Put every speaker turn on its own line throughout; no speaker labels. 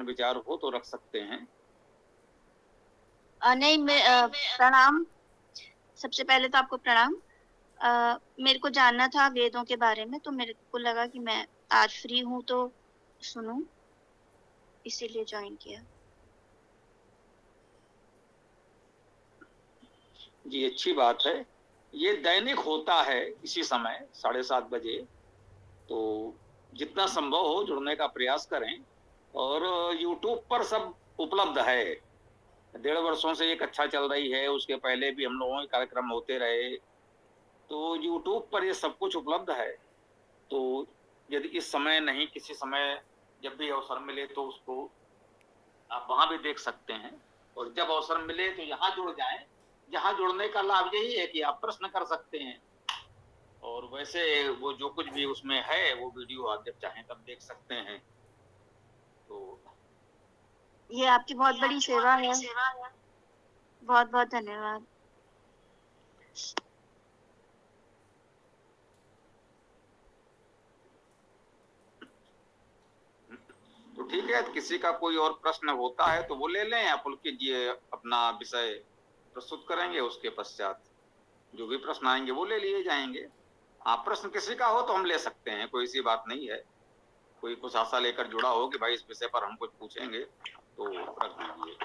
प्रश्न विचार हो तो रख सकते हैं।
नहीं, मैं प्रणाम। सबसे पहले तो आपको प्रणाम। मेरे को जानना था वेदों के बारे में, तो मेरे को लगा कि मैं आज फ्री हूँ तो सुनूं, इसीलिए ज्वाइन किया।
जी, अच्छी बात है। ये दैनिक होता है इसी समय 7:30 बजे, तो जितना संभव हो जुड़ने का प्रयास करें। और यूट्यूब पर सब उपलब्ध है। 1.5 वर्षों से ये कक्षा चल रही है, उसके पहले भी हम लोगों के कार्यक्रम होते रहे, तो यूट्यूब पर ये सब कुछ उपलब्ध है। तो यदि इस समय नहीं, किसी समय जब भी अवसर मिले तो उसको आप वहां भी देख सकते हैं। और जब अवसर मिले तो यहाँ जुड़ जाएं। यहाँ जुड़ने का लाभ यही है कि आप प्रश्न कर सकते हैं, और वैसे वो जो कुछ भी उसमें है वो वीडियो आप जब चाहें तब देख सकते हैं। तो
ये आपकी बहुत बड़ी सेवा है। बहुत बहुत धन्यवाद।
तो ठीक है, किसी का कोई और प्रश्न होता है तो वो ले लें, या पुलकित जी अपना विषय प्रस्तुत करेंगे, उसके पश्चात जो भी प्रश्न आएंगे वो ले लिए जाएंगे। आप प्रश्न किसी का हो तो हम ले सकते हैं, कोई सी बात नहीं है। कोई कुछ आशा लेकर जुड़ा हो कि भाई इस विषय पर हम कुछ पूछेंगे तो रख दीजिए।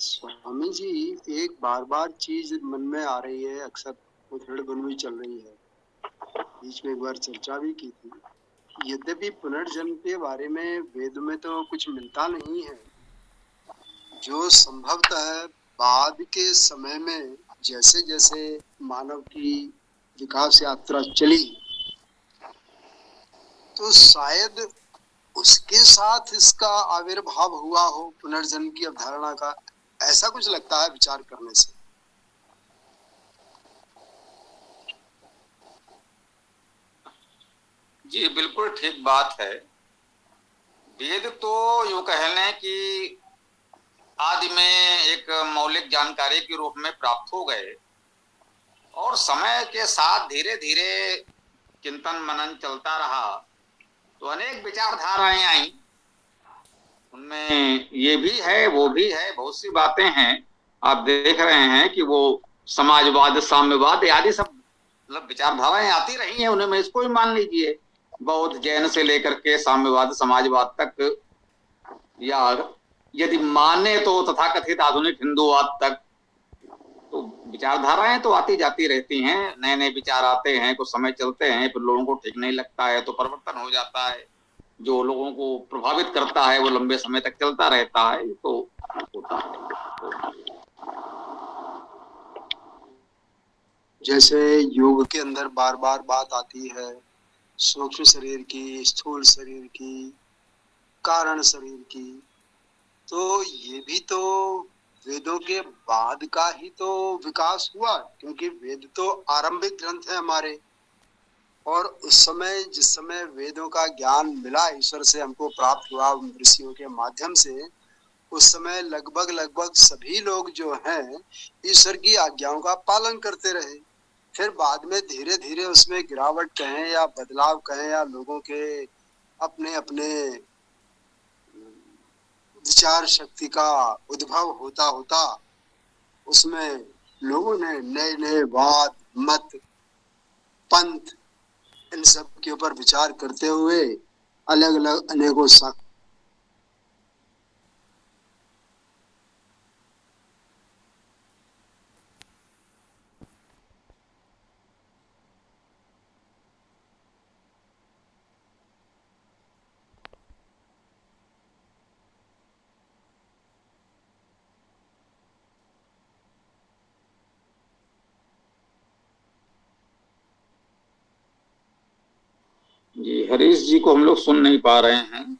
स्वामी जी, एक बार बार चीज मन में आ रही है, अक्सर उथड़ बुन चल रही है। बीच में एक बार चर्चा भी की थी। यद्यपि पुनर्जन्म के बारे में वेद में तो कुछ मिलता नहीं है, जो संभवतः बाद के समय में जैसे जैसे मानव की विकास यात्रा चली, तो शायद उसके साथ इसका आविर्भाव हुआ हो पुनर्जन्म की अवधारणा का। ऐसा कुछ लगता है विचार करने से।
जी बिल्कुल ठीक बात है। वेद तो यूं कह लें कि आदि में एक मौलिक जानकारी के रूप में प्राप्त हो गए, और समय के साथ धीरे धीरे चिंतन मनन चलता रहा, तो अनेक विचारधाराएं आई। उनमें ये भी है, वो भी है, बहुत सी बातें हैं। आप देख रहे हैं कि वो समाजवाद, साम्यवाद आदि सब मतलब विचारधाराएं आती रही हैं, उन्हें में इसको ही मान लीजिए। बौद्ध जैन से लेकर के साम्यवाद समाजवाद तक, या यदि माने तो तथाकथित आधुनिक हिंदूवाद तक, तो विचारधाराएं तो आती जाती रहती हैं। नए नए विचार आते हैं, कुछ समय चलते हैं, फिर लोगों को ठीक नहीं लगता है तो परिवर्तन हो जाता है। जो लोगों को प्रभावित करता है वो लंबे समय तक चलता रहता है, तो होता है।
जैसे योग के अंदर बार बार बात आती है सूक्ष्म शरीर की, स्थूल शरीर की, कारण शरीर की, तो ये भी तो वेदों के बाद का ही तो विकास हुआ, क्योंकि वेद तो आरंभिक ग्रंथ है हमारे। और उस समय, जिस समय वेदों का ज्ञान मिला, ईश्वर से हमको प्राप्त हुआ ऋषियों के माध्यम से, उस समय लगभग लगभग सभी लोग जो हैं ईश्वर की आज्ञाओं का पालन करते रहे। फिर बाद में धीरे धीरे उसमें गिरावट कहें या बदलाव कहें, या लोगों के अपने अपने विचार शक्ति का उद्भव होता होता उसमें लोगों ने नए नए वाद, मत, पंथ, इन सब के ऊपर विचार करते हुए अलग अलग अनेकों
जी, हरीश जी को हम लोग सुन नहीं पा रहे हैं,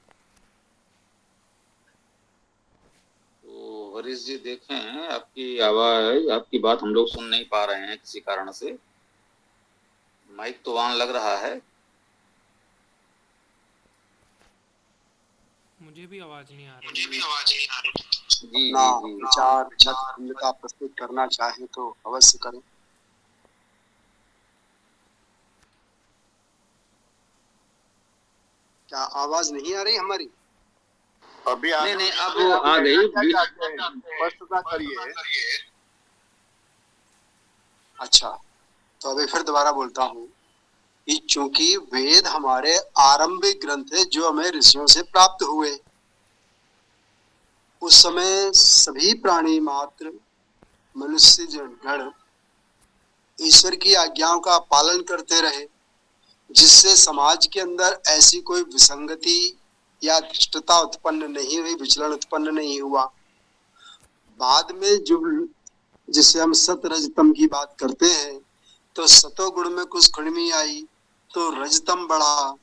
तो हरीश जी देखें, आपकी आवाज, आपकी बात हम लोग सुन नहीं पा रहे हैं किसी कारण से। माइक तो ऑन लग रहा है।
मुझे भी आवाज नहीं आ रही।
जी
अपना
जी जी।
विचार मत भिन्नता प्रस्तुत करना चाहे तो अवश्य करें। क्या आवाज नहीं आ रही हमारी?
अभी
नहीं नहीं, अब आ गई।
स्पष्टता करिए।
अच्छा, तो अभी फिर दोबारा बोलता हूँ कि चूंकि वेद हमारे आरंभिक ग्रंथ है जो हमें ऋषियों से प्राप्त हुए, उस समय सभी प्राणी मात्र मनुष्य गण ईश्वर की आज्ञाओं का पालन करते रहे, जिससे समाज के अंदर ऐसी कोई विसंगति या धृष्टता उत्पन्न नहीं हुई, विचलन उत्पन्न नहीं हुआ। बाद में जब जिसे हम सत रजतम की बात करते हैं, तो सतोगुण में कुछ खुड़मी आई तो रजतम बढ़ा,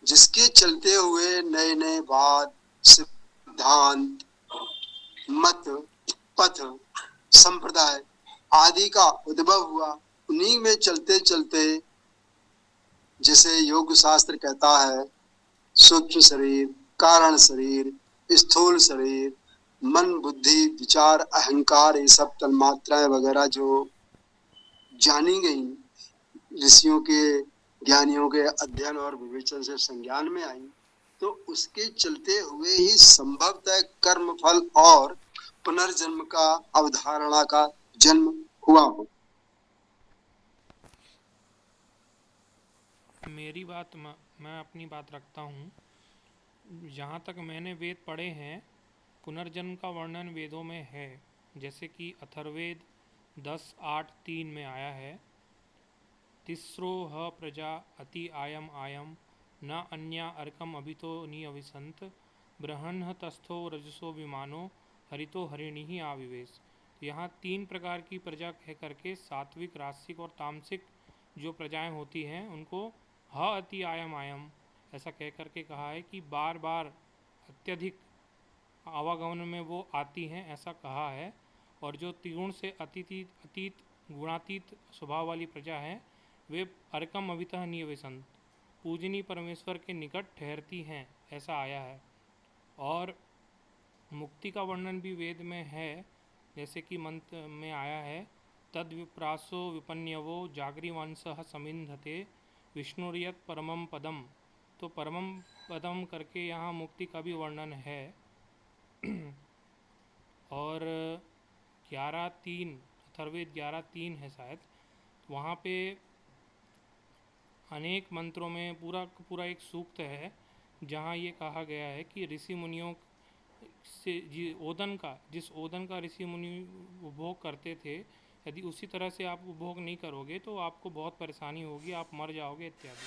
जिसके चलते हुए नए नए वाद, सिद्धांत, मत, पथ, संप्रदाय आदि का उद्भव हुआ। उन्हीं में चलते चलते, जैसे योग शास्त्र कहता है, सूक्ष्म शरीर, कारण शरीर, स्थूल शरीर, मन, बुद्धि, विचार, अहंकार, ये सब तन्मात्राएं वगैरह जो जानी गई ऋषियों के, ज्ञानियों के अध्ययन और विवेचन से संज्ञान में आई, तो उसके चलते हुए ही संभवतः कर्म फल और पुनर्जन्म का अवधारणा का जन्म हुआ हो।
मेरी बात मैं अपनी बात रखता हूँ। जहाँ तक मैंने वेद पढ़े हैं, पुनर्जन्म का वर्णन वेदों में है। जैसे कि अथर्ववेद 10:8-3 में आया है, तिस्रो ह प्रजा अति आयम आयम न अन्या अर्कम अभितो नि अविसंत ब्रह्मण तस्थो रजसो विमानो हरितो हरिणी ही आविवेश। यहाँ 3 प्रकार की प्रजा कह करके सात्विक, रासिक और तामसिक जो प्रजाएं होती हैं उनको ह अति आयम आयम ऐसा कह करके कहा है कि बार बार अत्यधिक आवागमन में वो आती हैं, ऐसा कहा है। और जो त्रिगुण से अतीत गुणातीत स्वभाव वाली प्रजा है, वे अर्कम अवितः नियवेशंत, पूजनीय परमेश्वर के निकट ठहरती हैं, ऐसा आया है। और मुक्ति का वर्णन भी वेद में है। जैसे कि मंत्र में आया है, तद विप्रासो विपन्यवो जागृवंशः समिन्धते विष्णुरियत परमम पदम। तो परमम पदम करके यहाँ मुक्ति का भी वर्णन है। और 11:3 अथर्ववेद 11:3 है शायद, वहाँ पे अनेक मंत्रों में पूरा एक सूक्त है जहाँ ये कहा गया है कि ऋषि मुनियों से जिस ओदन का ऋषि मुनि उपभोग करते थे, यदि उसी तरह से आप उपभोग नहीं करोगे तो आपको बहुत परेशानी होगी, आप मर जाओगे इत्यादि।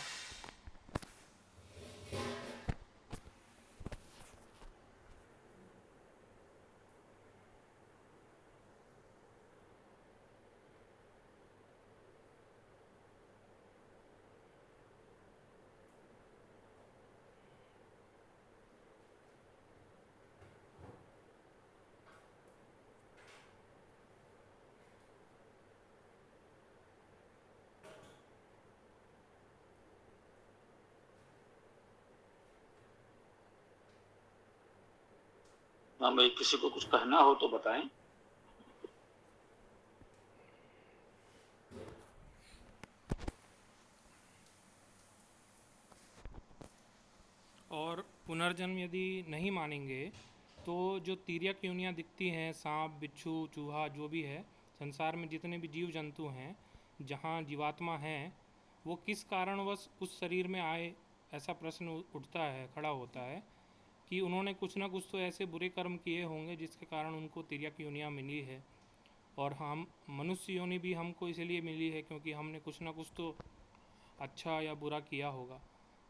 हाँ भाई, किसी को कुछ कहना हो तो बताएं।
और पुनर्जन्म यदि नहीं मानेंगे तो जो तिर्यक योनियाँ दिखती हैं, सांप, बिच्छू, चूहा, जो भी है संसार में जितने भी जीव जंतु हैं, जहाँ जीवात्मा हैं, वो किस कारणवश उस शरीर में आए, ऐसा प्रश्न उठता है, खड़ा होता है कि उन्होंने कुछ ना कुछ तो ऐसे बुरे कर्म किए होंगे जिसके कारण उनको तिर्यक योनियाँ मिली है। और हम मनुष्य योनि भी हमको इसलिए मिली है क्योंकि हमने कुछ ना कुछ तो अच्छा या बुरा किया होगा।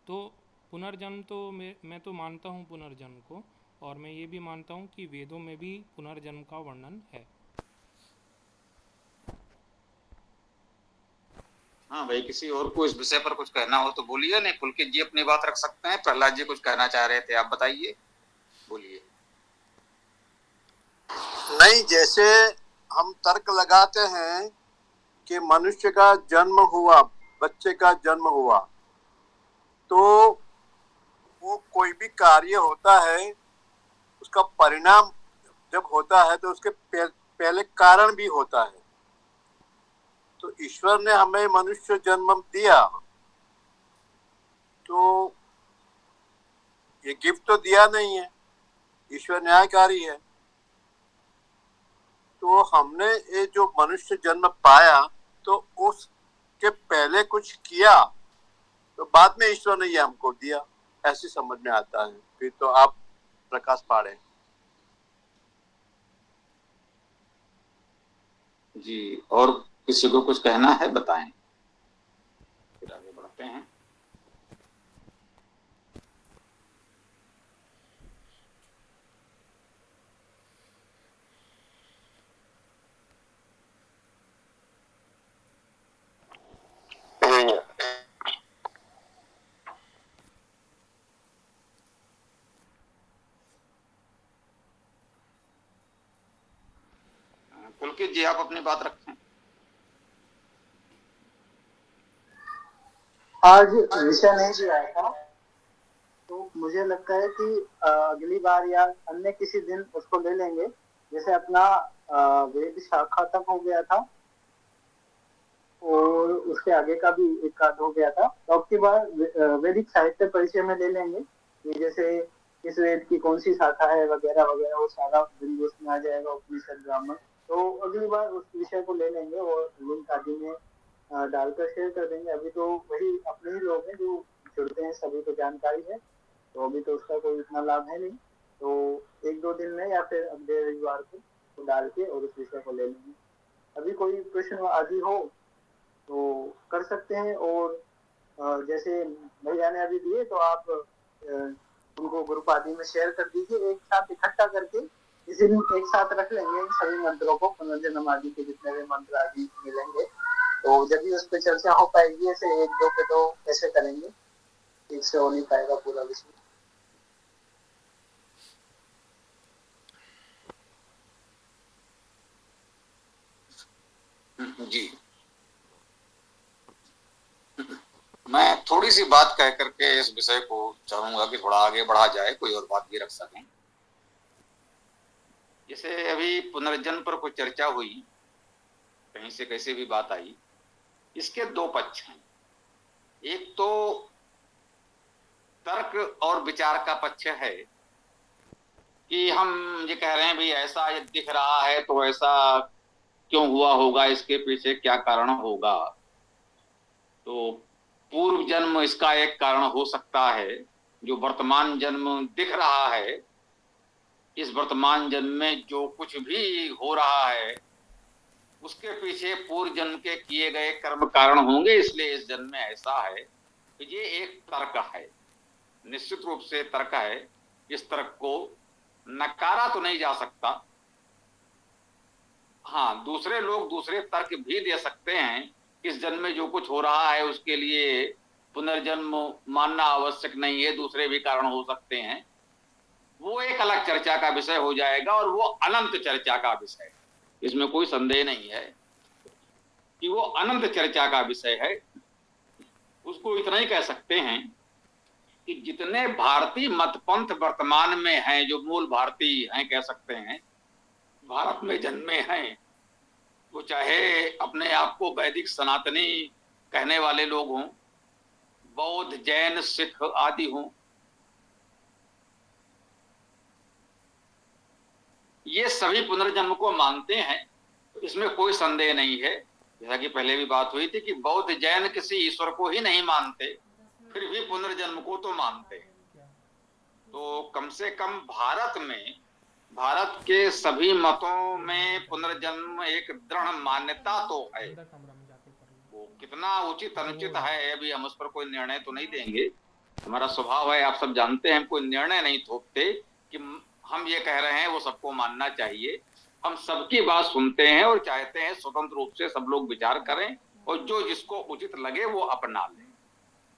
तो पुनर्जन्म तो मैं तो मानता हूँ पुनर्जन्म को, और मैं ये भी मानता हूँ कि वेदों में भी पुनर्जन्म का वर्णन है।
हाँ भाई, किसी और को इस विषय पर कुछ कहना हो तो बोलिए। नहीं, पुलकित जी अपनी बात रख सकते हैं। प्रहलाद जी कुछ कहना चाह रहे थे, आप बताइए, बोलिए।
नहीं, जैसे हम तर्क लगाते हैं कि मनुष्य का जन्म हुआ, बच्चे का जन्म हुआ, तो वो कोई भी कार्य होता है, उसका परिणाम जब होता है तो उसके पहले कारण भी होता है। तो ईश्वर ने हमें मनुष्य जन्म दिया, तो ये गिफ्ट तो दिया नहीं है, ईश्वर न्यायकारी है। तो हमने ये जो मनुष्य जन्म पाया तो उसके पहले कुछ किया तो बाद में ईश्वर ने ये हमको दिया, ऐसे समझ में आता है। फिर तो आप प्रकाश पाड़े।
जी, और किसी को कुछ कहना है बताएं, फिर आगे बढ़ते हैं। पुलकित जी, आप अपनी बात रखें।
आज विषय नहीं दिया था, तो मुझे लगता है कि अगली बार या अन्य किसी दिन उसको ले लेंगे। जैसे अपना वेद शाखा तक हो गया था और उसके आगे का भी एक आध हो गया था, तो अब की बार वैदिक साहित्य परिचय में ले लेंगे कि जैसे इस वेद की कौन सी शाखा है वगैरह वगैरह, वो सारा बिंदु उसमें आ जाएगा, उपनिषद ब्राह्मण। तो अगली बार उस विषय को ले लेंगे और लिंक आदि में डालकर शेयर कर देंगे। अभी तो वही अपने ही लोग हैं जो जुड़ते हैं, सभी को जानकारी है, तो अभी तो उसका कोई इतना लाभ है नहीं। तो एक दो दिन में या फिर अगले रविवार को डाल के और उस विषय को ले लेंगे। अभी कोई प्रश्न आदि हो तो कर सकते हैं, और जैसे भैया ने अभी दिए तो आप उनको ग्रुप आदि में शेयर कर दीजिए, एक साथ इकट्ठा करके किसी दिन एक साथ रख लेंगे इन सभी मंत्रों को, पुनर्जन्म आदि के जितने भी मंत्र आदि मिलेंगे, तो जब भी उस पर चर्चा हो पाएगी। ऐसे एक दो पे तो कैसे करेंगे, ठीक से हो नहीं पाएगा पूरा विषय।
जी, मैं थोड़ी सी बात कह करके इस विषय को चाहूंगा कि थोड़ा आगे बढ़ा जाए, कोई और बात भी रख सकें। जैसे अभी पुनर्जन्म पर कुछ चर्चा हुई, कहीं से कैसे भी बात आई, इसके दो पक्ष हैं। एक तो तर्क और विचार का पक्ष है कि हम ये कह रहे हैं भाई ऐसा ये दिख रहा है तो ऐसा क्यों हुआ होगा, इसके पीछे क्या कारण होगा। तो पूर्व जन्म इसका एक कारण हो सकता है, जो वर्तमान जन्म दिख रहा है, इस वर्तमान जन्म में जो कुछ भी हो रहा है उसके पीछे पूर्व जन्म के किए गए कर्म कारण होंगे, इसलिए इस जन्म में ऐसा है। तो ये एक तर्क है, निश्चित रूप से तर्क है। इस तर्क को नकारा तो नहीं जा सकता। हाँ, दूसरे लोग दूसरे तर्क भी दे सकते हैं, इस जन्म में जो कुछ हो रहा है उसके लिए पुनर्जन्म मानना आवश्यक नहीं है, दूसरे भी कारण हो सकते हैं। वो एक अलग चर्चा का विषय हो जाएगा और वो अनंत चर्चा का विषय है। इसमें कोई संदेह नहीं है कि वो अनंत चर्चा का विषय है। उसको इतना ही कह सकते हैं कि जितने भारतीय मतपंथ वर्तमान में हैं, जो मूल भारतीय हैं कह सकते हैं, भारत में जन्मे हैं, वो चाहे अपने आप को वैदिक सनातनी कहने वाले लोग हों, बौद्ध जैन सिख आदि हों, ये सभी पुनर्जन्म को मानते हैं। इसमें कोई संदेह नहीं है। जैसा कि पहले भी बात हुई थी कि बौद्ध जैन किसी ईश्वर को ही नहीं मानते, फिर भी पुनर्जन्म को तो मानते हैं। तो कम से कम भारत में, भारत के सभी मतों में पुनर्जन्म एक दृढ़ मान्यता तो है। वो कितना उचित अनुचित है अभी हम उस पर कोई निर्णय तो नहीं देंगे। हमारा स्वभाव है, आप सब जानते हैं, हम कोई निर्णय नहीं थोपते कि हम ये कह रहे हैं वो सबको मानना चाहिए। हम सबकी बात सुनते हैं और चाहते हैं स्वतंत्र रूप से सब लोग विचार करें और जो जिसको उचित लगे वो अपना लें।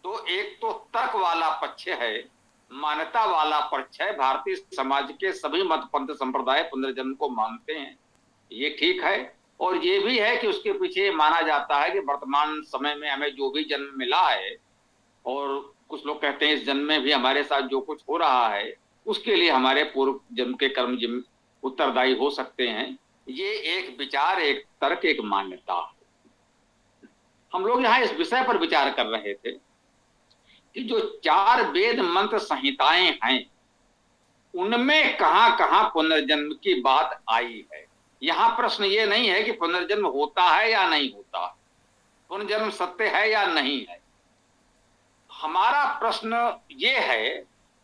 तो एक तो तर्क वाला पक्ष है, मान्यता वाला पक्ष है। भारतीय समाज के सभी मत पंथ संप्रदाय पुनर्जन्म को मानते हैं, ये ठीक है। और ये भी है कि उसके पीछे माना जाता है कि वर्तमान समय में हमें जो भी जन्म मिला है, और कुछ लोग कहते हैं इस जन्म में भी हमारे साथ जो कुछ हो रहा है उसके लिए हमारे पूर्व जन्म के कर्म उत्तरदायी हो सकते हैं। ये एक विचार, एक तर्क, एक मान्यता। हम लोग यहाँ इस विषय पर विचार कर रहे थे कि जो 4 वेद मंत्र संहिताएं हैं उनमें कहां कहां पुनर्जन्म की बात आई है। यहां प्रश्न ये नहीं है कि पुनर्जन्म होता है या नहीं होता, पुनर्जन्म सत्य है या नहीं है। हमारा प्रश्न ये है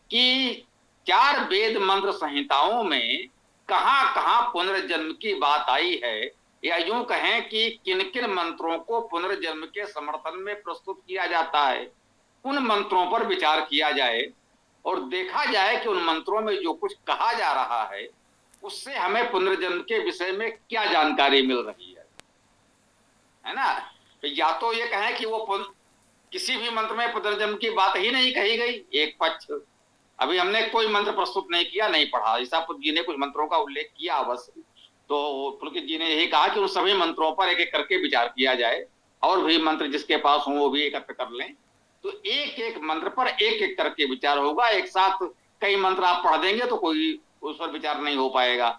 कि 4 वेद मंत्र संहिताओं में कहां कहां पुनर्जन्म की बात आई है, या यूं कहें कि किन किन मंत्रों को पुनर्जन्म के समर्थन में प्रस्तुत किया जाता है, उन मंत्रों पर विचार किया जाए और देखा जाए कि उन मंत्रों में जो कुछ कहा जा रहा है उससे हमें पुनर्जन्म के विषय में क्या जानकारी मिल रही है ना। तो या तो ये कहें कि वो किसी भी मंत्र में पुनर्जन्म की बात ही नहीं कही गई, एक पक्ष। अभी हमने कोई मंत्र प्रस्तुत नहीं किया, नहीं पढ़ा, ईसापुत्र जी ने कुछ मंत्रों का उल्लेख किया अवश्य, तो पुलकित जी ने यही कहा कि उन सभी मंत्रों पर एक एक करके विचार किया जाए और भी मंत्र जिसके पास हो वो भी एकत्र कर लें। तो एक एक मंत्र पर एक एक करके विचार होगा, एक साथ कई मंत्र आप पढ़ देंगे तो कोई उस पर विचार नहीं हो पाएगा।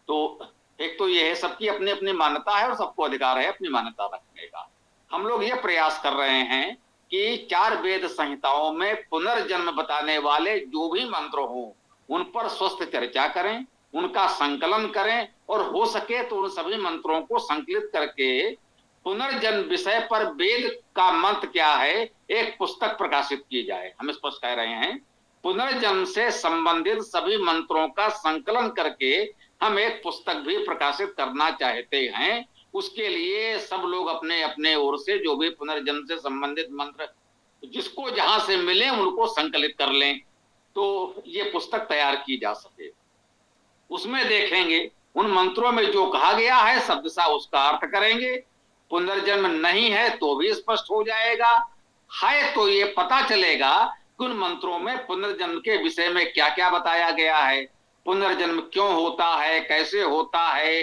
तो एक तो ये है, सबकी अपनी अपनी मान्यता है और सबको अधिकार है अपनी मान्यता रखने का। हम लोग ये प्रयास कर रहे हैं कि 4 वेद संहिताओं में पुनर्जन्म बताने वाले जो भी मंत्र हों उन पर स्वस्थ चर्चा करें, उनका संकलन करें और हो सके तो उन सभी मंत्रों को संकलित करके पुनर्जन्म विषय पर वेद का मंत्र क्या है एक पुस्तक प्रकाशित की जाए। हम स्पष्ट कह रहे हैं, पुनर्जन्म से संबंधित सभी मंत्रों का संकलन करके हम एक पुस्तक भी प्रकाशित करना चाहते हैं। उसके लिए सब लोग अपने अपने ओर से जो भी पुनर्जन्म से संबंधित मंत्र जिसको जहां से मिले उनको संकलित कर लें तो ये पुस्तक तैयार की जा सके। उसमें देखेंगे उन मंत्रों में जो कहा गया है शब्दशः उसका अर्थ करेंगे, पुनर्जन्म नहीं है तो भी स्पष्ट हो जाएगा, है तो ये पता चलेगा कि उन मंत्रों में पुनर्जन्म के विषय में क्या क्या बताया गया है, पुनर्जन्म क्यों होता है, कैसे होता है,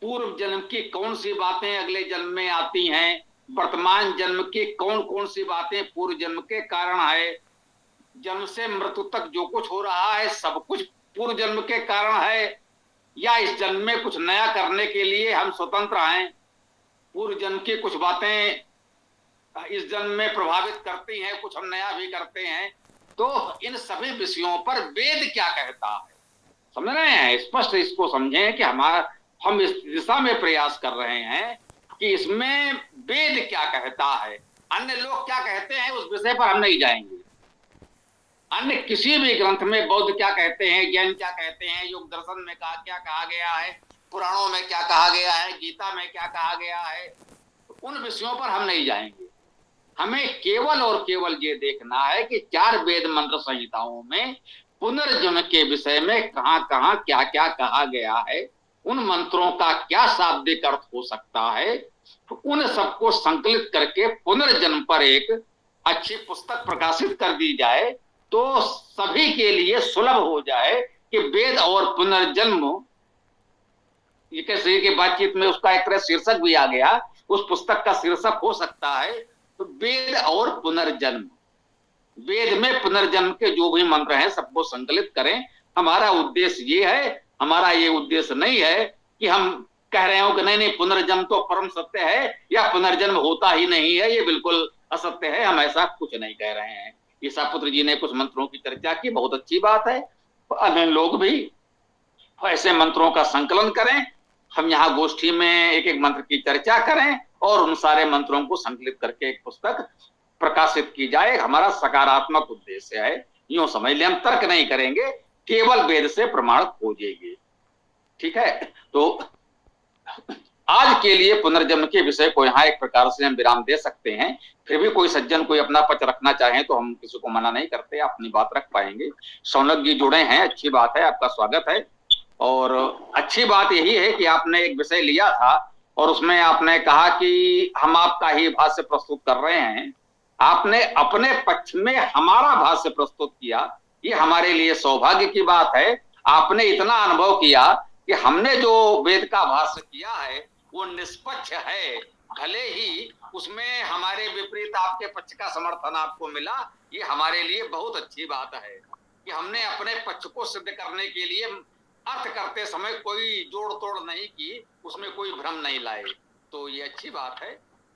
पूर्व जन्म की कौन सी बातें अगले जन्म में आती हैं, वर्तमान जन्म की कौन कौन सी बातें पूर्व जन्म के कारण है, जन्म से मृत्यु तक जो कुछ हो रहा है सब कुछ पूर्व जन्म के कारण है, या इस जन्म में कुछ नया करने के लिए हम स्वतंत्र हैं, पूर्व जन्म की कुछ बातें इस जन्म में प्रभावित करती हैं, कुछ हम नया भी करते हैं। तो इन सभी विषयों पर वेद क्या कहता है समझ रहे हैं, स्पष्ट इसको समझें कि हम इस दिशा में प्रयास कर रहे हैं कि इसमें वेद क्या कहता है, अन्य लोग क्या कहते हैं उस विषय पर हम नहीं जाएंगे। अन्य किसी भी ग्रंथ में बौद्ध क्या कहते हैं, जैन क्या कहते हैं, योग दर्शन में क्या कहा गया है, पुराणों में क्या कहा गया है, गीता में क्या कहा गया है, उन विषयों पर हम नहीं जाएंगे। हमें केवल और केवल ये देखना है कि 4 वेद मंत्र संहिताओं में पुनर्जन्म के विषय में कहां कहां क्या क्या कहा गया है, उन मंत्रों का क्या शाब्दिक अर्थ हो सकता है, तो उन सबको संकलित करके पुनर्जन्म पर एक अच्छी पुस्तक प्रकाशित कर दी जाए तो सभी के लिए सुलभ हो जाए कि वेद और पुनर्जन्म, ये कैसे कि बातचीत में उसका एक तरह शीर्षक भी आ गया, उस पुस्तक का शीर्षक हो सकता है तो वेद और पुनर्जन्म। वेद में पुनर्जन्म के जो भी मंत्र हैं सबको संकलित करें। हमारा उद्देश्य ये है, हमारा ये उद्देश्य नहीं है कि हम कह रहे हो कि नहीं पुनर्जन्म तो परम सत्य है या पुनर्जन्म होता ही नहीं है, ये बिल्कुल असत्य है, हम ऐसा कुछ नहीं कह रहे हैं। ईसापुत्र जी ने कुछ मंत्रों की चर्चा की, बहुत अच्छी बात है, अन्य लोग भी ऐसे मंत्रों का संकलन करें, हम यहाँ गोष्ठी में एक एक मंत्र की चर्चा करें और उन सारे मंत्रों को संकलित करके एक पुस्तक प्रकाशित की जाए। हमारा सकारात्मक उद्देश्य है, यूं समझ ले, हम तर्क नहीं करेंगे, केवल वेद से प्रमाण खोजेंगे। ठीक है, तो आज के लिए पुनर्जन्म के विषय को यहाँ एक प्रकार से हम विराम दे सकते हैं। फिर भी कोई सज्जन कोई अपना पक्ष रखना चाहे तो हम किसी को मना नहीं करते, अपनी बात रख पाएंगे। शौनक जी जुड़े हैं, अच्छी बात है, आपका स्वागत है। और अच्छी बात यही है कि आपने एक विषय लिया था और उसमें आपने कहा कि हम आपका ही भाष्य प्रस्तुत कर रहे हैं, आपने अपने पक्ष में हमारा भाष्य प्रस्तुत किया, ये हमारे लिए सौभाग्य की बात है। आपने इतना अनुभव किया कि हमने जो वेद का भाष्य किया है वो निष्पक्ष है, भले ही उसमें हमारे विपरीत आपके पक्ष का समर्थन आपको मिला, ये हमारे लिए बहुत अच्छी बात है कि हमने अपने पक्ष को सिद्ध करने के लिए अर्थ करते समय कोई जोड़ तोड़ नहीं की, उसमें कोई भ्रम नहीं लाए, तो ये अच्छी बात है।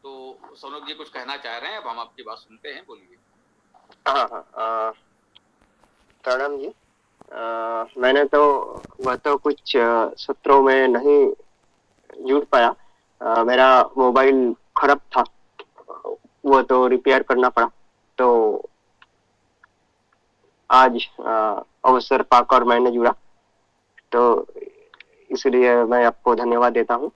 तो सौनक जी कुछ कहना चाह रहे हैं, अब हम आपकी बात सुनते हैं, बोलिए।
हाँ हाँ प्रणाम जी। मैंने तो वह तो कुछ सत्रों में नहीं जुड़ पाया। मेरा मोबाइल खराब था, वो तो रिपेयर करना पड़ा। तो आज अवसर पाकर मैंने जुड़ा, तो इसलिए मैं आपको धन्यवाद देता हूँ।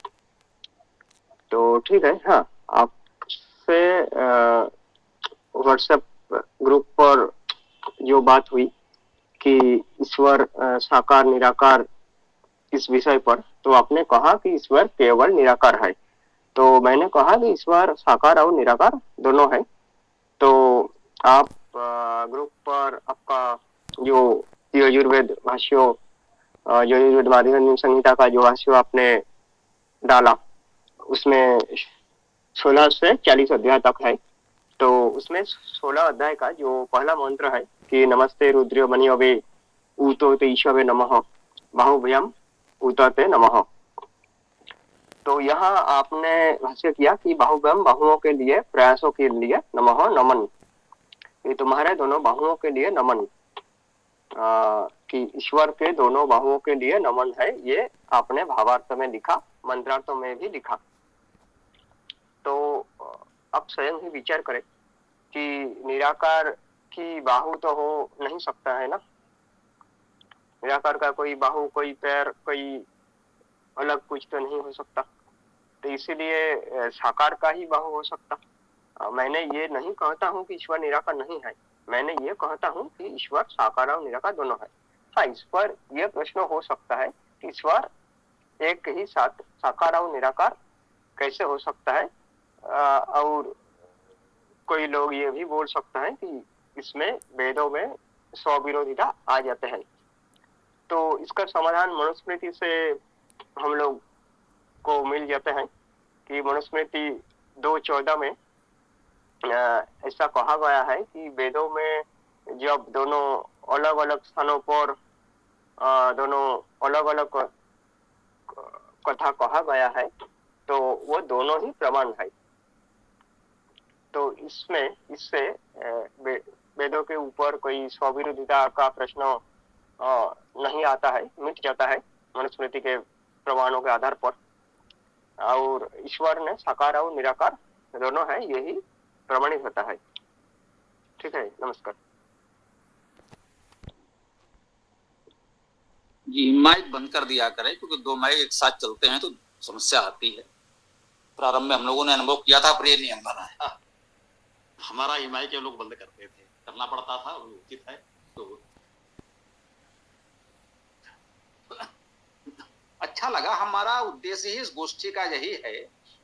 तो ठीक है, हाँ, आपसे व्हाट्सएप ग्रुप पर जो बात हुई कि ईश्वर साकार निराकार, इस विषय पर, तो आपने कहा कि ईश्वर केवल निराकार है। तो मैंने कहा कि ईश्वर साकार और निराकार दोनों है। तो आप ग्रुप पर आपका जो यजुर्वेद भाष्यों, यजुर्वेद माध्यम संहिता का जो भाष्य आपने डाला, उसमें 16 से 40 अध्याय तक है। तो उसमें 16 अध्याय का जो पहला मंत्र है कि नमस्ते रुद्र मणि अवे ऊतोते ईशवे नमः बाहुभ्याम ऊतते नमः। तो यहाँ आपने भाष्य किया कि बाहुभ्याम, बाहुओं के लिए, प्रयासों के लिए, नमः, नमन, ये तुम्हारे दोनों बाहुओं के लिए नमन, कि ईश्वर के दोनों बाहुओं के लिए नमन है। ये आपने भावार्थ में लिखा, मंत्रार्थ में भी लिखा। तो अब स्वयं ही विचार करें कि निराकार की बाहु तो हो नहीं सकता है ना। निराकार का कोई बाहु, कोई पैर, कोई अलग कुछ तो नहीं हो सकता। तो इसीलिए साकार का ही बाहु हो सकता। मैंने ये नहीं कहता हूँ कि ईश्वर निराकार नहीं है, मैंने ये कहता हूँ कि ईश्वर साकार और निराकार दोनों है। हाँ, इस पर यह प्रश्न हो सकता है कि ईश्वर एक ही साथ साकार और निराकार कैसे हो सकता है। और कोई लोग ये भी बोल सकता है कि इसमें वेदों में स्वविरोधिता आ जाते हैं। तो इसका समाधान मनुस्मृति से हम लोग को मिल जाते हैं कि मनुस्मृति 2:14 में ऐसा कहा गया है कि वेदों में जब दोनों अलग अलग स्थानों पर दोनों अलग अलग कथा कहा गया है, तो वो दोनों ही प्रमाण है। तो इससे वेदों के ऊपर कोई स्वविरोधिता का प्रश्न नहीं आता है, मिट जाता है मनुस्मृति के प्रमाणों के आधार पर। और ईश्वर ने साकार और निराकार दोनों है, यही प्रमाणित होता है। ठीक है, नमस्कार
जी। माइक बंद कर दिया करें, क्योंकि 2 माइक एक साथ चलते हैं तो समस्या आती है। प्रारंभ में हम लोगों ने अनुभव किया था, पर ये नियम बना है। हमारा ही माइक ये लोग बंद करते थे, करना पड़ता था, वो उचित है। तो अच्छा लगा। हमारा उद्देश्य ही इस गोष्ठी का यही है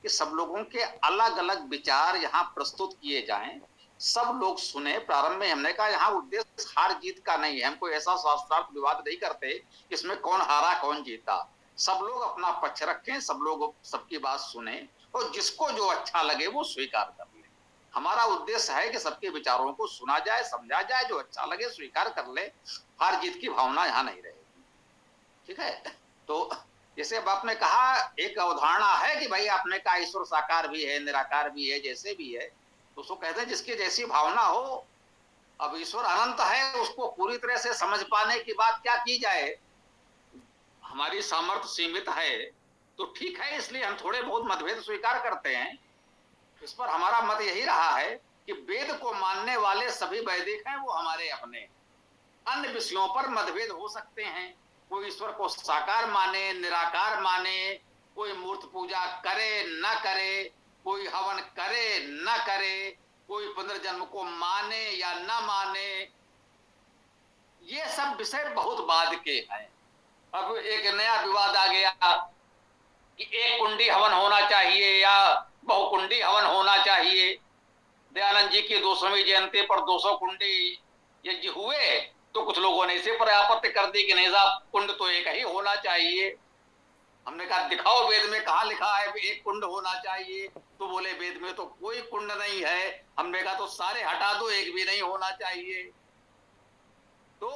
कि सब लोगों के अलग अलग विचार यहाँ प्रस्तुत किए जाएं, सब लोग सुने। प्रारंभ में हमने कहा यहाँ उद्देश्य हार जीत का नहीं है, हम कोई ऐसा शास्त्रार्थ विवाद नहीं करते इसमें कौन हारा कौन जीता। सब लोग अपना पक्ष रखें, सब लोग सबकी बात सुने, और जिसको जो अच्छा लगे वो स्वीकार कर ले। हमारा उद्देश्य है कि सबके विचारों को सुना जाए, समझा जाए, जो अच्छा लगे स्वीकार कर ले। हार जीत की भावना यहाँ नहीं रहेगी। ठीक है। तो जैसे अब आपने कहा, एक अवधारणा है कि भाई आपने कहा ईश्वर साकार भी है, निराकार भी है, जैसे भी है, तो उसको कहते हैं जिसकी जैसी भावना हो। अब ईश्वर अनंत है, उसको पूरी तरह से समझ पाने की बात क्या की जाए, हमारी सामर्थ्य सीमित है। तो ठीक है, इसलिए हम थोड़े बहुत मतभेद स्वीकार करते हैं। इस पर हमारा मत यही रहा है कि वेद को मानने वाले सभी वैदिक हैं, वो हमारे अपने। अन्य विषयों पर मतभेद हो सकते हैं, कोई ईश्वर को साकार माने, निराकार माने, कोई मूर्त पूजा करे न करे, कोई हवन करे न करे, कोई पुनर्जन्म को माने या न माने, ये सब विषय बहुत बाद के हैं। अब एक नया विवाद आ गया कि एक कुंडी हवन होना चाहिए या बहुकुंडी हवन होना चाहिए। दयानंद जी की 200वीं जयंती पर 200 कुंडी यज्ञ हुए, तो कुछ लोगों ने इसे पर आपत्ति कर दी कि नहीं साहब, कुंड तो एक ही होना चाहिए। हमने कहा दिखाओ वेद में कहाँ लिखा है एक कुंड होना चाहिए, तो बोले वेद में तो कोई कुंड नहीं है। हमने कहा तो सारे हटा दो, एक भी नहीं होना चाहिए। तो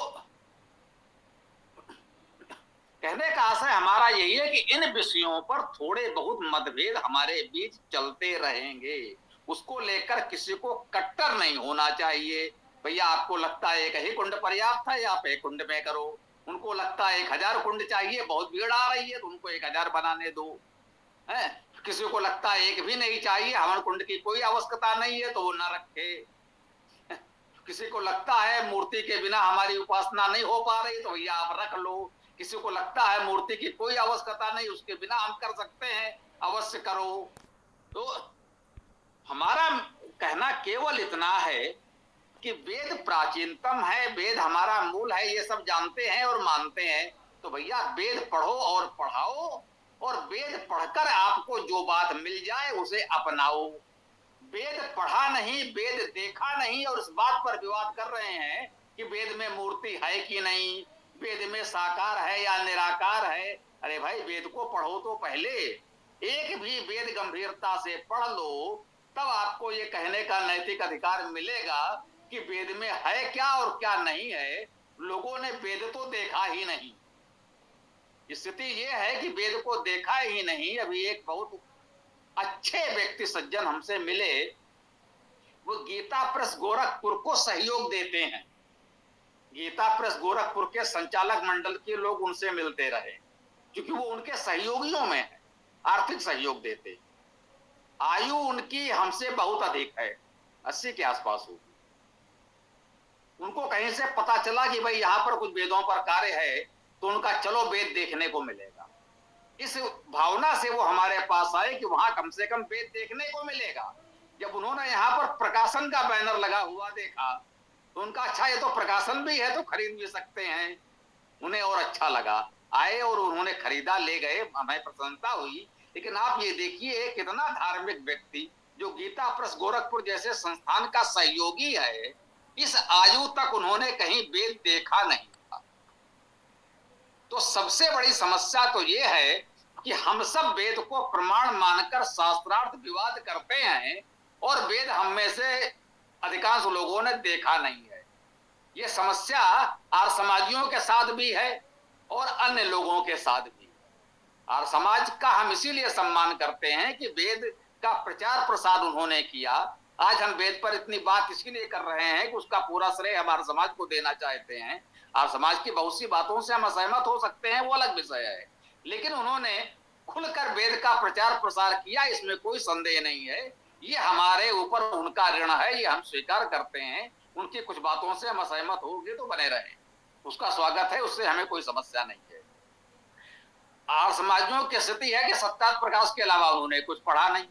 कहने का आशय हमारा यही है कि इन विषयों पर थोड़े बहुत मतभेद हमारे बीच चलते रहेंगे, उसको लेकर किसी को कट्टर नहीं होना चाहिए। भैया आपको लगता है एक ही कुंड पर्याप्त है या आप एक कुंड में करो, उनको लगता है 1000 कुंड चाहिए, बहुत भीड़ आ रही है तो उनको 1000 बनाने दो, है। किसी को लगता है एक भी नहीं चाहिए, हवन कुंड की कोई आवश्यकता नहीं है तो वो ना रखे। किसी को लगता है मूर्ति के बिना हमारी उपासना नहीं हो पा रही तो भैया आप रख लो। किसी को लगता है मूर्ति की कोई आवश्यकता नहीं, उसके बिना हम कर सकते हैं, अवश्य करो। तो हमारा कहना केवल इतना है कि वेद प्राचीनतम है, वेद हमारा मूल है, ये सब जानते हैं और मानते हैं। तो भैया वेद पढ़ो और पढ़ाओ, और वेद पढ़कर आपको जो बात मिल जाए उसे अपनाओ। वेद पढ़ा नहीं, वेद देखा नहीं और इस बात पर विवाद कर रहे हैं कि वेद में मूर्ति है कि नहीं, वेद में साकार है या निराकार है। अरे भाई वेद को पढ़ो तो पहले, एक भी वेद गंभीरता से पढ़ लो, तब आपको ये कहने का नैतिक अधिकार मिलेगा कि वेद में है क्या और क्या नहीं है। लोगों ने वेद तो देखा ही नहीं। स्थिति ये है कि वेद को देखा ही नहीं। अभी एक बहुत अच्छे व्यक्ति सज्जन हमसे मिले, वो गीता प्रेस गोरखपुर को सहयोग देते हैं। गीता प्रेस गोरखपुर के संचालक मंडल के लोग उनसे मिलते रहे, क्योंकि वो उनके सहयोगियों में है, आर्थिक सहयोग देते। आयु उनकी हमसे बहुत अधिक है, 80 के आसपास होगी। उनको कहीं से पता चला कि भाई यहाँ पर कुछ वेदों पर कार्य है, तो उनका चलो वेद देखने को मिलेगा। इस भावना से वो हमारे पास आए कि वहां कम से कम वेद देखने को मिलेगा। जब उन्होंने यहाँ पर प्रकाशन का बैनर लगा हुआ देखा तो उनका अच्छा ये तो प्रकाशन भी है तो खरीद भी सकते हैं, उन्हें और अच्छा लगा। आए और उन्होंने खरीदा, ले गए, हमें प्रसन्नता हुई। लेकिन आप ये देखिए कितना धार्मिक व्यक्ति जो गीता प्रेस गोरखपुर जैसे संस्थान का सहयोगी है, इस आयु तक उन्होंने कहीं वेद देखा नहीं था। तो सबसे बड़ी समस्या तो ये है कि हम सब वेद को प्रमाण मानकर शास्त्रार्थ विवाद करते हैं और वेद हम में से अधिकांश लोगों ने देखा नहीं है। ये समस्या आर्य समाजियों के साथ भी है और अन्य लोगों के साथ भी। आर्य समाज का हम इसीलिए सम्मान करते हैं कि वेद का प्रचार प्रसार उन्होंने किया। आज हम वेद पर इतनी बात इसीलिए कर रहे हैं कि उसका पूरा श्रेय हमारे समाज को देना चाहते हैं। आर्य समाज की बहुत सी बातों से हम असहमत हो सकते हैं, वो अलग विषय है, लेकिन उन्होंने खुलकर वेद का प्रचार प्रसार किया, इसमें कोई संदेह नहीं है। ये हमारे ऊपर उनका ऋण है, ये हम स्वीकार करते हैं। उनकी कुछ बातों से हम असहमत होंगे तो बने रहें, उसका स्वागत है, उससे हमें कोई समस्या नहीं है। आर्य समाजियों की स्थिति है कि सत्यार्थ प्रकाश के अलावा उन्होंने कुछ पढ़ा नहीं,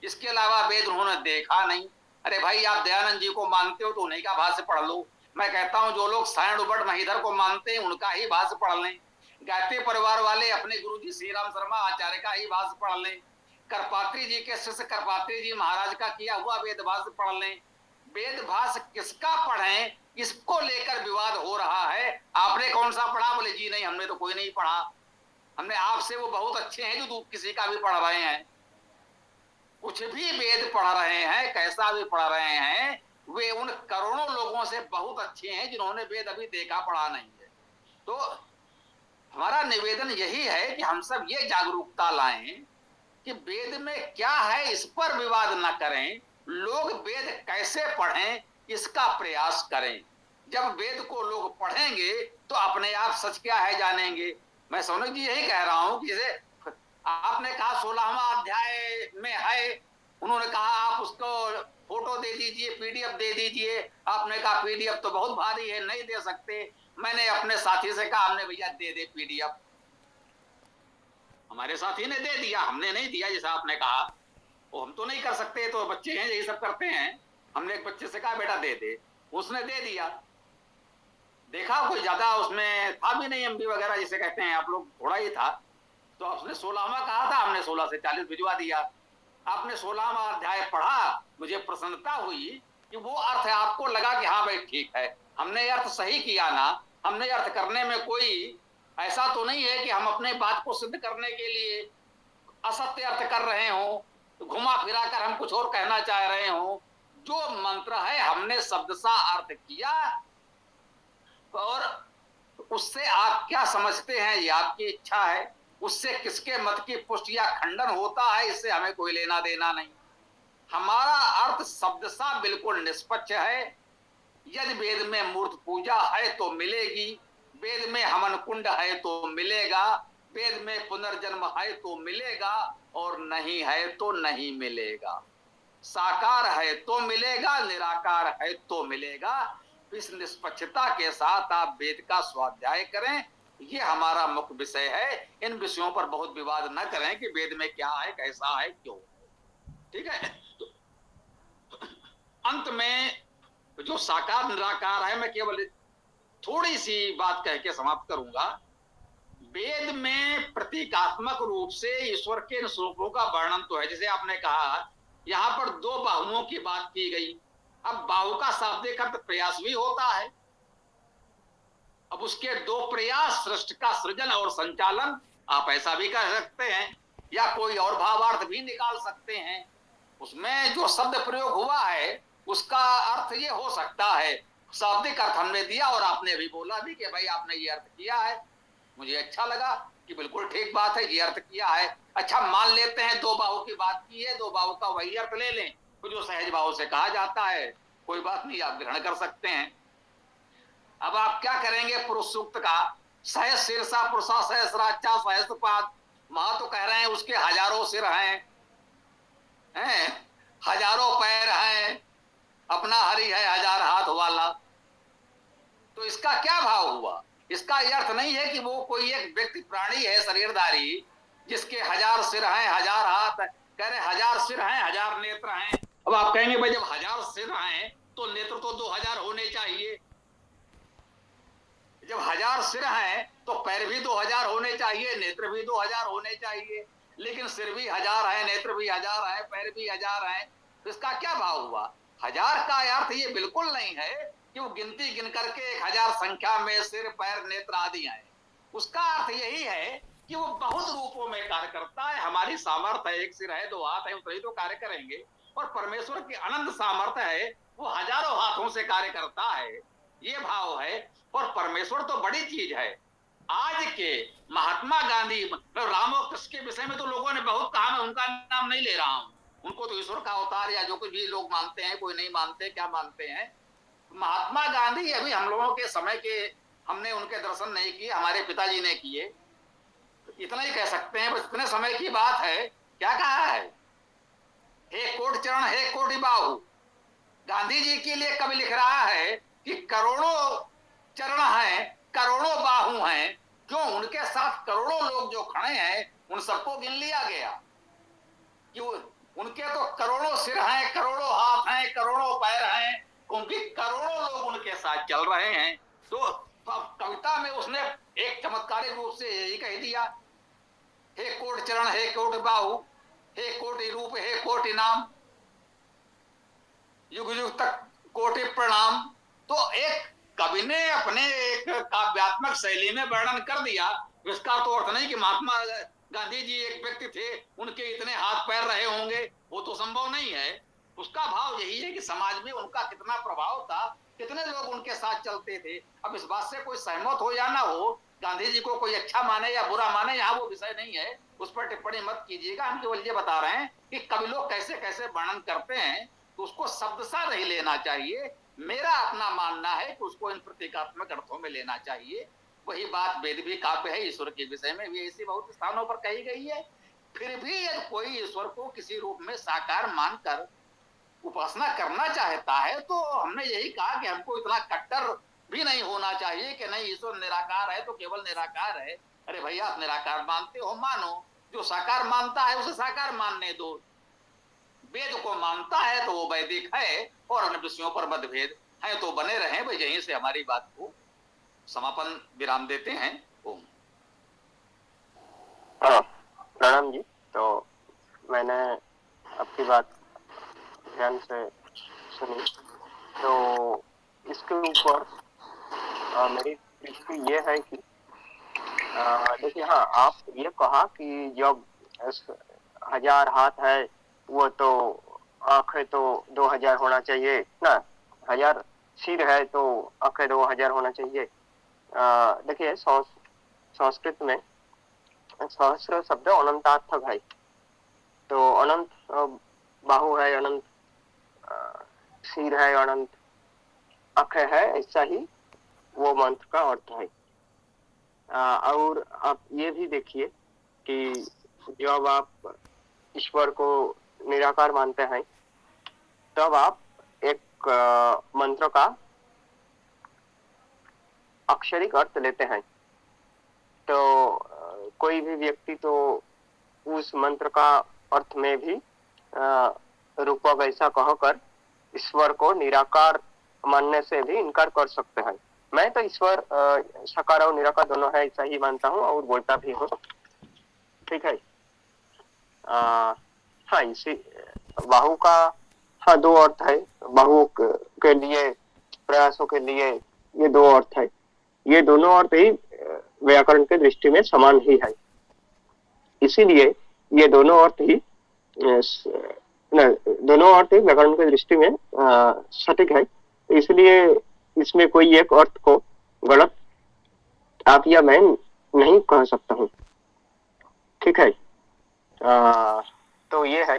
इसके अलावा वेद उन्होंने देखा नहीं। अरे भाई आप दयानंद जी को मानते हो तो उन्हीं का भाष्य पढ़ लो। मैं कहता हूं जो लोग सायण उबड़ महीधर को मानते हैं उनका ही भाष्य पढ़ लें। गायत्री परिवार वाले अपने गुरुजी श्री राम शर्मा आचार्य का ही भाष्य पढ़ लें। करपात्री जी के शिष्य करपात्री जी महाराज का किया हुआ वेद भाष्य पढ़ लें। वेद भाष्य किसका पढ़ें, इसको लेकर विवाद हो रहा है। आपने कौन सा पढ़ा? बोले जी नहीं, हमने तो कोई नहीं पढ़ा। हमने आपसे वो बहुत अच्छे हैं जो किसी का भी पढ़ रहे हैं, कुछ भी वेद पढ़ रहे हैं, कैसा भी पढ़ रहे हैं, वे उन करोड़ों लोगों से बहुत अच्छे हैं जिन्होंने वेद अभी देखा पढ़ा नहीं है। तो हमारा निवेदन यही है कि हम सब ये जागरूकता लाएं कि वेद में क्या है इस पर विवाद न करें, लोग वेद कैसे पढ़ें इसका प्रयास करें। जब वेद को लोग पढ़ेंगे तो अपने आप सच क्या है जानेंगे। मैं सोनक जी यही कह रहा हूं कि जैसे आपने कहा 16वां अध्याय में है, उन्होंने कहा आप उसको फोटो दे दीजिए, पीडीएफ दे दीजिए। आपने कहा पीडीएफ तो बहुत भारी है, नहीं दे सकते। मैंने अपने साथी से कहा हमने भैया दे दे पीडीएफ, हमारे साथी ने दे दिया, हमने नहीं दिया जैसा आपने कहा। वो हम तो नहीं कर सकते, तो बच्चे हैं यही सब करते हैं। हमने एक बच्चे से कहा बेटा दे दे, उसने दे दिया। देखा कोई ज्यादा उसमें था भी नहीं, एमबी वगैरह जिसे कहते हैं आप लोग, थोड़ा ही था। तो उसने 16वां कहा था, हमने 16 से 40 भिजवा दिया। आपने 16वां अध्याय पढ़ा, मुझे प्रसन्नता हुई कि वो अर्थ है, आपको लगा कि हाँ भाई ठीक है, हमने अर्थ सही किया ना। हमने अर्थ करने में कोई ऐसा तो नहीं है कि हम अपने बात को सिद्ध करने के लिए असत्य अर्थ कर रहे हो, घुमा फिरा कर हम कुछ और कहना चाह रहे हो। जो मंत्र है हमने शब्द सा अर्थ किया, और उससे आप क्या समझते हैं ये आपकी इच्छा है। उससे किसके मत की पुष्टि या खंडन होता है इससे हमें कोई लेना देना नहीं। हमारा अर्थ शब्द सा बिल्कुल निष्पक्ष है, यदि वेद में मूर्त पूजा है तो मिलेगी, वेद में हवन कुंड है तो मिलेगा, वेद में पुनर्जन्म है तो मिलेगा, और नहीं है तो नहीं मिलेगा। साकार है तो मिलेगा, निराकार है तो मिलेगा। इस निष्पक्षता के साथ आप वेद का स्वाध्याय करें, ये हमारा मुख्य विषय है। इन विषयों पर बहुत विवाद न करें कि वेद में क्या है, कैसा है, क्यों। ठीक है, तो अंत में जो साकार निराकार है, मैं केवल थोड़ी सी बात कह के समाप्त करूंगा। वेद में प्रतीकात्मक रूप से ईश्वर के स्वरूपों का वर्णन तो है, जैसे आपने कहा यहां पर दो बाहुओं की बात की गई। अब बाहु का शाब्दिक अर्थ प्रयास भी होता है। अब उसके दो प्रयास, सृष्टि का सृजन और संचालन, आप ऐसा भी कह सकते हैं, या कोई और भावार्थ भी निकाल सकते हैं। उसमें जो शब्द प्रयोग हुआ है उसका अर्थ ये हो सकता है, शाब्दिक अर्थ हमने दिया और आपने अभी बोला भी कि भाई आपने ये अर्थ किया है। मुझे अच्छा लगा कि बिल्कुल ठीक बात है, ये अर्थ किया है। अच्छा, मान लेते हैं दो बाहु की बात की है, दो बाहु का वही अर्थ ले लें तो जो सहज भाव से कहा जाता है, कोई बात नहीं, आप ग्रहण कर सकते हैं। अब आप क्या करेंगे, पुरुष सूक्त का सहज शीर्षा पुरुषा सहस्राचा सहस्रपाद, वहां तो कह रहे हैं उसके हजारों सिर हैं, हजारों पैर हैं, अपना हरि है हजार हाथ वाला। तो इसका क्या भाव हुआ? इसका यह अर्थ नहीं है कि वो कोई एक व्यक्ति प्राणी है शरीरधारी जिसके हजार सिर हैं, हजार हाथ, कह रहे हजार सिर हैं, हजार नेत्र हैं। अब आप कहेंगे भाई जब हजार सिर हैं तो नेत्र तो 2000 होने चाहिए। जब हजार सिर हैं तो पैर भी 2000 होने चाहिए, नेत्र भी 2000 होने चाहिए। लेकिन सिर भी 1000 है, नेत्र भी 1000 है, पैर भी 1000 है। तो इसका क्या भाव हुआ? हजार का अर्थ ये बिल्कुल नहीं है कि वो गिनती गिन करके 1000 संख्या में सिर पैर नेत्र आदि आए। उसका अर्थ यही है कि वो बहुत रूपों में कार्य करता है। हमारी सामर्थ्य है, एक सिर है, दो हाथ है, उतनी तो कार्य करेंगे। और परमेश्वर की अनंत सामर्थ्य है, वो हजारों हाथों से कार्य करता है, ये भाव है। और परमेश्वर तो बड़ी चीज है। आज के महात्मा गांधी, राम और कृष्ण के विषय में तो लोगों ने बहुत कहा, मैं उनका नाम नहीं ले रहा हूं। उनको तो ईश्वर का अवतार या जो कुछ भी लोग मानते हैं, कोई नहीं मानते, क्या मानते हैं। महात्मा गांधी अभी हम लोगों के समय के, हमने उनके दर्शन नहीं किए, हमारे पिताजी ने किए, इतना ही कह सकते हैं। बस इतने समय की बात है। क्या कहा है? हे कोटि चरण, हे कोटि बाहु। गांधी जी के लिए कवि लिख रहा है कि करोड़ों चरण हैं, करोड़ों बाहु हैं, क्यों? उनके साथ करोड़ों लोग जो खड़े हैं उन सबको गिन लिया गया कि उनके तो करोड़ों सिर हैं, करोड़ों हाथ हैं, करोड़ों पैर हैं, क्योंकि करोड़ों लोग उनके साथ चल रहे हैं। तो कविता में उसने एक चमत्कारी रूप से यही कह दिया, हे कोटि चरण, हे कोटि बाहु, हे कोटि रूप, हे कोटि नाम, युग युग तक कोटि प्रणाम। तो एक कवि ने अपने एक काव्यात्मक शैली में वर्णन कर दिया। इसका तो अर्थ नहीं कि महात्मा गांधी जी एक व्यक्ति थे, उनके इतने हाथ पैर रहे होंगे, वो तो संभव नहीं है। उसका भाव यही है कि समाज में उनका कितना प्रभाव था, कितने लोग उनके साथ चलते थे। अब इस बात से कोई सहमत हो या ना हो, गांधी जी को कोई अच्छा माने या बुरा माने, यहाँ वो विषय नहीं है, उस पर टिप्पणी मत कीजिएगा। हम केवल ये बता रहे हैं कि कवि लोग कैसे कैसे वर्णन करते हैं, तो उसको शब्दसा नहीं लेना चाहिए। मेरा अपना मानना है कि उसको इन प्रतीकात्मक अर्थों में लेना चाहिए। वही बात वेद भी काव्य है, ईश्वर के विषय में भी ऐसी बहुत स्थानों पर कही गई है। फिर भी यदि कोई ईश्वर को किसी रूप में साकार मानकर उपासना करना चाहता है, तो हमने यही कहा कि हमको इतना कट्टर भी नहीं होना चाहिए कि नहीं ईश्वर निराकार है तो केवल निराकार है। अरे भैया, आप निराकार मानते हो, मानो। जो साकार मानता है उसे साकार मानने दो। वेद को मानता है तो वो वैदिक है, और अन्य विषयों पर मतभेद है तो बने रहे। भाई यहीं से हमारी बात को समापन विराम देते हैं। ओम।
हाँ, प्रणाम जी। तो मैंने आपकी बात ध्यान से सुनी। तो इसके ऊपर मेरी दृष्टि ये है कि देखिए, हाँ, आप ये कहा कि जब 1000 हाथ है वो तो आंखें तो 2000 होना चाहिए ना, 1000 सिर है तो आंखें 2000 होना चाहिए। देखिए, संस्कृत में सहस्र शब्द अनंतार्थक है। तो अनंत बाहु है, अनंत सिर है, अनंत अक्षय है, ऐसा ही वो मंत्र का अर्थ है। और आप ये भी देखिए कि जब आप ईश्वर को निराकार मानते हैं तब आप एक मंत्र का अक्षरिक अर्थ लेते हैं। तो कोई भी व्यक्ति तो उस मंत्र का अर्थ में भी रूपक ऐसा कहकर ईश्वर को निराकार मानने से भी इनकार कर सकते हैं। मैं तो ईश्वर साकार और निराकार दोनों है ऐसा ही मानता हूँ और बोलता भी हूँ। ठीक है। हाँ, इसी बाहु का हाँ 2 अर्थ है। बाहु के लिए, प्रयासों के लिए ये 2 अर्थ है। ये दोनों अर्थ ही व्याकरण के दृष्टि में समान ही है, इसीलिए ये दोनों अर्थ ही व्याकरण की दृष्टि में सटीक है। इसलिए इसमें कोई एक अर्थ को गलत आप या मैं नहीं कह सकता हूँ। ठीक है। तो ये है।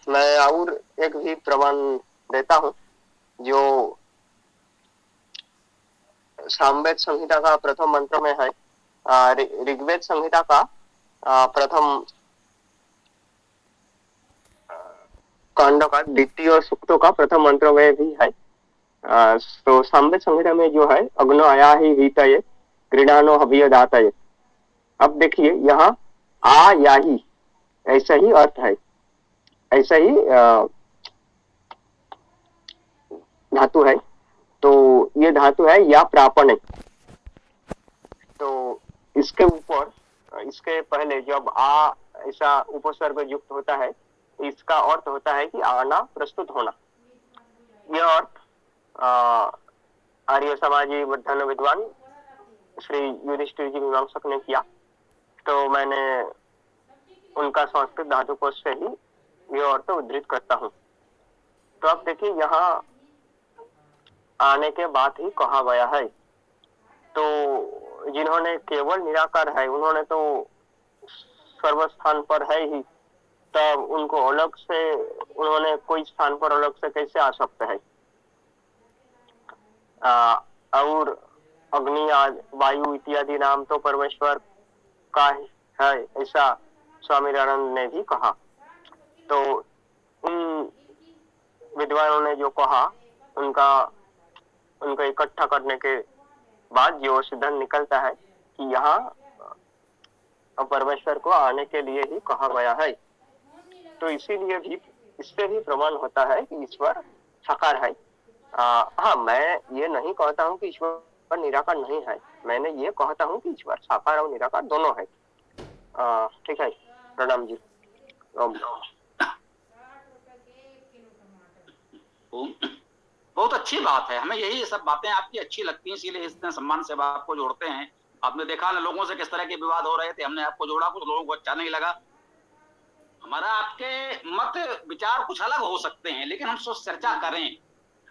मैं और एक भी प्रमाण देता हूँ जो सामवेद संहिता का प्रथम मंत्र में है। ऋग्वेद संहिता का प्रथम कांड का द्वितीय सूक्तों का प्रथम मंत्र में भी है। तो सामवेद संहिता में जो है अग्नो आया ही वीतये गृणानो हविय दातये। अब देखिए यहाँ आ या ही ऐसा ही अर्थ है, ऐसा ही धातु है। तो ये धातु है या प्रापणे। तो इसके ऊपर, इसके पहले जब आ ऐसा उपसर्ग युक्त होता है तो इसका अर्थ होता है कि आना, प्रस्तुत होना। यह अर्थ आर्य समाजी बुद्धान विद्वान श्री युधिष्ठिर जी मीमांसक ने किया। तो मैंने उनका संस्कृत धातु कोश से ही यह अर्थ उद्धृत करता हूँ। तो अब देखिए यहाँ आने के बाद ही कहा गया है। तो जिन्होंने केवल निराकार है उन्होंने तो सर्वस्थान पर है ही, तब उनको अलग से, उन्होंने कोई स्थान पर अलग से कैसे आ सकते हैं। और अग्नि, वायु इत्यादि नाम तो परमेश्वर का है, ऐसा स्वामी दयानंद ने भी कहा। तो उन विद्वानों ने जो कहा उनको इकट्ठा करने के बाद जो सिद्धांत निकलता है कि यहाँ परमेश्वर को आने के लिए ही कहा गया है। तो इसीलिए भी इससे भी प्रमाण होता है कि ईश्वर साकार है। हाँ, मैं ये नहीं कहता हूँ कि ईश्वर निराकार नहीं है, मैंने ये कहता हूँ कि ईश्वर साकार और निराकार दोनों है। ठीक है। प्रणाम जी।
बहुत अच्छी बात है, हमें यही सब बातें आपकी अच्छी लगती हैं, इसीलिए इतने सम्मान से आपको जोड़ते हैं। आपने देखा ना लोगों से किस तरह के विवाद हो रहे थे, हमने आपको जोड़ा, कुछ लोगों को अच्छा नहीं लगा। हमारा आपके मत विचार कुछ अलग हो सकते हैं, लेकिन हम सोच चर्चा करें।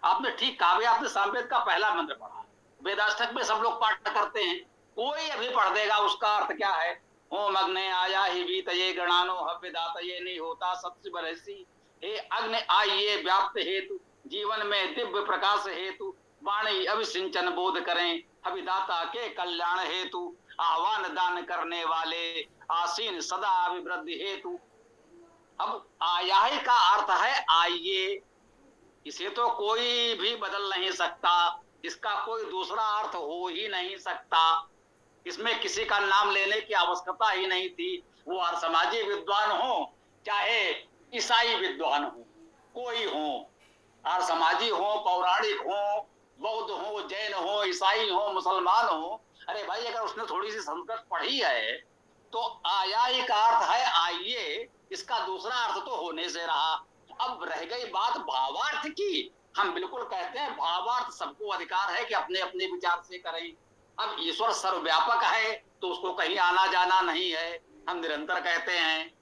आपने ठीक कहा भाई, आपने सामवेद का पहला मंत्र पढ़ा, वेदाष्टक में सब लोग पाठ करते हैं, कोई अभी पढ़ देगा उसका अर्थ क्या है। ओम अग्ने आया ही वीतये गणानो हव्यदातये नहीं होता सत्य बरसी। हे अग्नि आइए व्याप्त हेतु, जीवन में दिव्य प्रकाश हेतु, वाणी अभिसिंचन बोध करें, अभिदाता के कल्याण हेतु, आह्वान दान करने वाले, आसीन सदा अभिवृद्धि हेतु। अब आया ही का अर्थ है आइए, इसे तो कोई भी बदल नहीं सकता, इसका कोई दूसरा अर्थ हो ही नहीं सकता, इसमें किसी का नाम लेने की आवश्यकता ही नहीं थी। वो हर समाजी विद्वान हो चाहे ईसाई विद्वान हो, कोई हो, हर समाजी हो, पौराणिक हो, बौद्ध हो, जैन हो, ईसाई हो, मुसलमान हो, अरे भाई अगर उसने थोड़ी सी संस्कृत पढ़ी है तो आया ही का अर्थ है आइए, इसका दूसरा अर्थ तो होने से रहा। अब रह गई बात भावार्थ की, हम बिल्कुल कहते हैं भावार्थ सबको अधिकार है कि अपने अपने विचार से करें। अब ईश्वर सर्वव्यापक है तो उसको कहीं आना जाना नहीं है, हम निरंतर कहते हैं।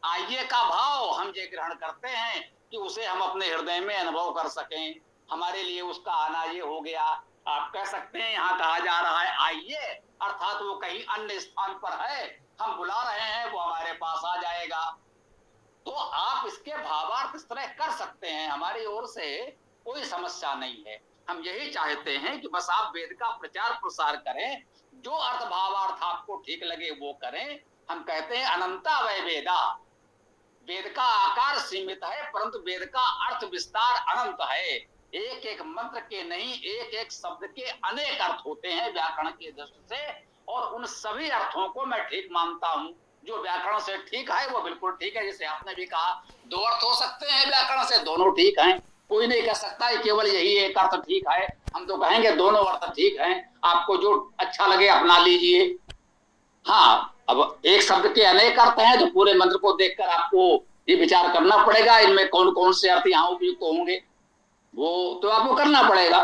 आइए का भाव हम ये ग्रहण करते हैं कि उसे हम अपने हृदय में अनुभव कर सकें, हमारे लिए उसका आना ये हो गया। आप कह सकते हैं यहाँ कहा जा रहा है आइए, अर्थात वो कहीं अन्य स्थान पर है, हम बुला रहे हैं, वो हमारे पास आ जाएगा। तो आप इसके भावार्थ इस तरह कर सकते हैं। हमारी ओर से कोई समस्या नहीं है। हम यही चाहते हैं कि बस आप वेद का प्रचार प्रसार करें, जो अर्थ भावार्थ आपको ठीक लगे वो करें। हम कहते हैं अनंता वै वेदा, वेद का आकार सीमित है परंतु वेद का अर्थ विस्तार अनंत है। एक एक मंत्र के नहीं, एक एक शब्द के अनेक अर्थ होते हैं व्याकरण की दृष्टि से, और उन सभी अर्थों को मैं ठीक मानता हूं। जो व्याकरण से ठीक है वो बिल्कुल ठीक है। जैसे आपने भी कहा, दो अर्थ हो सकते हैं व्याकरण से, दोनों ठीक हैं। कोई नहीं कह सकता है केवल यही एक अर्थ ठीक है। हम तो कहेंगे दोनों अर्थ ठीक हैं, आपको जो अच्छा लगे अपना लीजिए। हाँ, अब एक शब्द के अनेक अर्थ हैं तो पूरे मंत्र को देखकर आपको ये विचार करना पड़ेगा इनमें कौन कौन से अर्थ यहाँ उपयुक्त होंगे, वो तो आपको करना पड़ेगा।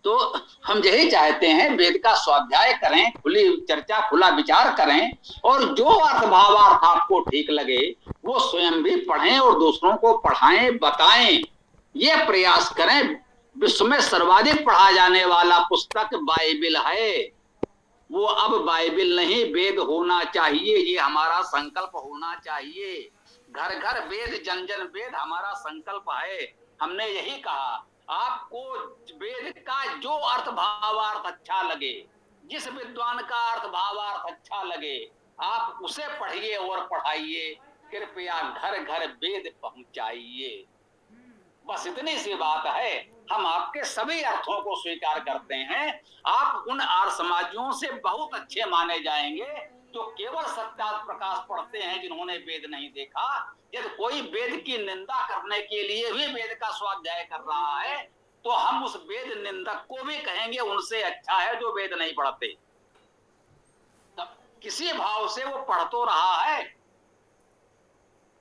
तो हम यही चाहते हैं, वेद का स्वाध्याय करें, खुली चर्चा खुला विचार करें, और जो अर्थ भावार्थ आपको ठीक लगे वो स्वयं भी पढ़ें और दूसरों को पढ़ाएं, बताएं। ये प्रयास करें। विश्व में सर्वाधिक पढ़ा जाने वाला पुस्तक बाइबिल है। वो अब बाइबिल नहीं, वेद होना चाहिए। ये हमारा संकल्प होना चाहिए। घर घर वेद, जन जन वेद हमारा संकल्प है। हमने यही कहा, आपको वेद का जो अर्थ भावार्थ अच्छा लगे, जिस विद्वान का अर्थ भावार्थ अच्छा लगे, आप उसे पढ़िए और पढ़ाइए। कृपया घर घर वेद पहुंचाइए। बस इतनी सी बात है। हम आपके सभी अर्थों को स्वीकार करते हैं। आप उन आर्य समाजियों से बहुत अच्छे माने जाएंगे जो केवल सत्यार्थ प्रकाश पढ़ते हैं, जिन्होंने वेद नहीं देखा। यदि कोई वेद की निंदा करने के लिए भी वेद का स्वाध्याय कर रहा है तो हम उस वेद निंदक को भी कहेंगे उनसे अच्छा है जो वेद नहीं पढ़ते। किसी भाव से वो पढ़ तो रहा है,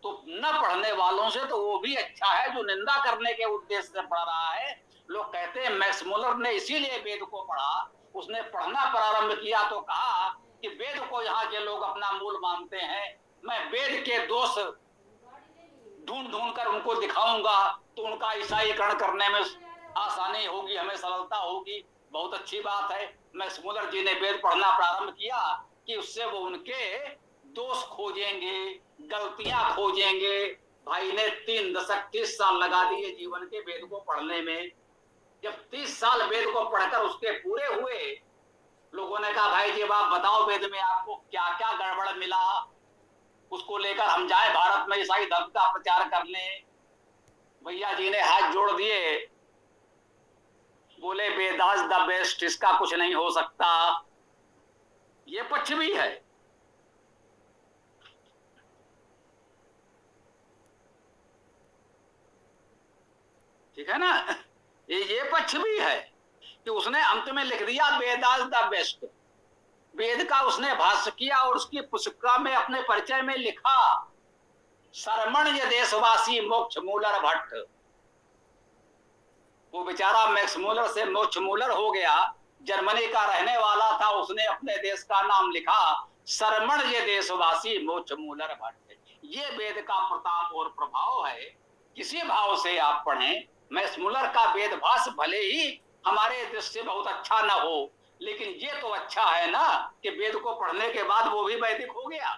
तो न पढ़ने वालों से तो वो भी अच्छा है जो निंदा करने के उद्देश्य से पढ़ रहा है। लोग कहते हैं मैक्स मुलर ने इसीलिए वेद को पढ़ा। उसने पढ़ना प्रारंभ किया तो कहा कि वेद को यहाँ के लोग अपना मूल मानते हैं, मैं वेद के दोष ढूंढ ढूंढ कर उनको दिखाऊंगा तो उनका ईसाईकरण करने में आसानी होगी, हमें सरलता होगी। बहुत अच्छी बात है। मैक्स मुलर जी ने वेद पढ़ना प्रारंभ किया कि उससे वो उनके दोष खोजेंगे, गलतियां खोजेंगे। भाई ने 3 दशक 30 साल लगा दिए जीवन के वेद को पढ़ने में। जब 30 साल वेद को पढ़कर उसके पूरे हुए, लोगों ने कहा भाई जी आप बताओ वेद में आपको क्या क्या गड़बड़ मिला, उसको लेकर हम जाए भारत में ईसाई धर्म का प्रचार करने। भैया जी ने हाथ जोड़ दिए, बोले वेदास द बेस्ट, इसका कुछ नहीं हो सकता। ये पक्ष भी है। ठीक है ना, ये पक्ष भी है कि उसने अंत में लिख दिया वेदास द बेस्ट। वेद का उसने भाष्य किया और उसकी पुस्तिका में अपने परिचय में लिखा शरमण्य देशवासी मोक्ष मूलर भट्ट। वो बेचारा मैक्स मूलर से मोक्ष मूलर हो गया, जर्मनी का रहने वाला था। उसने अपने देश का नाम लिखा शरमण्य देशवासी मोक्ष मूलर भट्ट। ये वेद का प्रताप और प्रभाव है। किसी भाव से आप पढ़ें। मैक्स मूलर का वेद भाष्य भले ही हमारे दृष्टि से बहुत अच्छा ना हो, लेकिन ये तो अच्छा है ना कि वेद को पढ़ने के बाद वो भी वैदिक हो गया।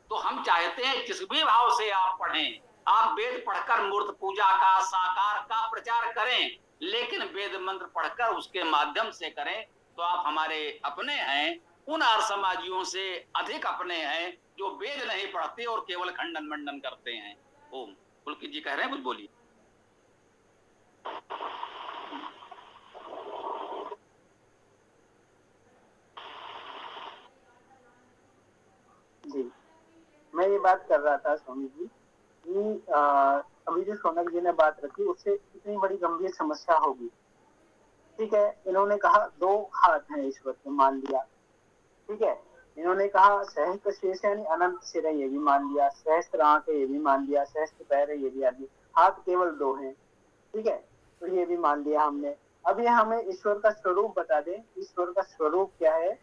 तो हम चाहते हैं किस भी भाव से आप पढ़ें, आप वेद पढ़कर मूर्त पूजा का, साकार का प्रचार करें, लेकिन वेद मंत्र पढ़कर उसके माध्यम से करें तो आप हमारे अपने हैं। उन आर्य समाजियों से अधिक अपने हैं जो वेद नहीं पढ़ते और केवल खंडन मंडन करते हैं। ओम। पुलकित जी कह रहे हैं, कुछ बोलिए।
जी, मैं ये बात कर रहा था स्वामी जी कि अभी जो सोनक जी ने बात रखी उससे इतनी बड़ी गंभीर समस्या होगी। ठीक है, इन्होंने कहा 2 हाथ हैं ईश्वर के, मान लिया। ठीक है, इन्होंने कहा सहस्त्र शीर्ष यानी अनंत सिर है, ये भी मान लिया। सहस्त्र आंख है, ये भी मान लिया। सहस्त्र पैर है, ये भी मान लिया। हाथ केवल 2 हैं। ठीक है, तो ये भी मान लिया हमने। अब ये हमें ईश्वर का स्वरूप बता दें, ईश्वर का स्वरूप क्या है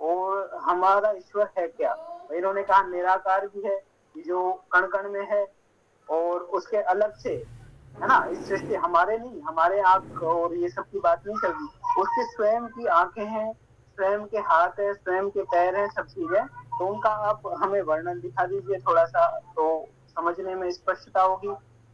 और हमारा ईश्वर है क्या। इन्होंने कहा निराकार भी है, जो कण कण में है, और उसके अलग से है ना, इस सृष्टि हमारे नहीं, हमारे आंख और ये सब की बात नहीं चल रही। उसके स्वयं की आंखें हैं, स्वयं के हाथ है, स्वयं के पैर है, सब चीजें। तो उनका आप हमें वर्णन दिखा दीजिए थोड़ा सा, तो समझने में स्पष्टता होगी।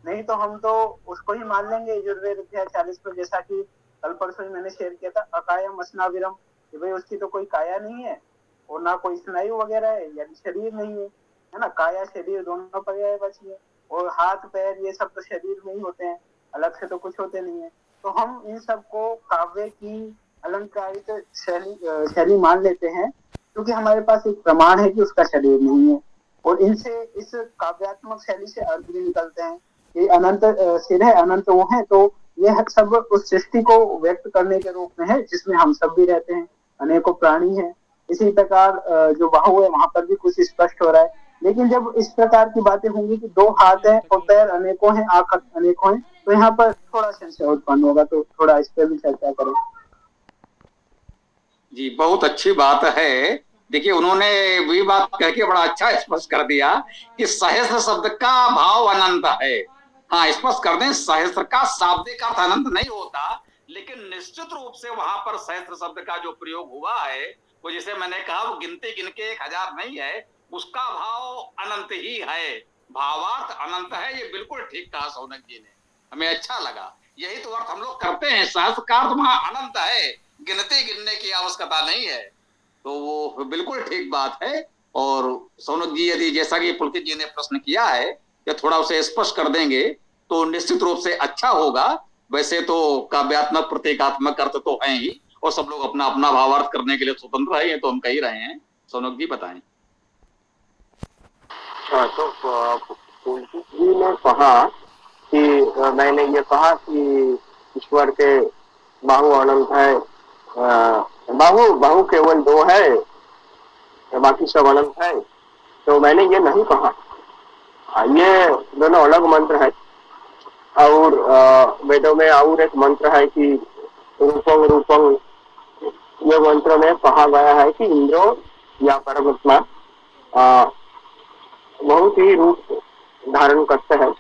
नहीं तो हम तो उसको ही मान लेंगे यजुर्वेद अध्याय 40 पर, जैसा कि कल परसों ही मैंने शेयर किया था, अकायम असनाविरम, कि भाई उसकी तो कोई काया नहीं है और ना कोई स्नायु वगैरह है, यानी शरीर नहीं है ना, काया शरीर दोनों पर्यायवाची है, और हाथ पैर ये सब तो शरीर में ही होते हैं, अलग से तो कुछ होते नहीं है। तो हम इन सबको काव्य की अलंकारित शैली मान लेते हैं, क्योंकि हमारे पास एक प्रमाण है कि उसका शरीर नहीं है, और इनसे इस काव्यात्मक शैली से अर्थ भी निकलते हैं कि अनंत सिर है, अनंत वो है, तो यह सब उस सृष्टि को व्यक्त करने के रूप में है जिसमें हम सब भी रहते हैं, अनेकों प्राणी हैं। इसी प्रकार जो बाहु है वहां पर भी कुछ स्पष्ट हो रहा है। लेकिन जब इस प्रकार की बातें होंगी कि 2 हाथ हैं और पैर अनेकों हैं, आंख अनेकों हैं, तो यहाँ पर थोड़ा संशय उत्पन्न होगा, तो थोड़ा इस पर भी चर्चा करें।
जी, बहुत अच्छी बात है। देखिए, उन्होंने वही बात कह के बड़ा अच्छा स्पष्ट कर दिया कि सहस्र शब्द का भाव अनंत है। हाँ, स्पष्ट कर दें, सहस्र का शाब्दिक अर्थ अनंत नहीं होता, लेकिन निश्चित रूप से वहां पर सहस्र शब्द का जो प्रयोग हुआ है, वो जैसे मैंने कहा, वो गिनते गिन के 1000 नहीं है, उसका भाव अनंत ही है, भावार्थ अनंत है। ये बिल्कुल ठीक कहा सौनक जी ने, हमें अच्छा लगा। यही तो अर्थ हम लोग करते हैं, सहस्र का अर्थ वहां अनंत है, गिनते गिनने की आवश्यकता नहीं है। तो वो बिल्कुल ठीक बात है। और सौनक जी, यदि जैसा कि पुलकित जी ने प्रश्न किया है, या थोड़ा उसे स्पष्ट कर देंगे तो निश्चित रूप से अच्छा होगा। वैसे तो काव्यात्मक प्रतीकात्मक अर्थ तो है ही, और सब लोग अपना अपना भावार्थ करने के लिए स्वतंत्र है, ये तो हम कह ही रहे हैं। सौनक जी बताएं।
हाँ, तो पुलकित जी ने कहा कि मैंने ये कहा कि ईश्वर के बाहु अनंत है, बाहु केवल 2 है, बाकी सब अनंत है, तो मैंने ये नहीं कहा। ये दोनों अलग मंत्र है। और वेदों में और एक मंत्र है कि रूपं रूपं, ये मंत्र में कहा गया है कि इंद्रो या परमात्मा बहुत ही रूप धारण करते हैं,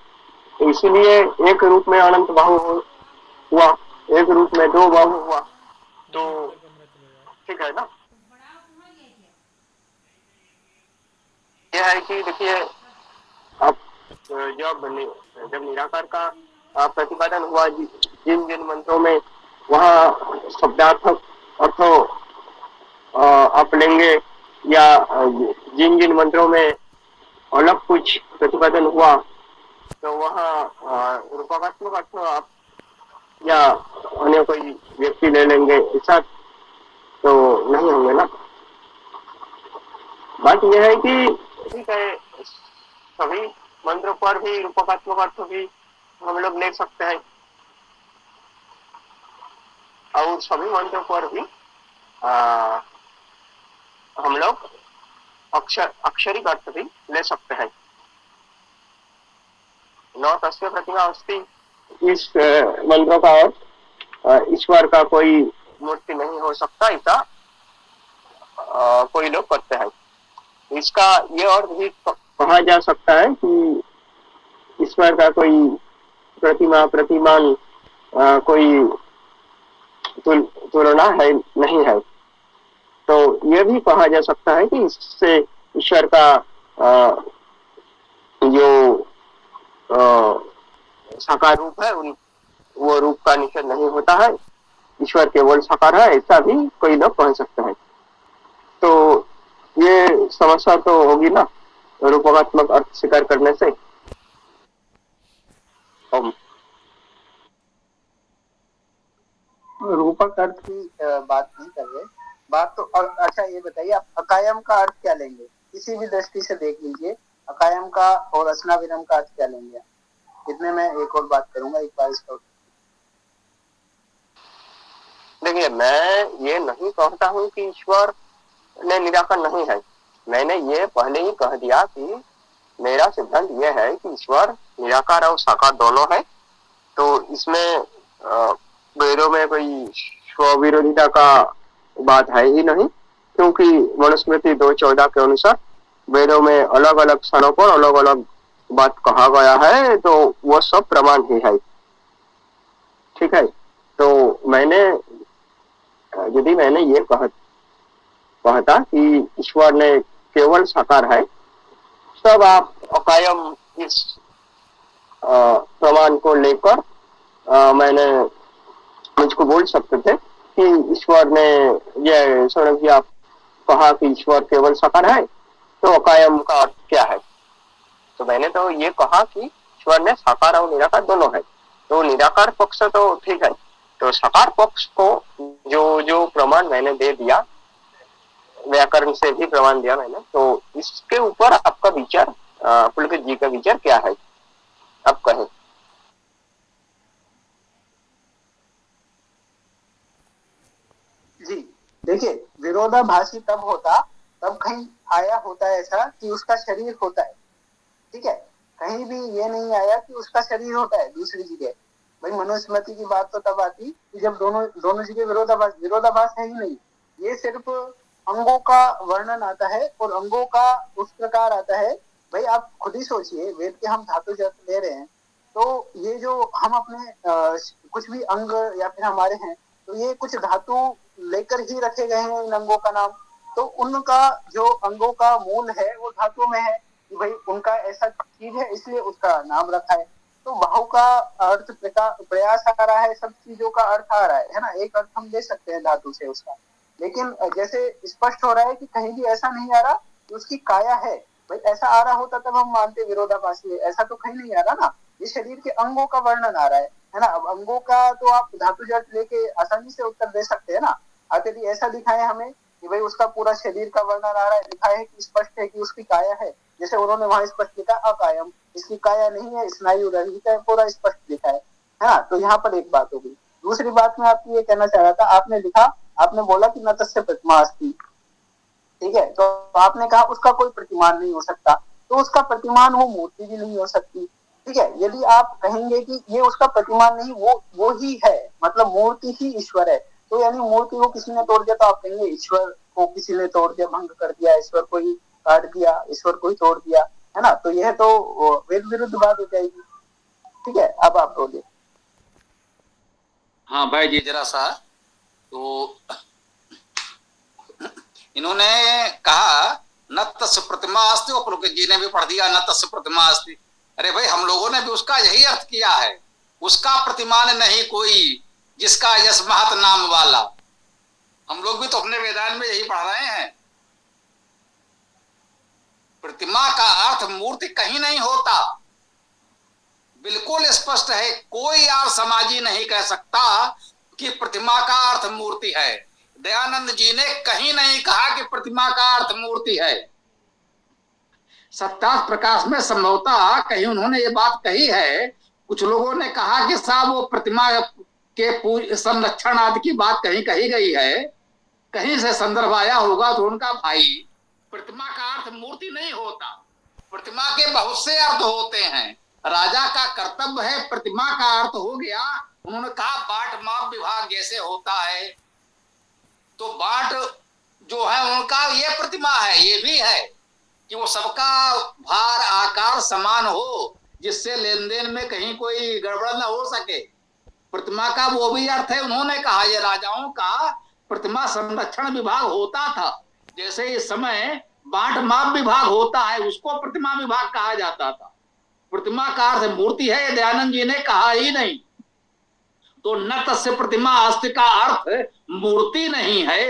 इसलिए एक रूप में अनंत बाहु हुआ, एक रूप में 2 बाहु हुआ, तो ठीक है ना। यह है कि देखिए, अब जब निराकार का प्रतिपादन हुआ, जिन जिन मंत्रों में वहाँ शब्दार्थक अर्थों आप लेंगे, या जिन जिन मंत्रों में अलग कुछ प्रतिपादन हुआ, तो वहाँ रूपकात्मक अर्थ आप या अन्य कोई व्यक्ति ले लेंगे, ऐसा तो नहीं होंगे ना। बात यह है कि ठीक है, सभी मंत्रों पर भी रूपकात्मक अर्थ भी हम लोग ले सकते हैं, और सभी मंत्रों पर भी हम लोग अक्षरिक अर्थ भी ले सकते हैं। न तस्य प्रतिमा अस्ति, इस मंत्रों का अर्थ ईश्वर का कोई मूर्ति नहीं हो सकता, ऐसा कोई लोग करते हैं। इसका ये अर्थ भी कहा जा सकता है कि ईश्वर का कोई प्रतिमान कोई तुलना है नहीं है। तो यह भी कहा जा सकता है कि इससे ईश्वर का जो साकार रूप है, वो रूप का निषेध नहीं होता है, ईश्वर केवल साकार है, ऐसा भी कोई लोग कह सकते हैं। तो ये समस्या तो होगी ना रूपकात्मक अर्थ स्वीकार करने से।
रूपक अर्थ की बात नहीं कर रहे, बात तो अच्छा ये बताइए, आप अकायम का अर्थ क्या लेंगे? किसी भी दृष्टि से देख लीजिए, अकायम का और असनाविरम का अर्थ क्या लेंगे? इतने में एक और बात करूंगा, एक बार इसका।
देखिए, मैं ये नहीं कहता हूँ कि ईश्वर ने निराकार नहीं है। मैंने ये पहले ही कह दिया कि मेरा सिद्धांत ये है कि ईश्वर निराकार और साकार दोनों है। तो इसमें वेदों में कोई स्वविरोधिता का बात है ही नहीं, क्योंकि मनुस्मृति 2:14 के अनुसार वेदों में अलग अलग स्थानों पर अलग अलग बात कहा गया है, तो वो सब प्रमाण ही है। ठीक है, तो यदि मैंने ये कहता कि ईश्वर ने केवल साकार है, तब आप अकायम इस प्रमाण को लेकर मैंने मुझको बोल सकते थे कि ईश्वर ने, ये सौरभ जी आप कहा कि ईश्वर केवल साकार है, तो अकायम का अर्थ क्या है? तो मैंने तो ये कहा कि ईश्वर में साकार और निराकार दोनों है। तो निराकार पक्ष तो ठीक है, तो साकार पक्ष को जो जो प्रमाण मैंने दे दिया, व्याकरण से भी प्रमाण दिया मैंने, तो इसके ऊपर आपका विचार, पुलकित जी का विचार क्या है, आप कहें।
जी देखिए, विरोधाभासी तब होता, तब कहीं आया होता है ऐसा कि उसका शरीर होता है, ठीक है, कहीं भी ये नहीं आया कि उसका शरीर होता है दूसरी जगह। भाई मनुस्मृति की बात तो तब आती कि जब दोनों दोनों जगह विरोधाभास है ही नहीं, ये सिर्फ अंगों का वर्णन आता है और अंगों का उस प्रकार आता है। भाई आप खुद ही सोचिए, वेद के हम धातु जब ले रहे हैं, तो ये जो हम अपने कुछ भी अंग या फिर हमारे हैं, तो ये कुछ धातु लेकर ही रखे गए हैं इन अंगों का नाम। तो उनका जो अंगों का मूल है वो धातु में है कि भाई उनका ऐसा चीज है इसलिए उसका नाम रखा है। तो बाहु का अर्थ प्रयास आ रहा है, सब चीजों का अर्थ आ रहा है ना, एक अर्थ हम ले सकते हैं धातु से उसका। लेकिन जैसे स्पष्ट हो रहा है कि कहीं भी ऐसा नहीं आ रहा कि उसकी काया है। भाई ऐसा आ रहा होता तब हम मानते विरोधाभासी है, ऐसा तो कहीं नहीं आ रहा ना, ये शरीर के अंगों का वर्णन आ रहा है ना। अब अंगों का तो आप धातु जट लेके आसानी से उत्तर दे सकते हैं ना। आप यदि ऐसा दिखाए हमें कि भाई उसका पूरा शरीर का वर्णन आ रहा है, दिखाए है कि स्पष्ट है कि उसकी काया है, जैसे उन्होंने वहां स्पष्ट लिखा अकायम, इसकी काया नहीं है, स्नायु रहित है, पूरा स्पष्ट लिखा है ना। तो यहाँ पर एक बात होगी। दूसरी बात मैं आपको ये कहना चाह रहा था, आपने लिखा, आपने बोला कि न तस्य प्रतिमा अस्ति, ठीक है, तो आपने कहा उसका कोई प्रतिमान नहीं हो सकता, तो उसका प्रतिमान वो मूर्ति भी नहीं हो सकती, ठीक है। यदि आप कहेंगे कि ये उसका प्रतिमान नहीं, वो ही है, मतलब मूर्ति ही ईश्वर है, तो यानी मूर्ति को किसी ने तोड़ दिया, तो आप कहेंगे ईश्वर को किसी ने तोड़ दिया, भंग कर दिया, ईश्वर को ही काट दिया, ईश्वर को ही तोड़ दिया, है ना। तो यह तो वेद विरुद्ध बात हो जाएगी, ठीक है। अब आप बोलिए।
हाँ भाई जी, जरा सा, तो इन्होंने कहा न तस्य प्रतिमा अस्ति, और पुलकित जी ने भी पढ़ दिया न तस्य प्रतिमा अस्ति। अरे भाई, हम लोगों ने भी उसका यही अर्थ किया है, उसका प्रतिमान नहीं कोई जिसका यश महत नाम वाला। हम लोग भी तो अपने वेदांत में यही पढ़ रहे हैं। प्रतिमा का अर्थ मूर्ति कहीं नहीं होता, बिल्कुल स्पष्ट है, कोई और समाजी नहीं कह सकता कि प्रतिमा का अर्थ मूर्ति है। दयानंद जी ने कहीं नहीं कहा कि प्रतिमा का अर्थ मूर्ति है। सत्यार्थ प्रकाश में संभवतः कहीं उन्होंने ये बात कही है। कुछ लोगों ने कहा कि साहब वो प्रतिमा के संरक्षण आदि की बात कहीं कही गई है, कहीं से संदर्भ आया होगा। तो उनका भाई, प्रतिमा का अर्थ मूर्ति नहीं होता, प्रतिमा के बहुत से अर्थ होते हैं। राजा का कर्तव्य है, प्रतिमा का अर्थ हो गया, उन्होंने कहा बाट माप विभाग जैसे होता है, तो बाट जो है उनका ये प्रतिमा है, ये भी है कि वो सबका भार आकार समान हो, जिससे लेन देन में कहीं कोई गड़बड़ न हो सके। प्रतिमा का वो भी अर्थ है। उन्होंने कहा ये राजाओं का प्रतिमा संरक्षण विभाग होता था, जैसे इस समय बाट माप विभाग होता है, उसको प्रतिमा विभाग कहा जाता था। प्रतिमा का अर्थ मूर्ति है, दयानंद जी ने कहा ही नहीं। तो न तस्य प्रतिमा अस्ति का अर्थ मूर्ति नहीं है,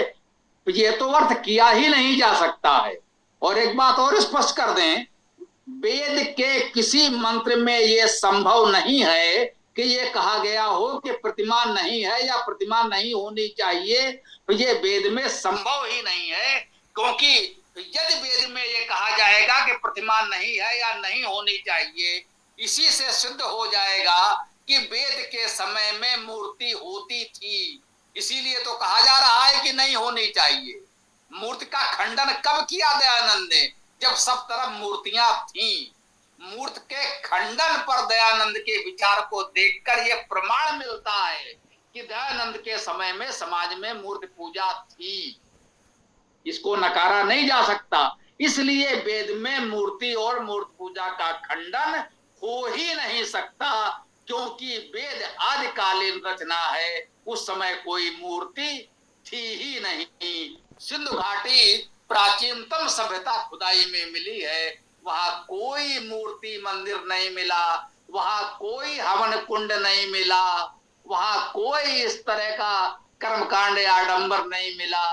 ये तो अर्थ किया ही नहीं जा सकता है। और एक बात और स्पष्ट कर दें, वेद के किसी मंत्र में यह संभव नहीं है कि ये कहा गया हो कि प्रतिमा नहीं है या प्रतिमा नहीं होनी चाहिए। तो ये वेद में संभव ही नहीं है, क्योंकि यदि वेद में ये कहा जाएगा कि प्रतिमा नहीं है या नहीं होनी चाहिए, इसी से सिद्ध हो जाएगा कि वेद के समय में मूर्ति होती थी, इसीलिए तो कहा जा रहा है कि नहीं होनी चाहिए। मूर्ति का खंडन कब किया दयानंद ने? जब सब तरफ मूर्तियां थीं। मूर्ति के खंडन पर दयानंद के विचार को देखकर यह प्रमाण मिलता है कि दयानंद के समय में समाज में मूर्ति पूजा थी, इसको नकारा नहीं जा सकता। इसलिए वेद में मूर्ति और मूर्ति पूजा का खंडन हो ही नहीं सकता, क्योंकि वेद आदिकालीन रचना है, उस समय कोई मूर्ति थी ही नहीं। सिंधु घाटी प्राचीनतम सभ्यता खुदाई में मिली है, वहां कोई मूर्ति मंदिर नहीं मिला। वहां कोई हवन कुंड नहीं मिला, वहां कोई इस तरह का कर्मकांड या आडंबर नहीं मिला।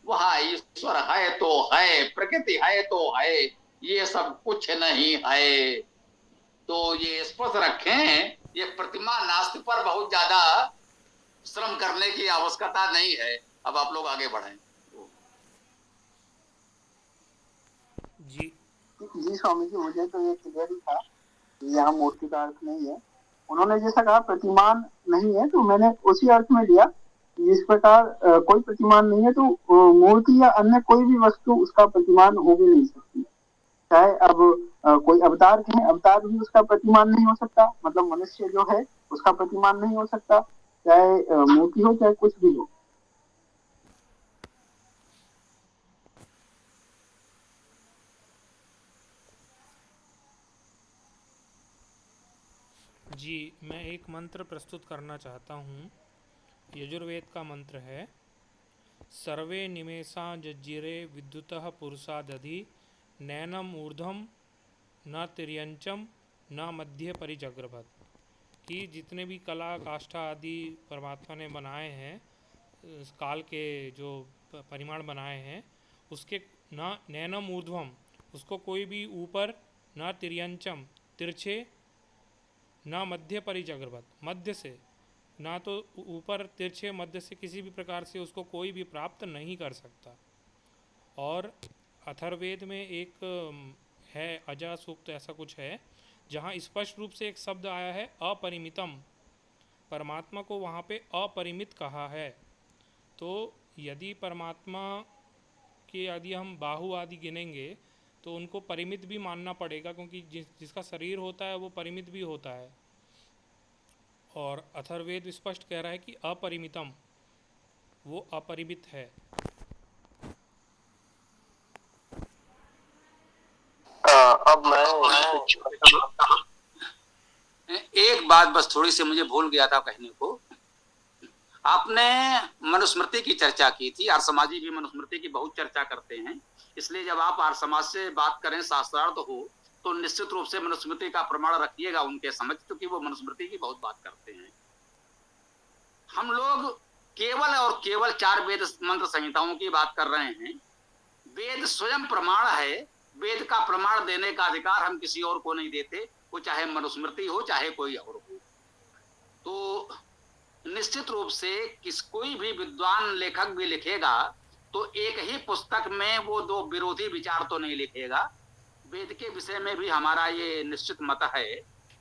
वहां ईश्वर है तो है, प्रकृति है तो है, ये सब कुछ नहीं है। तो ये स्पष्ट रखें, ये प्रतिमा नास्ति पर बहुत ज्यादा श्रम करने की आवश्यकता नहीं है। अब आप लोग आगे बढ़ें।
जी
जी स्वामी जी, मुझे तो ये क्लियर ही था कि यहाँ मूर्ति का अर्थ नहीं है। उन्होंने जैसा कहा प्रतिमान नहीं है, तो मैंने उसी अर्थ में लिया कि इस प्रकार कोई प्रतिमान नहीं है तो मूर्ति या अन्य कोई भी वस्तु उसका प्रतिमान हो भी नहीं सकती। चाहे अब कोई अवतार कहें, अवतार भी उसका प्रतिमान नहीं हो सकता, मतलब मनुष्य जो है उसका प्रतिमान नहीं हो सकता, चाहे मूर्ति हो चाहे कुछ भी हो।
जी, मैं एक मंत्र प्रस्तुत करना चाहता हूँ। यजुर्वेद का मंत्र है, सर्वे निमेषा जज्जिरे विद्युतः पुरुषादधि नैनम ऊर्ध्वम न तिर्यंचम न मध्य परिजग्रभत। कि जितने भी कला काष्ठा आदि परमात्मा ने बनाए हैं, इस काल के जो परिमाण बनाए हैं, उसके न नैनम ऊर्ध्वम, उसको कोई भी ऊपर, न तिर्यंचम तिरछे, ना मध्य परिजग्रभत, मध्य से ना तो ऊपर तिरछे, मध्य से किसी भी प्रकार से उसको कोई भी प्राप्त नहीं कर सकता। और अथर्ववेद में एक है अजा सूक्त, ऐसा कुछ है, जहाँ स्पष्ट रूप से एक शब्द आया है अपरिमितम। परमात्मा को वहाँ पे अपरिमित कहा है। तो यदि परमात्मा के यदि हम बाहु आदि गिनेंगे तो उनको परिमित भी मानना पड़ेगा, क्योंकि जिसका शरीर होता है वो परिमित भी होता है। और अथर्ववेद स्पष्ट कह रहा है कि अपरिमितम, वो अपरिमित है।
अब मैं
एक बात बस थोड़ी सी मुझे भूल गया था कहने को। आपने मनुस्मृति की चर्चा की थी, आर्य समाजी भी मनुस्मृति की बहुत चर्चा करते हैं, इसलिए जब आप आर्य समाज से बात करें शास्त्रार्थ हो तो निश्चित रूप से मनुस्मृति का प्रमाण रखिएगा उनके समझ, क्योंकि वो मनुस्मृति की बहुत बात करते हैं। हम लोग केवल और केवल 4 वेद मंत्र संहिताओं की बात कर रहे हैं। वेद स्वयं प्रमाण है, वेद का प्रमाण देने का अधिकार हम किसी और को नहीं देते, वो चाहे मनुस्मृति हो चाहे कोई और हो। तो निश्चित रूप से कोई भी विद्वान लेखक भी लिखेगा तो एक ही पुस्तक में वो 2 विरोधी विचार तो नहीं लिखेगा। वेद के विषय में भी हमारा ये निश्चित मत है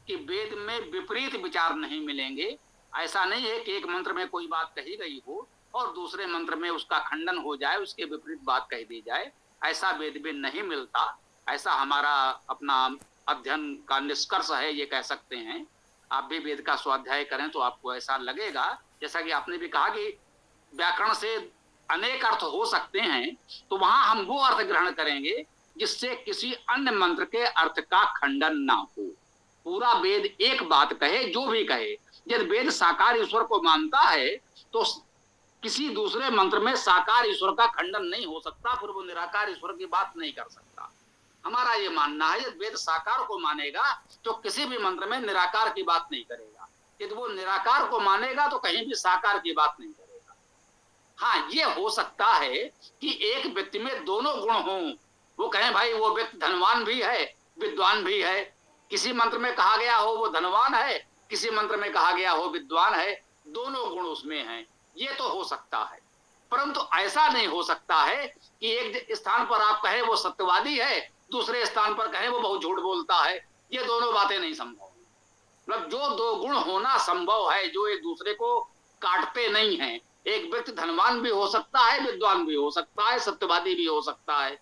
कि वेद में विपरीत विचार नहीं मिलेंगे। ऐसा नहीं है कि एक मंत्र में कोई बात कही गई हो और दूसरे मंत्र में उसका खंडन हो जाए, उसके विपरीत बात कह दी जाए, ऐसा वेद में नहीं मिलता। ऐसा हमारा अपना अध्ययन का निष्कर्ष है, ये कह सकते हैं। आप भी वेद का स्वाध्याय करें तो आपको ऐसा लगेगा, जैसा कि आपने भी कहा कि व्याकरण से अनेक अर्थ हो सकते हैं, तो वहां हम वो अर्थ ग्रहण करेंगे जिससे किसी अन्य मंत्र के अर्थ का खंडन ना हो। पूरा वेद एक बात कहे, जो भी कहे। यदि वेद साकार ईश्वर को मानता है तो किसी दूसरे मंत्र में साकार ईश्वर का खंडन नहीं हो सकता, फिर वो निराकार ईश्वर की बात नहीं कर सकता। हमारा ये मानना है यदि वेद साकार को मानेगा तो किसी भी मंत्र में निराकार की बात नहीं करेगा, यदि वो निराकार को मानेगा तो कहीं भी साकार की बात नहीं करेगा। हाँ, ये हो सकता है कि एक व्यक्ति में दोनों गुण हों, वो कहें भाई वो व्यक्ति धनवान भी है विद्वान भी है, किसी मंत्र में कहा गया हो वो धनवान है, किसी मंत्र में कहा गया हो विद्वान है, दोनों गुण उसमें हैं, ये तो हो सकता है। परंतु ऐसा नहीं हो सकता है कि एक स्थान पर आप कहें वो सत्यवादी है, दूसरे स्थान पर कहें वो बहुत झूठ बोलता है। ये दोनों बातें नहीं संभव। मतलब जो 2 गुण होना संभव है, जो एक दूसरे को काटते नहीं हैं। एक व्यक्ति धनवान भी हो सकता है, विद्वान भी हो सकता है, सत्यवादी भी हो सकता है,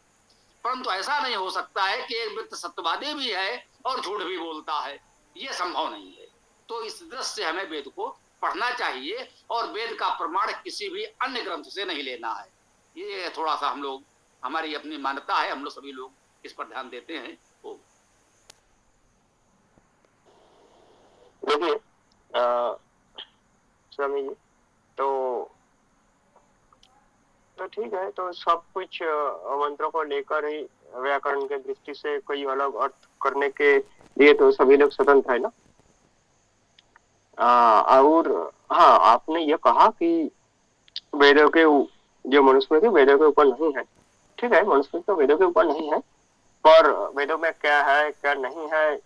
परंतु ऐसा नहीं हो सकता है कि एक व्यक्ति सत्यवादी भी है और झूठ भी बोलता है। ये संभव नहीं है। तो इस दृष्टि से हमें वेद को पढ़ना चाहिए और वेद का प्रमाण किसी भी अन्य ग्रंथ से नहीं लेना है। ये थोड़ा सा हम लोग, हमारी अपनी मान्यता है, हम लोग सभी लोग इस पर ध्यान देते हैं।
देखिए स्वामी जी, तो ठीक है, तो सब कुछ मंत्रों को लेकर ही व्याकरण के दृष्टि से कोई अलग अर्थ करने के लिए तो सभी लोग स्वतंत्र है ना। और हाँ, आपने ये कहा कि वेदों के जो मनुस्मृति वेदों के ऊपर नहीं है। ठीक है, मनुस्मृति तो वेदों के ऊपर नहीं है, पर वेदों में क्या है क्या नहीं है,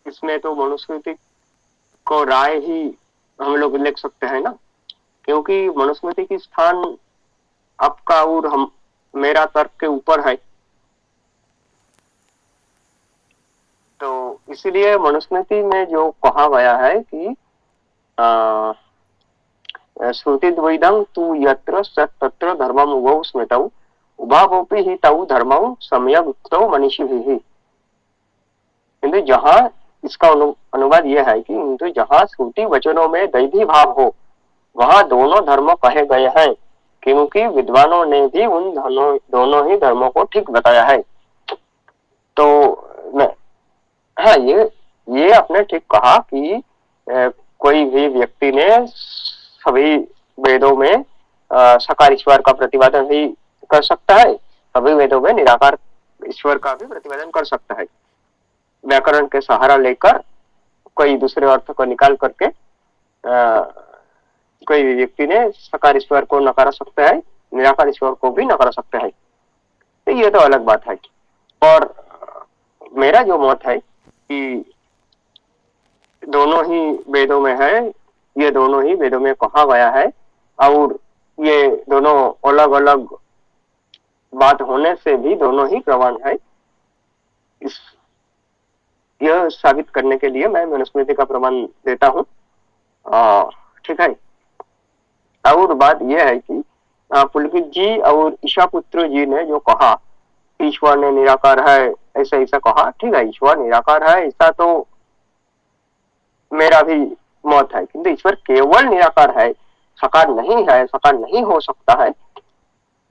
इसमें तो मनुस्मृति को राय ही हम लोग लिख सकते हैं ना, क्योंकि मनुस्मृति की स्थान आपका और हम मेरा तर्क के ऊपर है। तो इसीलिए मनुस्मृति में जो कहा गया है कि श्रुति द्वैदं तु यत्र सत् तत्र धर्मम उभौ स्मृतौ उभावोपि हि तौ धर्मौ सम्यग् मनीषिभिः। किंतु जहाँ इसका अनुवाद यह है कि किंतु जहाँ श्रुति वचनों में दैवी भाव हो वहाँ दोनों धर्म कहे गए हैं, क्योंकि विद्वानों ने भी उन दोनों ही धर्मों को ठीक बताया है। तो हाँ, ये आपने ठीक कहा कि कोई भी व्यक्ति ने सभी वेदों में साकार ईश्वर का प्रतिपादन भी कर सकता है, सभी वेदों में निराकार ईश्वर का भी प्रतिपादन कर सकता है। व्याकरण के सहारा लेकर कोई दूसरे अर्थ को निकाल करके कोई व्यक्ति ने साकार ईश्वर को नकार सकता है, निराकार ईश्वर को भी नकार सकता है। तो ये तो अलग बात है। और मेरा जो मत है कि दोनों ही वेदों में है, ये दोनों ही वेदों में कहा गया है, और ये दोनों अलग अलग बात होने से भी दोनों ही प्रमाण है। यह साबित करने के लिए मैं मनुस्मृति का प्रमाण देता हूँ। ठीक है। और बात यह है कि पुलकित जी और ईशापुत्र जी ने जो कहा ईश्वर ने निराकार है, ऐसा कहा। ठीक है, ईश्वर निराकार है ऐसा तो मेरा भी मत है, किंतु ईश्वर केवल निराकार है, साकार नहीं है, साकार नहीं हो सकता है,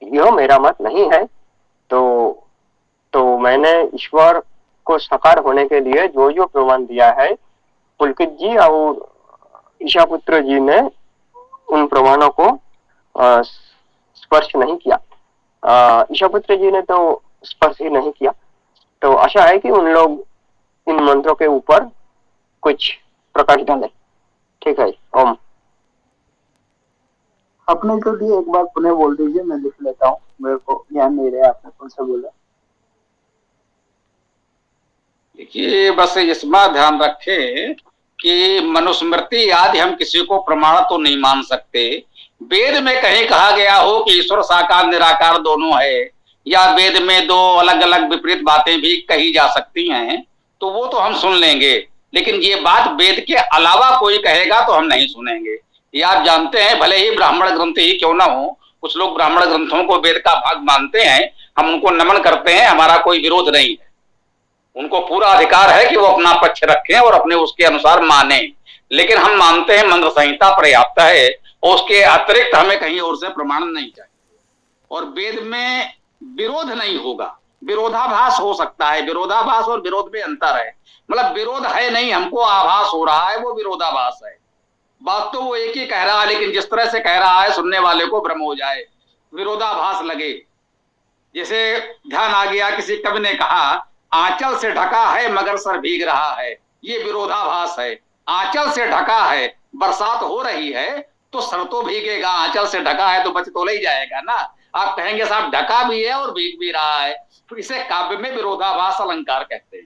यह मेरा मत नहीं है। तो मैंने ईश्वर को साकार होने के लिए जो जो प्रमाण दिया है, पुलकित जी और ईशापुत्र जी ने उन प्रमाणों को स्पर्श नहीं किया। ईशापुत्र जी ने तो स्पर्श ही नहीं किया। तो आशा है कि उन लोग इन मंत्रों के ऊपर कुछ प्रकाश डाले। ठीक है, ओम।
अपने के लिए एक बार पुनः बोल दीजिए, मैं लिख लेता हूँ, मेरे को ध्यान नहीं रहा आपने कौन सा बोला।
देखिए, बस इसमें ध्यान रखें कि मनुस्मृति आदि हम किसी को प्रमाण तो नहीं मान सकते। वेद में कहीं कहा गया हो कि ईश्वर साकार निराकार दोनों है, या वेद में दो अलग अलग विपरीत बातें भी कही जा सकती हैं, तो वो तो हम सुन लेंगे, लेकिन ये बात वेद के अलावा कोई कहेगा तो हम नहीं सुनेंगे। ये आप जानते हैं, भले ही ब्राह्मण ग्रंथ ही क्यों ना हो, कुछ लोग ब्राह्मण ग्रंथों को वेद का भाग मानते हैं, हम उनको नमन करते हैं, हमारा कोई विरोध नहीं है। उनको पूरा अधिकार है कि वो अपना पक्ष रखें और अपने उसके अनुसार माने, लेकिन हम मानते हैं मंत्र संहिता पर्याप्त है, और उसके अतिरिक्त हमें कहीं और से प्रमाण नहीं चाहिए। और वेद में विरोध नहीं होगा, विरोधाभास हो सकता है। विरोधाभास और विरोध में अंतर है। मतलब विरोध है नहीं, हमको आभास हो रहा है, वो विरोधाभास है। बात तो वो एक ही कह रहा है, लेकिन जिस तरह से कह रहा है सुनने वाले को भ्रम हो जाए, विरोधाभास लगे। जैसे ध्यान आ गया, किसी कवि ने कहा आंचल से ढका है मगर सर भीग रहा है, ये विरोधाभास है। आंचल से ढका है, बरसात हो रही है तो सर तो भीगेगा, आंचल से ढका है तो बच तो ले जाएगा ना। आप कहेंगे साहब ढका भी है और भीग भी रहा है, तो इसे काव्य में विरोधाभास अलंकार कहते हैं।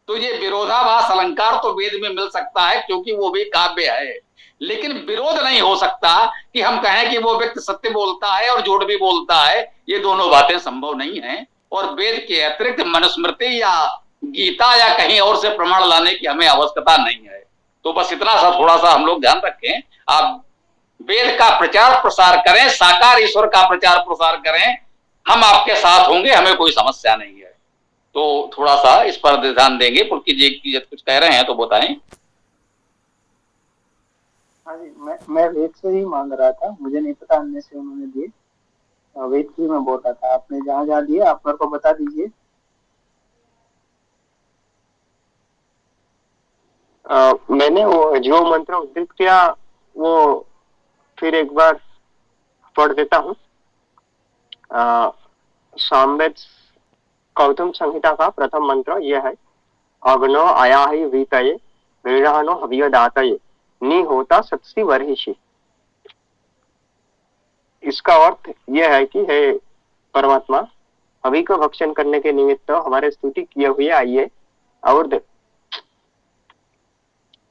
तो ये विरोधाभास अलंकार तो वेद में मिल सकता है क्योंकि वो भी काव्य है, लेकिन विरोध नहीं हो सकता कि हम कहें कि वो व्यक्ति सत्य बोलता है और झूठ भी बोलता है। ये दोनों बातें संभव नहीं है, और वेद के अतिरिक्त मनुस्मृति या गीता या कहीं और से प्रमाण लाने की हमें आवश्यकता नहीं है। तो बस इतना सा थोड़ा सा हम लोग ध्यान रखें। आप वेद का प्रचार प्रसार करें, साकार ईश्वर का प्रचार प्रसार करें, हम आपके साथ होंगे, हमें कोई समस्या नहीं है। तो थोड़ा सा इस पर ध्यान देंगे। पुलकित जी कुछ कह रहे हैं तो बताएं।
हाँ जी, मैं वेद से ही मांग रहा था, मुझे नहीं पता अन्य से उन्होंने दिए, वेद की मैं बोल रहा था। आपने जहाँ जहाँ दिए आप मेरे को बता दीजिए।
मैंने वो जो मंत्र उद्धृत किया वो फिर एक बार पढ़ देता हूँ। सामवेद गौतम संहिता का प्रथम मंत्र यह है, अग्नो आयाहि वीतये वीरानो हवियदातये नी होता सत्सी वर्हिषि। इसका अर्थ यह है कि हे परमात्मा, हवि को भक्षण करने के निमित्त हमारे स्तुति किए हुए आइए और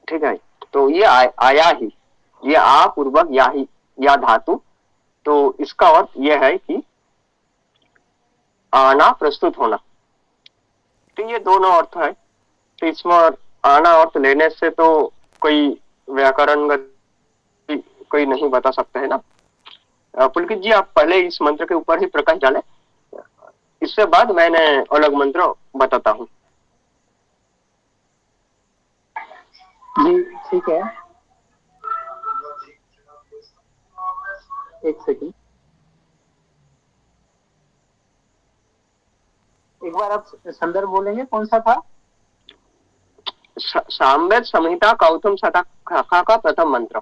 ठीक है। तो ये आया ही, ये आ पूर्वक या ही, या धातु, तो इसका अर्थ यह है कि आना, प्रस्तुत होना। तो ये दोनों अर्थ है। तो इसमें आना अर्थ लेने से तो कोई व्याकरण कोई नहीं बता सकता है ना। पुलकित जी, आप पहले इस मंत्र के ऊपर ही प्रकाश डालें, इससे बाद मैंने अलग मंत्र बताता हूँ।
जी ठीक है, एक सेकंड, एक बार आप संदर्भ बोलेंगे, कौन सा था?
सामवेद संहिता कौथम सखा का प्रथम मंत्र।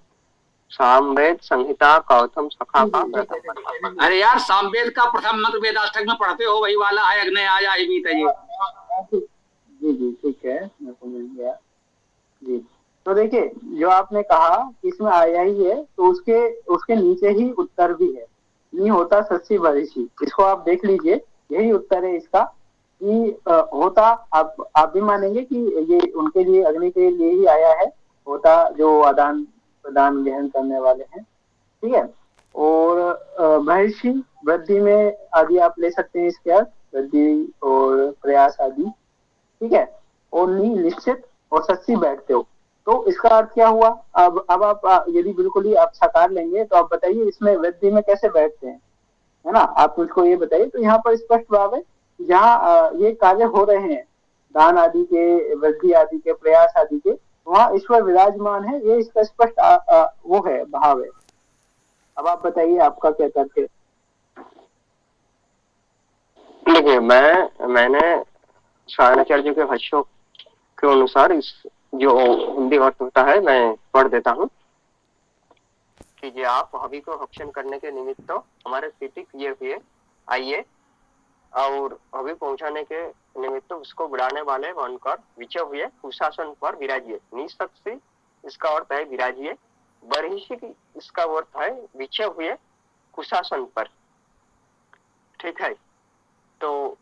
सामवेद संहिता कौथम सखा का प्रथम मंत्र।
अरे यार, सामवेद का प्रथम मंत्र वेदाष्टक में पढ़ते हो, वही वाला है, अग्ने आया ही बीत ये।
जी जी ठीक है, मेरे को मिल गया जी। तो देखिए, जो आपने कहा कि इसमें आया ही है, तो उसके नीचे ही उत्तर भी है, नहीं होता सच्ची वर्षी। इसको आप देख लीजिए, यही उत्तर है इसका कि होता, आप भी मानेंगे कि ये उनके लिए, अग्नि के लिए ही आया है, होता जो आदान प्रदान ग्रहण करने वाले हैं, ठीक है। और महर्षि वृद्धि में आदि आप ले सकते हैं इसके अर्थ, वृद्धि और प्रयास आदि, ठीक है। और निश्चित और सच्ची बैठते हो, तो इसका अर्थ क्या हुआ? अब आप यदि बिल्कुल ही आप साकार लेंगे तो आप बताइए इसमें वृद्धि में कैसे बैठते हैं, है ना? आप मुझको ये बताइए। तो यहाँ पर स्पष्ट भाव है, जहाँ ये कार्य हो रहे हैं, दान आदि के, वृद्धि आदि के, प्रयास आदि के, वहाँ ईश्वर विराजमान है, ये इसका स्पष्ट वो है, भाव है। अब आप बताइए, आपका क्या तर्क है?
देखिए, मैंने शायणाचार्य के भाष्यों के अनुसार इस जो हिंदी अर्थ होता है मैं पढ़ देता हूँ कि जे आप हवि को भक्षण करने के निमित्त हमारे स्थिति किए हुए आइए और हवि पहुंचाने के निमित्त उसको बढ़ाने वाले बनकर विचय हुए कुशासन पर विराजिए। निसक्ति इसका अर्थ है विराजिए, बरहिषि की इसका अर्थ है विचय हुए कुशासन पर, ठीक है। तो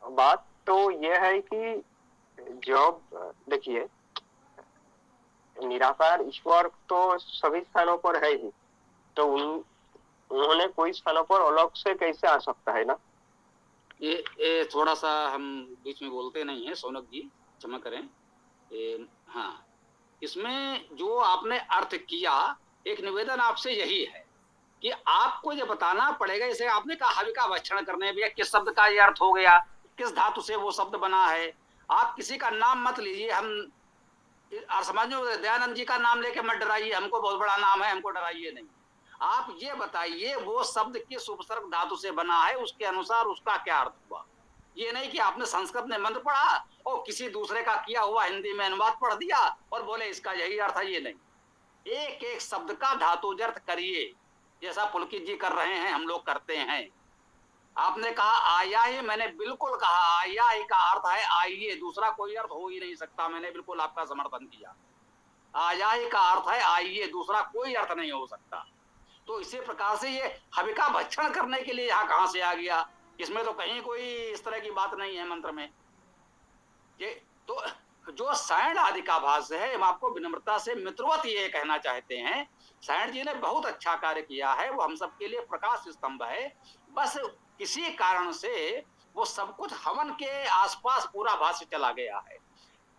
बात तो यह है कि जब देखिए, निराकार ईश्वर तो सभी स्थानों पर है ही, तो उन्होंने कोई स्थानों पर अलग से कैसे आ सकता है ना।
ये थोड़ा सा हम बीच में बोलते नहीं है, सोनक जी क्षमा करें। हाँ, इसमें जो आपने अर्थ किया, एक निवेदन आपसे यही है कि आपको ये बताना पड़ेगा। जैसे आपने कहा हवि का भक्षण करने, भैया किस शब्द का ये अर्थ हो गया, किस धातु से वो शब्द बना है। आप किसी का नाम मत लीजिए, हम समाज में दयानंद जी का नाम लेके मत डराइए, हमको बहुत बड़ा नाम है, हमको डराइए नहीं। आप ये बताइए वो शब्द किस उपसर्ग धातु से बना है, उसके अनुसार उसका क्या अर्थ हुआ। ये नहीं कि आपने संस्कृत में मंत्र पढ़ा और किसी दूसरे का किया हुआ हिंदी में अनुवाद पढ़ दिया और बोले इसका यही अर्थ है। ये नहीं, एक एक शब्द का धातुजर्थ करिए, जैसा पुलकित जी कर रहे हैं, हम लोग करते हैं। आपने कहा आया ही, मैंने बिल्कुल कहा आया ही का अर्थ है आइए, दूसरा कोई अर्थ हो ही नहीं सकता। मैंने बिल्कुल आपका समर्थन किया। आया ही का अर्थ है आइए, दूसरा कोई अर्थ नहीं हो सकता। तो इसी प्रकार से ये हवि का भक्षण करने के लिए यहाँ कहां से आ गया? इसमें तो कहीं कोई इस तरह की बात नहीं है मंत्र में। ये तो जो सायण आदि का भाष्य है, हम आपको विनम्रता से मित्रवत ये कहना चाहते हैं, सायण जी ने बहुत अच्छा कार्य किया है, वो हम सबके लिए प्रकाश स्तंभ है। बस किसी कारण से वो सब कुछ हवन के आसपास पूरा भाष्य चला गया है,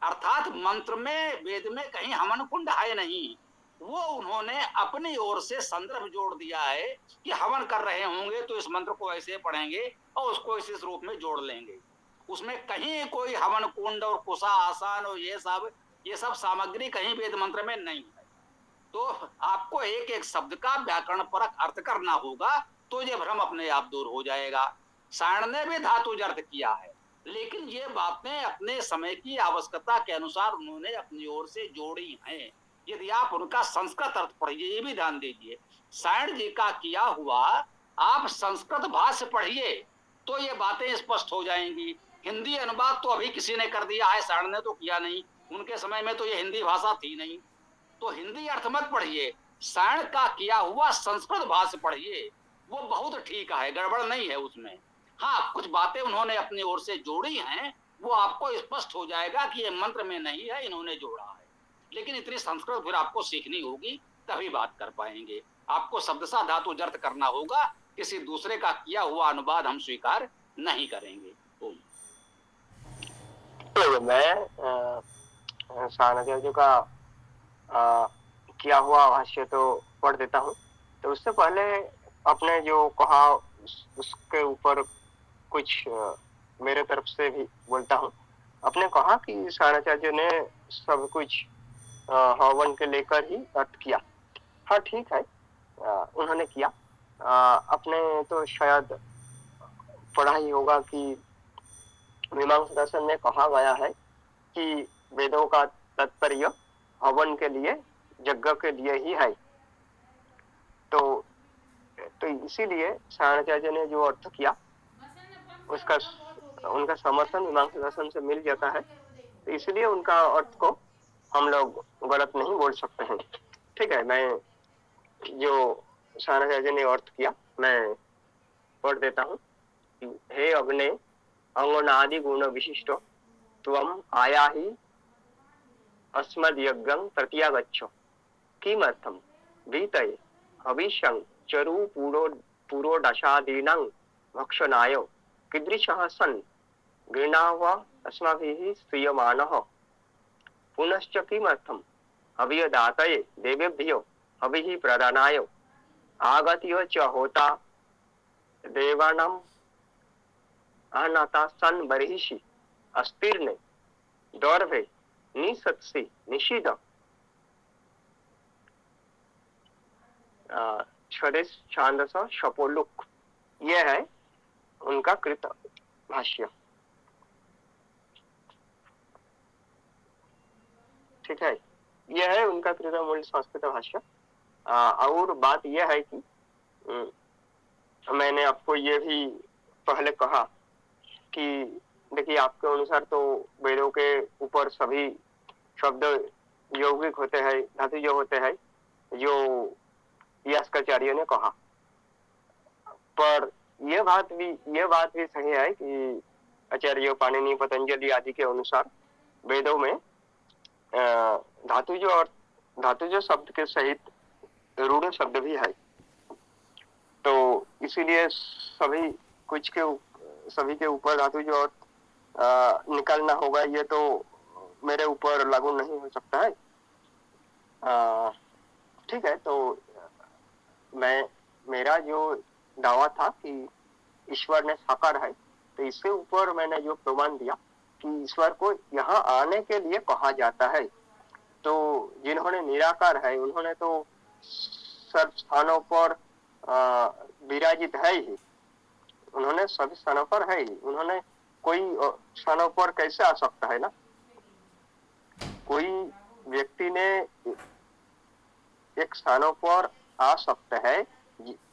अर्थात मंत्र में, वेद में कहीं हवन कुंड है नहीं। वो उन्होंने अपनी ओर से संदर्भ जोड़ दिया है कि हवन कर रहे होंगे तो इस मंत्र को ऐसे पढ़ेंगे और उसको इस रूप में जोड़ लेंगे। उसमें कहीं कोई हवन कुंड और कुशा आसान और ये सब सामग्री कहीं वेद मंत्र में नहीं है। तो आपको एक एक शब्द का व्याकरण परक अर्थ करना होगा, तो ये भ्रम अपने आप दूर हो जाएगा। सायण ने भी धातुज अर्थ किया है, लेकिन ये बातें अपने समय की आवश्यकता के अनुसार उन्होंने अपनी ओर से जोड़ी हैं। यदि आप उनका संस्कृत अर्थ पढ़िए, ये भी ध्यान दीजिए, सायण जी का किया हुआ आप संस्कृत भाष्य पढ़िए तो ये बातें स्पष्ट हो जाएंगी। हिंदी अनुवाद तो अभी किसी ने कर दिया है, सायण ने तो किया नहीं, उनके समय में तो ये हिंदी भाषा थी नहीं। तो हिंदी अर्थ मत पढ़िए, सायण का किया हुआ संस्कृत भाष्य पढ़िए, वो बहुत ठीक है, गड़बड़ नहीं है उसमें। हाँ, कुछ बातें उन्होंने अपनी ओर से जोड़ी हैं, वो आपको स्पष्ट हो जाएगा कि ये मंत्र में नहीं है, इन्होंने जोड़ा है। लेकिन इतनी संस्कृत फिर आपको सीखनी होगी, तभी बात कर पाएंगे। आपको शब्दशः धातु अर्थ करना होगा, किसी दूसरे का किया हुआ अनुवाद हम स्वीकार नहीं करेंगे। ओम।
तो मैं सारनाचार्य का किया हुआ भाष्य तो पढ़ देता हूँ। तो उससे पहले आपने जो कहा उसके ऊपर कुछ मेरे तरफ से भी बोलता हूँ। आपने कहा कि सारनाचार्य ने सब कुछ हवन के लेकर ही अर्थ किया। हाँ ठीक है, उन्होंने किया। आपने तो शायद पढ़ा ही होगा कि मीमांसा दर्शन में कहा गया है कि वेदों का तात्पर्य हवन के लिए, यज्ञ के लिए ही है। तो इसीलिए सारनाचार्य ने जो अर्थ किया उसका उनका समर्थन मीमांसा दर्शन से मिल जाता है, तो इसलिए उनका अर्थ को हम लोग गलत नहीं बोल सकते हैं। ठीक है, मैं जो सारनाचार्य ने अर्थ किया मैं पढ़ देता हूँ। हे अग्ने अंगनादि गुण विशिष्ट त्वम आया ही अस्मद यज्ञं प्रत्यागच्छ किमर्थम भीतये हविष्यं चरु पुरोडशादीनां भक्षणाय कीदृशः सन् गृह्णाव अस्माभिः स्तूयमानः पुनश्च किमर्थम हवियदातये देवेभ्यो हविः प्रदानाय आगत्य च होता देवानां अहनाता सन् बर्हिषि अस्तीर्णे दौर्भे निसत्सि निषिद छदेश छांदस शपोलुक। ये है उनका कृत भाष्य। ठीक है, यह है उनका कृत मूल संस्कृत भाष्य। और बात यह है कि मैंने आपको ये भी पहले कहा कि देखिए आपके अनुसार तो वेदों के ऊपर सभी शब्द यौगिक होते हैं, धातुज होते हैं, जो यास्काचार्य ने कहा। पर यह बात भी सही है कि आचार्य पाणिनि, पतंजलि आदि के अनुसार वेदों में धातुज शब्द के सहित रूढ़ शब्द भी है। तो इसीलिए सभी के ऊपर धातुज और निकालना होगा, ये तो मेरे ऊपर लागू नहीं हो सकता है। ठीक है, तो मेरा जो दावा था कि ईश्वर ने साकार है, तो इसके ऊपर मैंने जो प्रमाण दिया कि ईश्वर को यहाँ आने के लिए कहा जाता है। तो जिन्होंने निराकार है उन्होंने तो सर्व स्थानों पर विराजित है ही, उन्होंने सभी स्थानों पर है ही, उन्होंने कोई स्थानों पर कैसे आ सकता है ना। कोई व्यक्ति ने एक स्थानों पर आ सकता है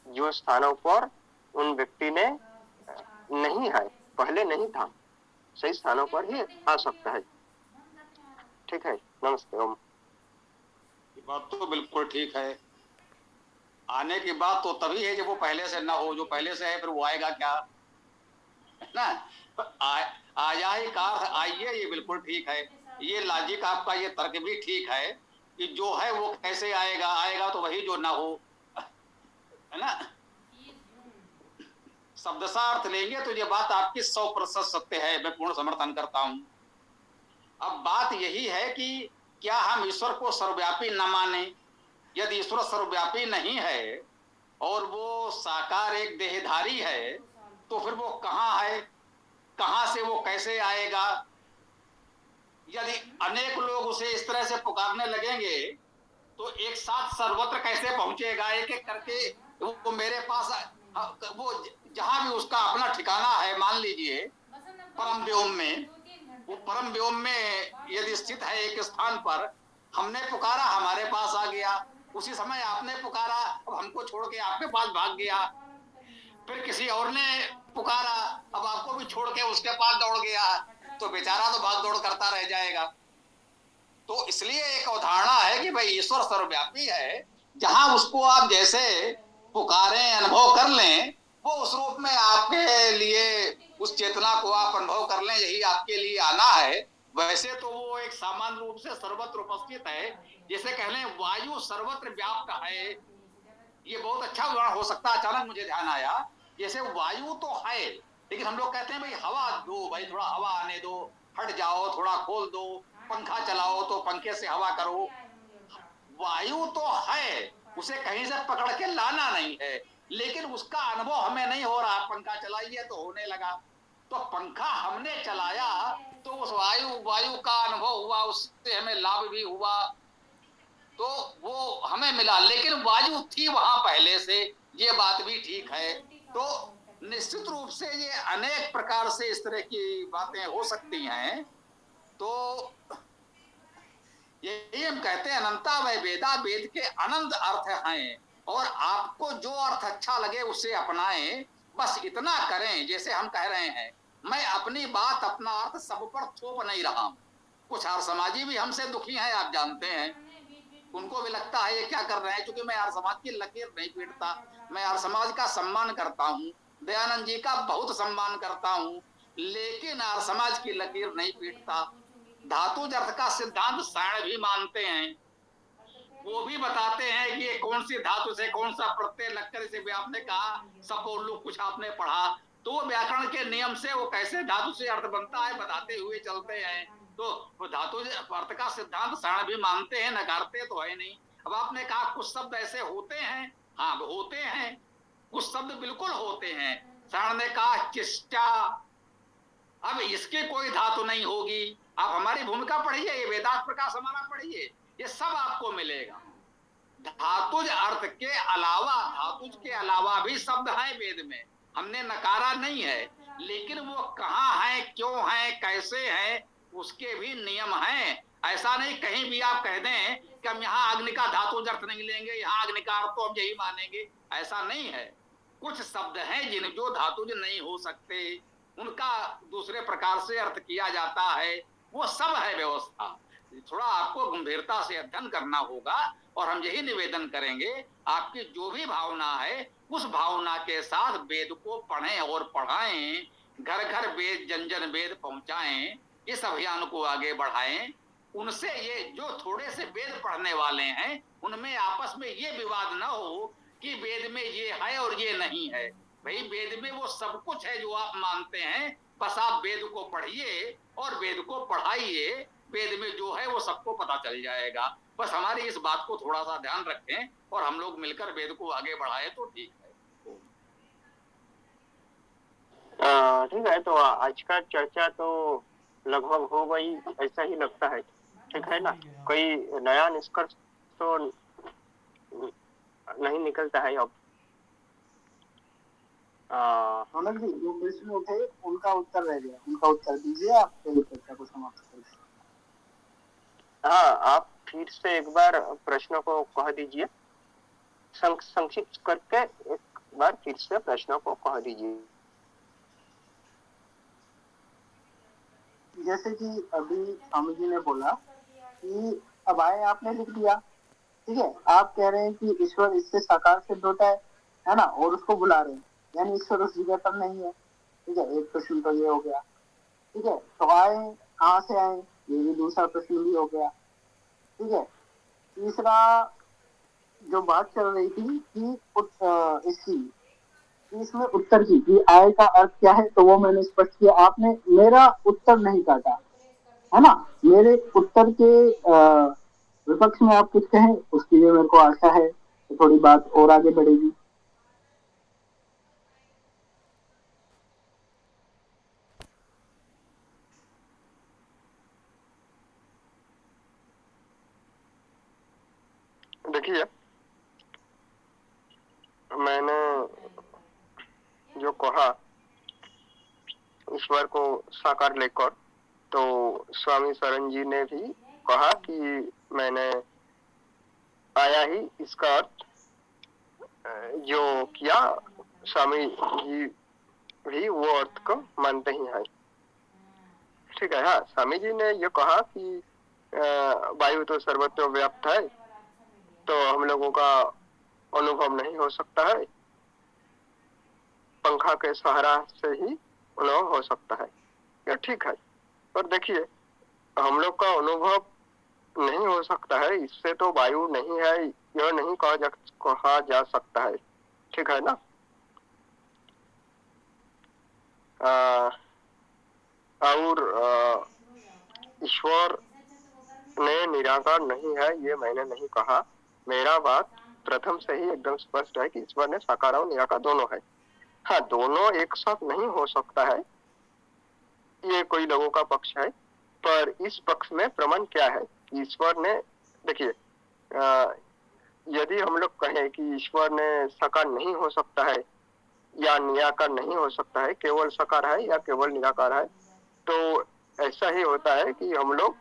जो स्थानों पर उन व्यक्ति ने नहीं है, पहले नहीं था, सही स्थानों पर ही आ सकता है। ठीक है, नमस्ते। ओम।
ये बात तो बिल्कुल ठीक है। आने की बात तो तभी है जब वो पहले से ना हो, जो पहले से है फिर वो आएगा क्या, है ना। आया ही का आइए, ये बिल्कुल ठीक है। ये लॉजिक आपका, ये तर्क भी ठीक है कि जो है वो कैसे आएगा तो वही जो ना हो, है ना। शब्दशः अर्थ लेंगे तो ये बात आपकी 100% सत्य है, मैं पूर्ण समर्थन करता हूं। अब बात यही है कि क्या हम ईश्वर को सर्वव्यापी न माने। यदि ईश्वर सर्वव्यापी नहीं है और वो साकार एक देहधारी है, तो फिर वो कहाँ है, कहाँ से वो कैसे आएगा। यदि अनेक लोग उसे इस तरह से पुकारने लगेंगे तो एक साथ सर्वत्र कैसे पहुंचेगा, एक एक करके वो मेरे पास, वो जहां भी उसका अपना ठिकाना है, मान लीजिए परम व्योम में, वो परम व्योम में यदि स्थित है एक स्थान पर, हमने पुकारा हमारे पास आ गया, उसी समय आपने पुकारा, अब हमको छोड़ के आपके पास भाग गया, फिर किसी और ने पुकारा, अब आपको भी छोड़ के उसके पास दौड़ गया, तो बेचारा तो भाग दौड़ करता रह जाएगा। तो इसलिए एक अवधारणा है कि भाई ईश्वर सर्वव्यापी है, जहां उसको आप जैसे पुकारें, अनुभव कर लें, वो उस रूप में आपके लिए उस चेतना को आप अनुभव कर लें, यही आपके लिए आना है। वैसे तो वो एक सामान्य रूप से सर्वत्र उपस्थित है, जैसे कह लें वायु सर्वत्र व्याप्त है। ये बहुत अच्छा उदाहरण हो सकता है, अचानक मुझे ध्यान आया। जैसे वायु तो है, लेकिन हम लोग कहते हैं भाई हवा दो, भाई थोड़ा हवा आने दो, हट जाओ, थोड़ा खोल दो, पंखा चलाओ तो पंखे से हवा करो। वायु तो है, उसे कहीं से पकड़ के लाना नहीं है, लेकिन उसका अनुभव हमें नहीं हो रहा। पंखा चलाइए तो होने लगा, तो पंखा हमने चलाया तो उस वायु का अनुभव हुआ, उससे हमें लाभ भी हुआ, तो वो हमें मिला। लेकिन वायु थी वहां पहले से, ये बात भी ठीक है। तो निश्चित रूप से ये अनेक प्रकार से इस तरह की बातें हो सकती हैं। तो यही हम कहते हैं अनंता वै वेदा, वेद के अनंत अर्थ हैं, और आपको जो अर्थ अच्छा लगे उसे अपनाएं, बस इतना करें। जैसे हम कह रहे हैं, मैं अपनी बात, अपना अर्थ सब पर थोप नहीं रहा हूं। कुछ आर्य समाजी भी हमसे दुखी हैं, आप जानते हैं, उनको भी लगता है ये क्या कर रहे हैं, क्योंकि मैं आर्य समाज की लकीर नहीं पीटता। मैं आर्य समाज का सम्मान करता हूँ, दयानंद जी का बहुत सम्मान करता हूँ, लेकिन आर्य समाज की लकीर नहीं पीटता। धातु अर्थ का सिद्धांत सायण भी मानते हैं, वो भी बताते हैं कि ये कौन सी धातु से कौन सा प्रत्यय लगकर, इसे भी आपने कहा सपोल्लू, कुछ आपने पढ़ा, तो वो व्याकरण के नियम से वो कैसे धातु से अर्थ बनता है बताते हुए चलते हैं। तो वो धातु अर्थ का सिद्धांत सायण भी मानते हैं, नकारते तो है नहीं। अब आपने कहा कुछ शब्द ऐसे होते हैं, हाँ होते हैं, कुछ शब्द बिल्कुल होते हैं। सायण ने कहा चिष्टा, अब इसके कोई धातु नहीं होगी। आप हमारी भूमिका पढ़िए, ये वेदांत प्रकाश हमारा पढ़िए, ये सब आपको मिलेगा। धातुज अर्थ के अलावा, धातुज के अलावा भी शब्द हैं वेद में, हमने नकारा नहीं है, लेकिन वो कहाँ है, क्यों है, कैसे है, उसके भी नियम हैं। ऐसा नहीं कहीं भी आप कह दें कि हम यहाँ अग्नि का धातुज अर्थ नहीं लेंगे, यहाँ अग्नि का अर्थ तो हम यही मानेंगे, ऐसा नहीं है। कुछ शब्द हैं जिन जो धातुज नहीं हो सकते, उनका दूसरे प्रकार से अर्थ किया जाता है, वो सब है व्यवस्था। थोड़ा आपको गंभीरता से अध्ययन करना होगा, और हम यही निवेदन करेंगे, आपकी जो भी भावना है उस भावना के साथ वेद को पढ़ें और पढ़ाएं, घर घर वेद, जन जन वेद पहुंचाएं, इस अभियान को आगे बढ़ाएं। उनसे ये जो थोड़े से वेद पढ़ने वाले हैं, उनमें आपस में ये विवाद ना हो कि वेद में ये है और ये नहीं है। भाई वेद में वो सब कुछ है जो आप मानते हैं, बस आप वेद को पढ़िए और वेद को पढ़ाइए, वेद में जो है वो सबको पता चल जाएगा। बस हमारी इस बात को थोड़ा सा ध्यान रखें और हम लोग मिलकर वेद को आगे बढ़ाएं तो ठीक है।
ठीक है, तो आज का चर्चा तो लगभग हो गई, ऐसा ही लगता है, ठीक है ना? कोई नया निष्कर्ष तो नहीं निकलता है अब।
रौनक जी, जो प्रश्न उठे उनका उत्तर रह गया, उनका उत्तर दीजिए आप, चर्चा को समाप्त करिए।
हाँ, आप फिर से एक बार प्रश्नों को कह दीजिए, संक्षिप्त करके एक बार फिर से प्रश्नों को कह दीजिए।
जैसे कि अभी स्वामी जी ने बोला कि अब आए, आपने लिख दिया, ठीक है, आप कह रहे हैं कि ईश्वर इससे साकार सिद्ध होता है ना, और उसको बुला रहे हैं, यानी ईश्वर उस जगह पर नहीं है, ठीक है, एक प्रश्न तो ये हो गया, ठीक है। तो आए कहाँ से आए, ये भी दूसरा प्रश्न भी हो गया, ठीक है। तीसरा जो बात चल रही थी कि इसमें उत्तर की कि आय का अर्थ क्या है, तो वो मैंने स्पष्ट किया, आपने मेरा उत्तर नहीं काटा, है ना। मेरे उत्तर के विपक्ष में आप कुछ कहें, उसके लिए मेरे को आशा है तो थोड़ी बात और आगे बढ़ेगी।
देखिए, मैंने जो कहा ईश्वर को साकार लेकर, तो स्वामी शरण जी ने भी कहा कि मैंने आया ही इसका अर्थ जो किया, स्वामी जी भी वो अर्थ को मानते ही हैं, ठीक है। हाँ, स्वामी जी ने ये कहा कि वायु तो सर्वत्र व्याप्त है, तो हम लोगों का अनुभव नहीं हो सकता है। पंखा के सहारा से ही अनुभव हो सकता है, ये ठीक है। पर देखिए, हम लोग का अनुभव नहीं हो सकता है, इससे तो वायु नहीं है यह नहीं कहा जा सकता है, ठीक है ना। और ईश्वर ने निराकार नहीं है ये मैंने नहीं कहा। मेरा बात प्रथम से ही एकदम स्पष्ट है कि ईश्वर ने साकार और निराकार दोनों है। हाँ, दोनों एक साथ नहीं हो सकता है, ये कोई लोगों का पक्ष है, पर इस पक्ष में प्रमाण क्या है? ईश्वर ने, देखिए, यदि हम लोग कहें कि ईश्वर ने साकार नहीं हो सकता है या निराकार नहीं हो सकता है, केवल साकार है या केवल निराकार है, तो ऐसा ही होता है कि हम लोग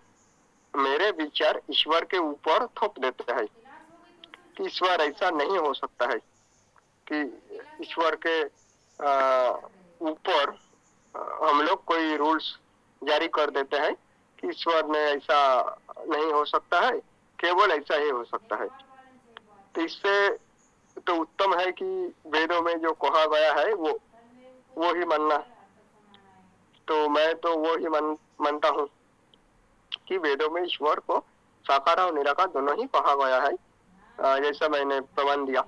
मेरे विचार ईश्वर के ऊपर थोप देते हैं कि ईश्वर ऐसा नहीं हो सकता है, कि ईश्वर के ऊपर हम लोग कोई रूल्स जारी कर देते हैं कि ईश्वर ने ऐसा नहीं हो सकता है, केवल ऐसा ही हो सकता है। तो इससे तो उत्तम है कि वेदों में जो कहा गया है वो ही मानना। तो मैं तो वो ही मानता हूँ कि वेदों में ईश्वर को साकार और निराकार दोनों ही कहा गया है, जैसा मैंने प्रमाण दिया।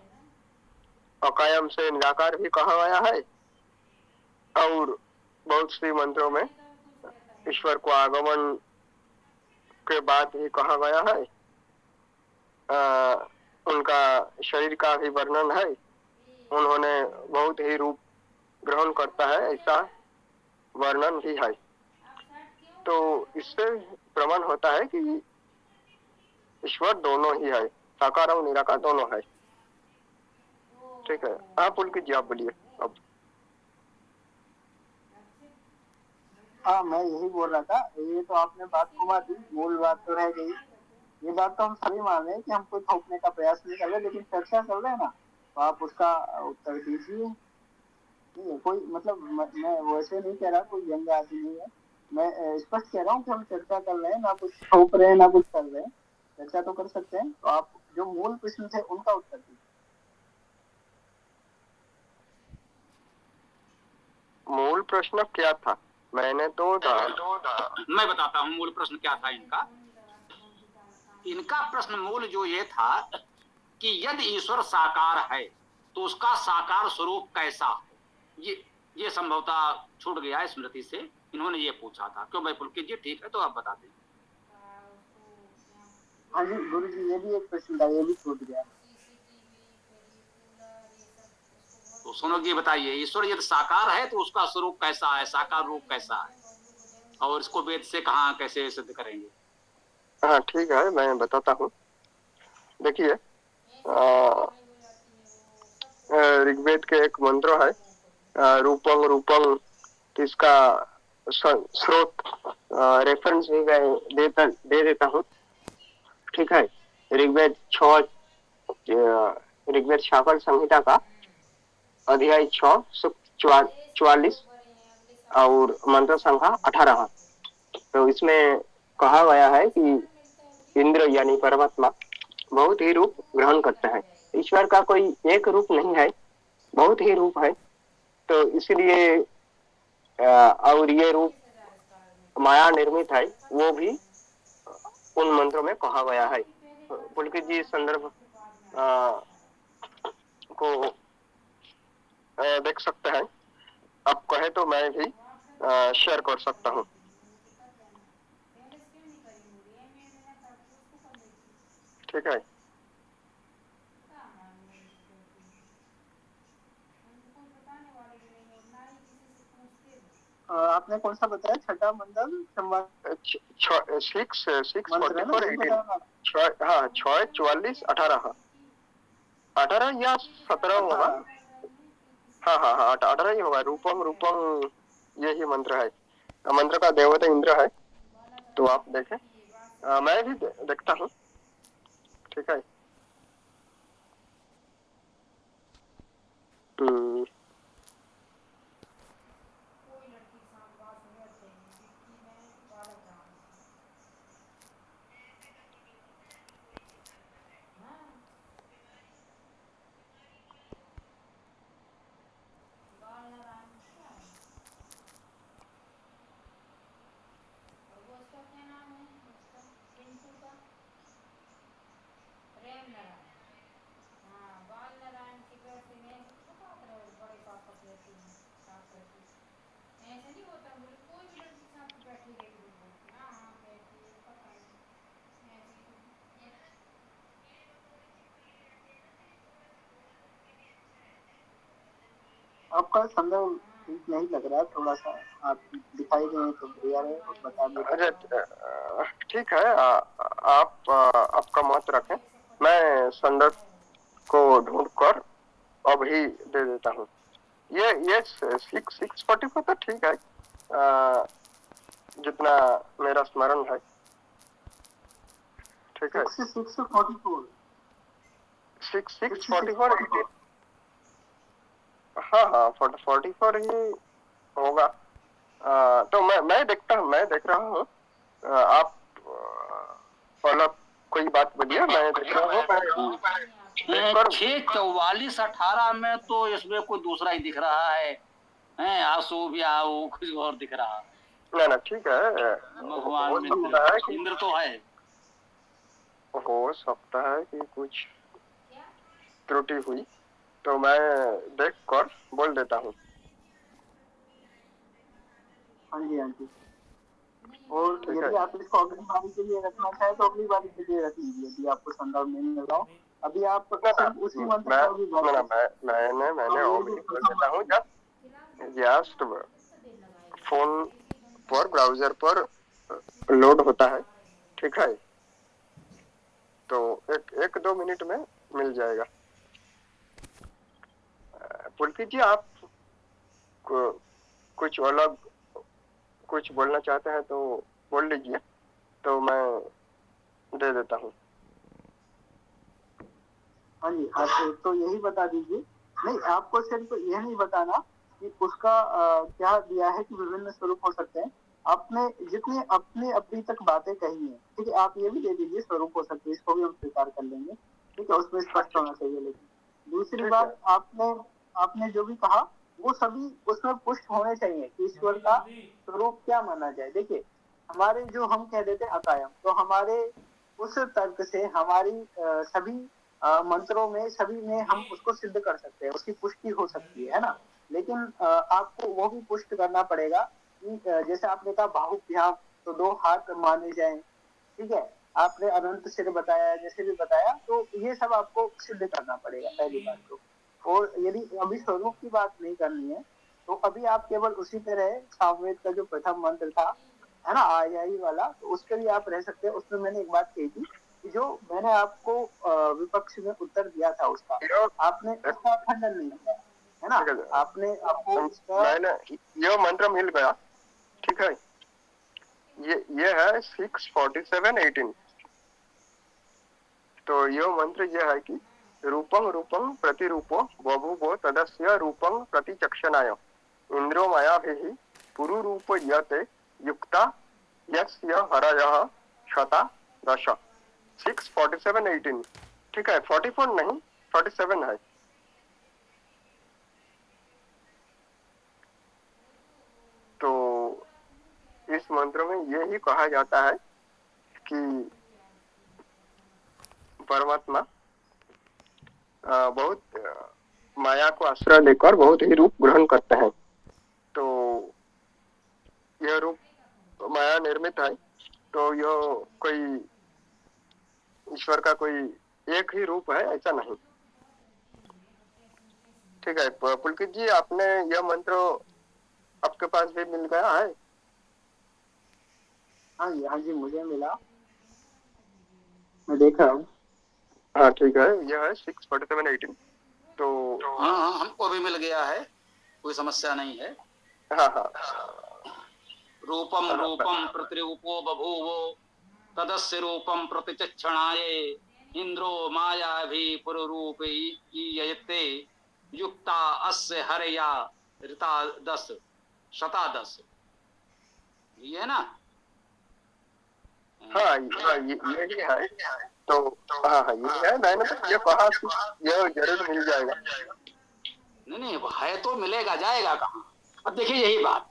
अकायम से निराकार भी कहा गया है, और बहुत सी मंत्रों में ईश्वर को आगमन के बाद ही कहा गया है। उनका शरीर का भी वर्णन है, उन्होंने बहुत ही रूप ग्रहण करता है ऐसा वर्णन भी है। तो इससे प्रमाण होता है कि ईश्वर दोनों ही है, साकार और निराकार दोनों है, ठीक है। आप उनकी जी आप बोलिए अब।
हाँ, मैं यही बोल रहा था, ये तो आपने बात घुमा दी, मूल बात तो रह गई। ये बात तो हम सभी मान रहे हैं कि हम कोई थोपने का प्रयास नहीं कर रहे, लेकिन चर्चा कर रहे हैं ना, तो आप उसका उत्तर दीजिए। नहीं, कोई मतलब मैं वैसे नहीं कह रहा, कोई व्यंग्य आदि नहीं है। मैं स्पष्ट कह रहा हूँ कि हम चर्चा कर रहे हैं, ना कुछ थोप रहे हैं ना कुछ कर रहे हैं, चर्चा तो कर सकते हैं। तो आप जो मूल प्रश्न थे उनका उत्तर दीजिए।
मूल प्रश्न क्या था? मैंने तो
मैं बताता हूँ मूल प्रश्न क्या था इनका। इनका प्रश्न मूल जो ये था कि यदि ईश्वर साकार है तो उसका साकार स्वरूप कैसा है, ये संभवतः छूट गया है स्मृति से। इन्होंने ये पूछा था। क्यों भाई पुलकित जी, ठीक है तो आप बता दें।
हाँ जी गुरु जी, ये भी एक प्रश्न था, ये भी छूट गया।
तो सुनो जी, बताइए, ईश्वर यदि साकार है तो उसका स्वरूप कैसा है, साकार रूप कैसा है, और इसको वेद से कहाँ कैसे सिद्ध करेंगे?
हाँ ठीक है, मैं बताता हूँ। देखिए, ऋग्वेद के एक मंत्र है, रूपं रूपं, इसका स्रोत रेफरेंस भी मैं दे देता हूँ, ठीक है। ऋग्वेद ऋग्वेद शाकल संहिता का अध्याय 6 सूक्त 44 और मंत्र संख्या 18। तो इसमें कहा गया है कि इंद्र यानी परमात्मा बहुत ही रूप ग्रहण करते हैं। ईश्वर का कोई एक रूप नहीं है, बहुत ही रूप है। तो इसलिए और ये रूप माया निर्मित है, वो भी उन मंत्रों में कहा गया है। पुलकित जी संदर्भ को देख सकते हैं। आप कहे तो मैं भी शेयर कर सकता हूँ, ठीक है।
आपने कौन सा बताया? छठा मंडल संवाद
18 या 17 होगा। हाँ 18 ही होगा। रूपम रूपम यही मंत्र है। मंत्र का देवता इंद्र है, तो आप देखें। मैं भी देखता हूँ, ठीक है।
आपका संदर्भ ठीक नहीं लग रहा, थोड़ा सा आप दिखाई दें तो बढ़िया है और बता दें।
अरे ठीक है, आप आपका मत रखें, मैं संदर्भ को ढूंढ कर अभी दे देता हूँ। ये 644 तो ठीक है, जितना मेरा स्मरण है, ठीक है।
644
644 हाँ 44 ही होगा। तो मैं देख रहा हूँ, आप मतलब कोई बात बोलिए, मैं देख रहा हूँ।
64418 में तो इसमें कोई दूसरा ही दिख रहा है, आंसू भी आओ कुछ और दिख रहा है।
ना ठीक है,
भगवान इंद्र तो है।
हो सकता है कि कुछ त्रुटि हुई, तो मैं देख कर बोल देता हूँ।
हाँ जी। और यदि आप इसको अगली बारी के लिए रखना चाहें तो अगली बारी के लिए रख लीजिए, यदि आपको संदर्भ नहीं मिल रहा हो। अभी आप सिर्फ उसी मंत्र का भी
मैंने अभी बोल देता हूँ, जस्ट फोन पर ब्राउजर पर लोड होता है, ठीक है, तो एक 2 मिनट में मिल जाएगा। पुलकित जी, आप कुछ अलग कुछ बोलना चाहते हैं तो बोल लीजिए, तो मैं दे देता हूँ।
हाँ जी, आप तो यही बता दीजिए। नहीं, आपको सिर्फ यह नहीं बताना कि उसका क्या दिया है कि विभिन्न स्वरूप हो सकते हैं। आपने जितनी अपनी अभी तक बातें कही है, ठीक है, आप ये भी दे दीजिए स्वरूप हो सकते हैं, इसको भी हम स्वीकार कर लेंगे, ठीक है, उसमें स्पष्ट होना चाहिए। लेकिन दूसरी बात, आपने जो भी कहा वो सभी उसमें पुष्ट होने चाहिए कि ईश्वर का स्वरूप क्या माना जाए। देखिए, हमारे जो हम कह देते हैं अकायम, तो हमारे उस तर्क से हमारी सभी मंत्रों में सभी में हम उसको सिद्ध कर सकते हैं, उसकी पुष्टि हो सकती है ना। लेकिन आपको वो भी पुष्ट करना पड़ेगा कि जैसे आपने कहा बाहुभ्याम, तो 2 हाथ माने जाएं, ठीक है, आपने अनंत सिर बताया, जैसे भी बताया, तो ये सब आपको सिद्ध करना पड़ेगा पहली बात तो। और यदि अभी स्वरूप की बात नहीं करनी है तो अभी आप केवल उसी पे रहे, सामवेद का जो प्रथम मंत्र था, है ना, आयाई वाला, तो उस पर भी आप रह सकते हैं। उसमें मैंने एक बात कही थी कि जो मैंने आपको विपक्ष में उत्तर दिया था उसका, आपने उसका खंडन नहीं किया, है ना, आपने आपको उसका
मैंने यह मंत्र मिल गया, ठीक है, ये है 647:18। तो यह मंत्र यह है कि रूपं रूपं प्रतिरूपो बभूवो तदस्य रूपं प्रतिचक्षणाय इंद्रो मायाभिः पुरुरूप यते युक्ता यस्य हरयः शता दश। 647:18, ठीक है, 44 नहीं 47 है। तो इस मंत्र में यही कहा जाता है कि परमात्मा बहुत माया को आश्रय लेकर बहुत ही रूप ग्रहण करते हैं। तो यह रूप माया निर्मित है, तो यह कोई ईश्वर का कोई एक ही रूप है ऐसा नहीं, ठीक है। पुलकित जी, आपने यह मंत्र आपके पास भी मिल गया है?
हाँ जी, मुझे मिला, मैं देख रहा हूँ।
हाँ ठीक है, यह है 647:18। तो
हाँ, हमको भी मिल गया है, कोई समस्या नहीं है।
हाँ
रूपम रूपम प्रतिरूपो बभूवो तदस्य रूपम प्रतिचक्षणाय इंद्रो माया भी पुरुरूप यते युक्ता अस्य हरया ऋता 10 शता 10, ये है ना।
हाँ यही है। तो हाँ ये है, मैंने तो ये कहा कि यह जरूर मिल जाएगा।
नहीं है तो मिलेगा, जाएगा कहाँ। अब देखिए यही बात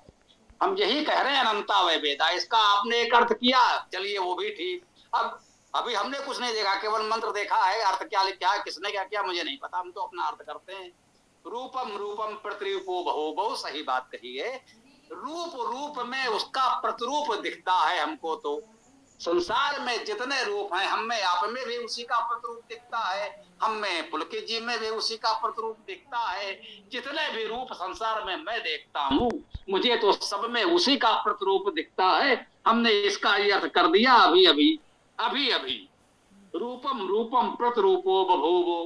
हम यही कह रहे हैं, अनंता वै वेदा, इसका आपने एक अर्थ किया, चलिए वो भी ठीक। अब अभी हमने कुछ नहीं देखा, केवल मंत्र देखा है, अर्थ क्या लिखा है, किसने क्या किया मुझे नहीं पता, हम तो अपना अर्थ करते हैं। रूपम रूपम प्रतिरूपो बहु, बहुत सही बात कही है। रूप में उसका प्रतिरूप दिखता है हमको, तो संसार में जितने रूप हैं, हम में आप में भी उसी का प्रतिरूप दिखता है, हम में पुलकित जी में भी उसी का प्रतिरूप दिखता है। जितने भी रूप संसार में मैं देखता हूँ, मुझे तो सब में उसी का प्रतिरूप दिखता है। हमने इसका ये अर्थ कर दिया अभी अभी। रूपम रूपम प्रतिरूपो बभूवो